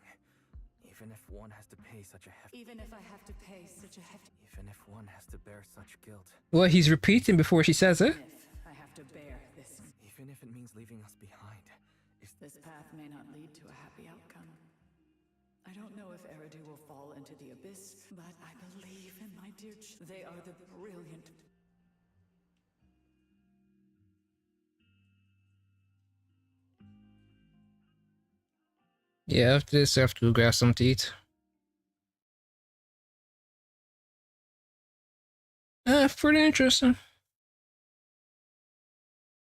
[SPEAKER 17] Even if one has to pay such a hefty.
[SPEAKER 16] Even if I have to pay such a hefty.
[SPEAKER 17] Even if one has to bear such guilt.
[SPEAKER 1] Well, he's repeating before she says it.
[SPEAKER 16] I have to bear this.
[SPEAKER 17] Even if it means leaving us behind.
[SPEAKER 16] This path may not lead to a happy outcome. I don't know if Eridu will fall into the abyss, but I believe in my dear they are the brilliant.
[SPEAKER 1] Yeah, after this, I have to grab some to eat. Pretty interesting.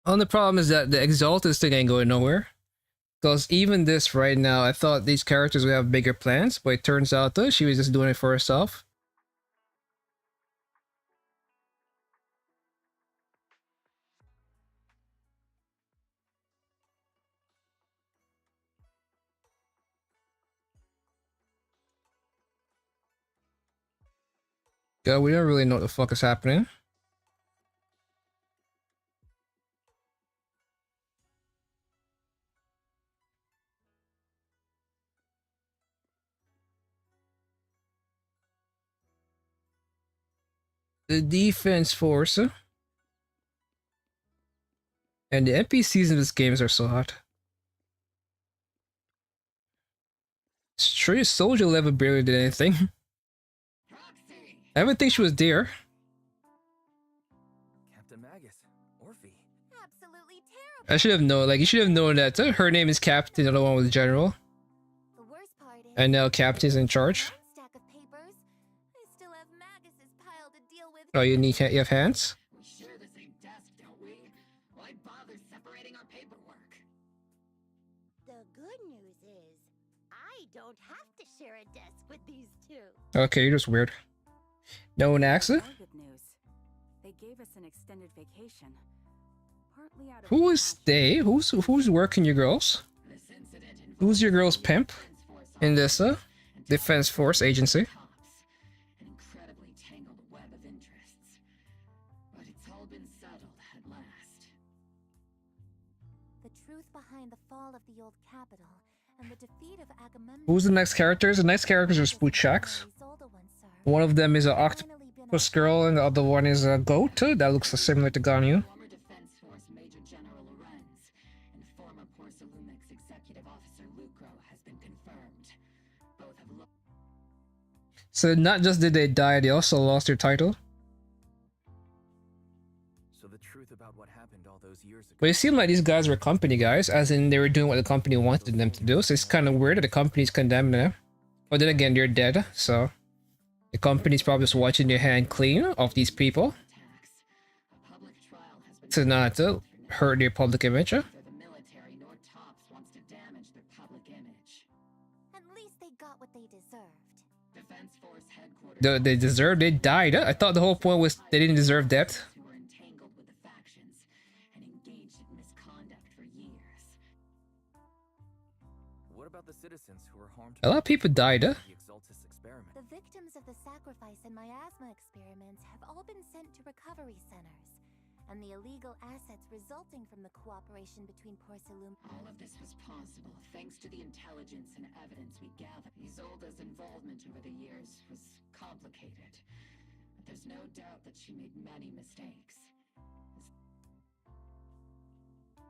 [SPEAKER 1] Only problem is that the Exalted thing ain't going nowhere. Because even this right now, I thought these characters would have bigger plans, but it turns out though, she was just doing it for herself. God, we don't really know what the fuck is happening. The defense force. And the NPCs in this games are so hot. Straight soldier level barely did anything. I didn't think she was there.
[SPEAKER 17] Captain Magus, Orphe.
[SPEAKER 5] Absolutely terrible.
[SPEAKER 1] I should have known, like, you should have known that her name is Captain, the other one was General.
[SPEAKER 5] The worst part is
[SPEAKER 1] And now Captain's in charge.
[SPEAKER 5] stack of papers. I still have Magus's pile to deal with.
[SPEAKER 1] Oh, you have hands?
[SPEAKER 8] We share the same desk, don't we? Why bother separating our paperwork?
[SPEAKER 18] The good news is, I don't have to share a desk with these two.
[SPEAKER 1] Okay, you're just weird. No one acts it?
[SPEAKER 2] More good news. They gave us an extended vacation. Partly out of
[SPEAKER 1] Who is they? Who's working your girls? Who's your girl's pimp in this Defense Force Agency?
[SPEAKER 8] An incredibly tangled web of interests. But it's all been settled at last.
[SPEAKER 5] The truth behind the fall of the old capital and the defeat of Agamemnon.
[SPEAKER 1] Who's the next characters? The next characters are Spoot Shacks. One of them is an octopus girl, and the other one is a goat. That looks similar to Ganyu.
[SPEAKER 8] Former Defense Force Major General Lorenz and former Porcelumix Executive Officer Lucro has been confirmed. Both have
[SPEAKER 1] So not just did they die, they also lost their title.
[SPEAKER 17] So the truth about what happened all those years ago.
[SPEAKER 1] But it seemed like these guys were company guys, as in they were doing what the company wanted them to do. So it's kind of weird that the company's condemning them. But then again, they're dead, so the company's probably just watching their hand clean of these people. To not hurt their public image.
[SPEAKER 8] Neither the military nor Tops wants to damage their public image.
[SPEAKER 5] At least they got what they deserved.
[SPEAKER 8] Defense Force headquarters.
[SPEAKER 1] They deserved. They died. I thought the whole point was they didn't deserve death.
[SPEAKER 8] Who were entangled with the factions and engaged in misconduct for years.
[SPEAKER 4] What about the citizens who were harmed?
[SPEAKER 1] A lot of people died.
[SPEAKER 4] The Exaltis experiment.
[SPEAKER 5] The victims of the sacrifice and miasma experiments have all been sent to recovery centers, and the illegal assets resulting from the cooperation between Porcelain.
[SPEAKER 8] All of this was possible thanks to the intelligence and evidence we gathered. Isolda's involvement over the years was complicated, but there's no doubt that she made many mistakes.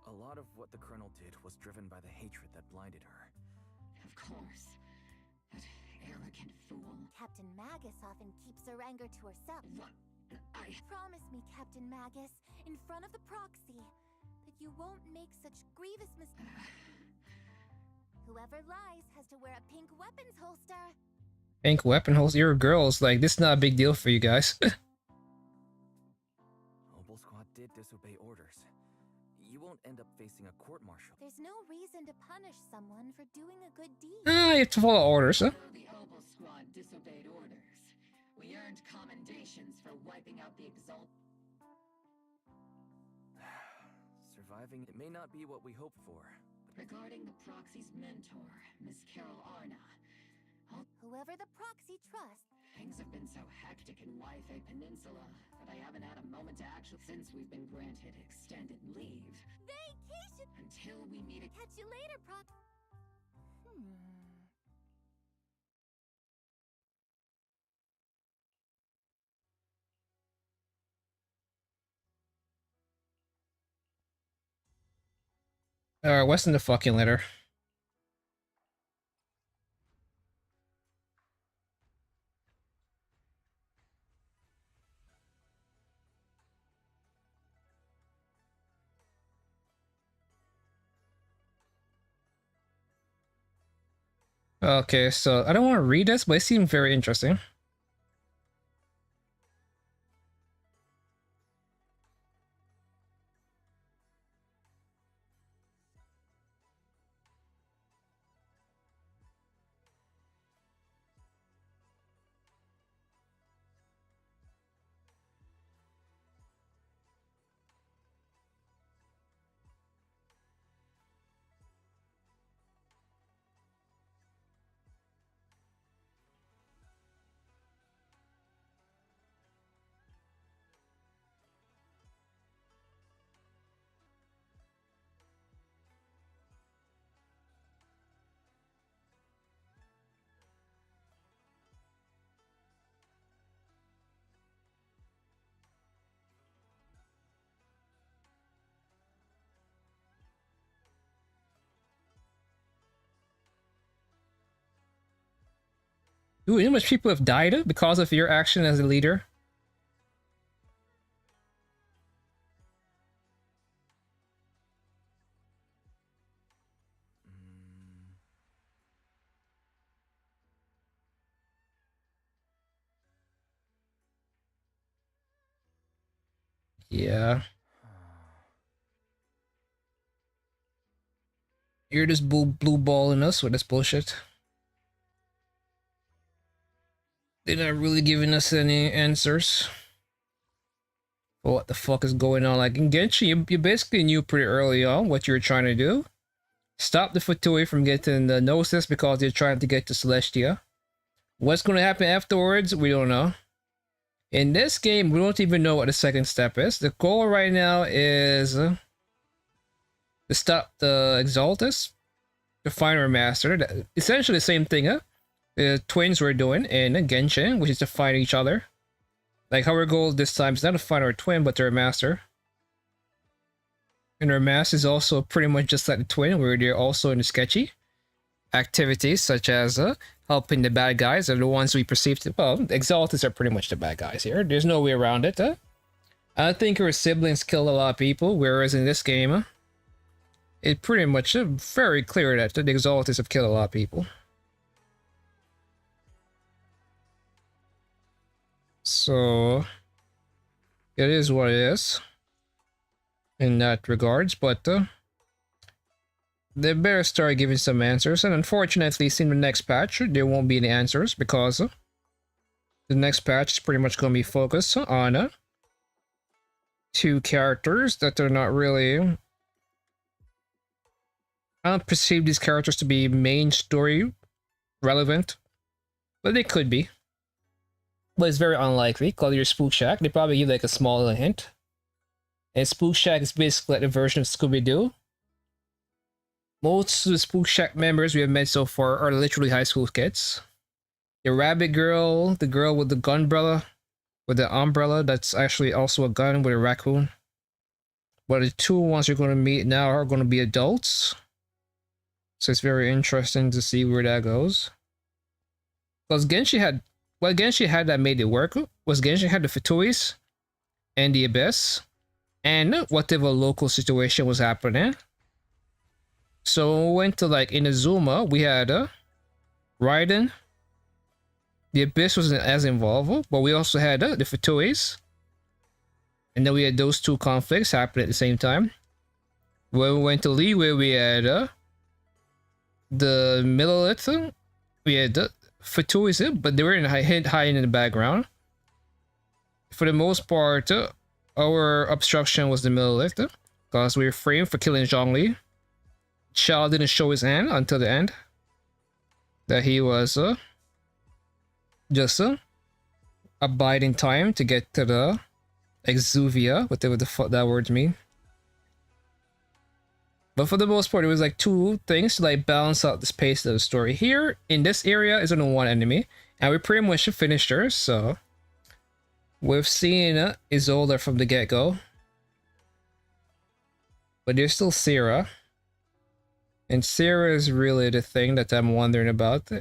[SPEAKER 4] A lot of what the Colonel did was driven by the hatred that blinded her.
[SPEAKER 8] Of course. That arrogant fool.
[SPEAKER 5] Captain Magus often keeps her anger to herself.
[SPEAKER 8] What?
[SPEAKER 5] Promise me, Captain Magus, in front of the proxy, that you won't make such grievous mistakes. Whoever lies has to wear a pink weapons holster.
[SPEAKER 1] Pink weapon holster? You're girls. Like, this is not a big deal for you guys.
[SPEAKER 4] Mobile Squad did disobey orders. You won't end up facing a court-martial.
[SPEAKER 5] There's no reason to punish someone for doing a good deed.
[SPEAKER 1] You have to follow orders, huh?
[SPEAKER 8] The Mobile Squad disobeyed orders. We earned commendations for wiping out the Exalt.
[SPEAKER 4] Surviving it may not be what we hoped for.
[SPEAKER 8] Regarding the proxy's mentor, Miss Carol Arna.
[SPEAKER 5] Whoever the proxy trusts.
[SPEAKER 8] Things have been so hectic in Wi-Fi Peninsula that I haven't had a moment to actually since we've been granted extended leave.
[SPEAKER 5] Vacation!
[SPEAKER 8] Until we meet again.
[SPEAKER 5] Catch you later, Prox.
[SPEAKER 1] Alright, what's in the fucking letter? Okay, so I don't want to read this, but it seemed very interesting. Ooh, you know how much people have died because of your action as a leader? Yeah. You're just blue balling us with this bullshit. They're not really giving us any answers for what the fuck is going on. Like in Genshin, you basically knew pretty early on what you were trying to do. Stop the Fatui from getting the Gnosis because they're trying to get to Celestia. What's going to happen afterwards, we don't know. In this game, we don't even know what the second step is. The goal right now is to stop the Exaltus, to find our master. Essentially the same thing, huh? The twins were doing in Genshin, which is to fight each other. Like our goal this time is not to find our twin, but their master. And our master is also pretty much just like the twin, where they're also in the sketchy activities, such as helping the bad guys, are the ones we perceive to. Well, the Exaltus are pretty much the bad guys here. There's no way around it. I think her siblings killed a lot of people, whereas in this game, it's pretty much very clear that the Exaltus have killed a lot of people. So, it is what it is. in that regards, but they better start giving some answers. And unfortunately, in the next patch, there won't be any answers because the next patch is pretty much going to be focused on two characters that are not really. I don't perceive these characters to be main story relevant, but they could be. But it's very unlikely because you're Spook Shack. They probably give like a small little hint. And Spook Shack is basically like the version of Scooby-Doo. Most of the Spook Shack members we have met so far are literally high school kids. The rabbit girl, the girl with the gunbrella, with the umbrella that's actually also a gun with a raccoon. But the two ones you're going to meet now are going to be adults. So it's very interesting to see where that goes. Because Genshi had, what Genshi had that made it work was Genshi had the Fatuis and the Abyss and whatever local situation was happening. So when we went to like Inazuma, we had Raiden. The Abyss wasn't as involved, but we also had the Fatuis. And then we had those two conflicts happening at the same time. When we went to Liyue, we had the Millilith. We had the Fatuis, but they were in hiding in the background. For the most part, our obstruction was the Millilith, because we were framed for killing Zhongli. Xiao didn't show his hand until the end. That he was just abiding time to get to the Exuvia, whatever the fuck that words mean. But for the most part, it was like two things to like balance out the pace of the story. Here, in this area, is only one enemy, and we pretty much finished her, so we've seen Isolde from the get-go. But there's still Sierra. And Sierra is really the thing that I'm wondering about.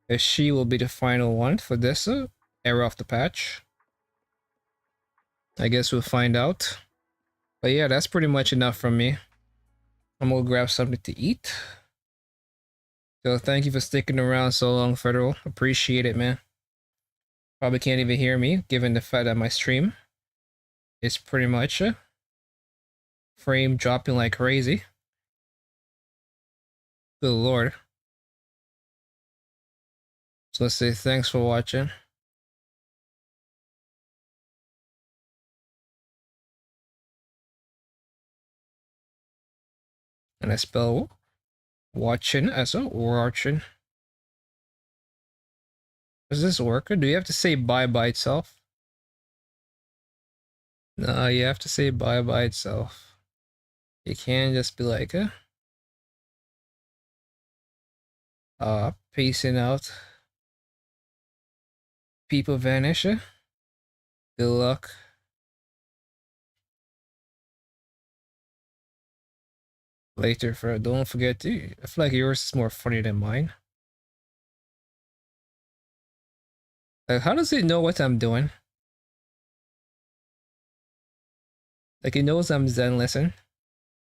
[SPEAKER 1] If she will be the final one for this era of the patch. I guess we'll find out. But yeah, that's pretty much enough from me. I'm gonna grab something to eat. So thank you for sticking around so long, Federal. Appreciate it, man. Probably can't even hear me, given the fact that my stream is pretty much frame dropping like crazy. Good lord. So let's say thanks for watching. And I spell watching as a watching. Does this work? Or do you have to say bye by itself? No, you have to say bye by itself. You can't just be like, pacing out. People vanish. Good luck. Later, for don't forget to. I feel like yours is more funny than mine. Like, how does it know what I'm doing? Like, it knows I'm Zen Listen.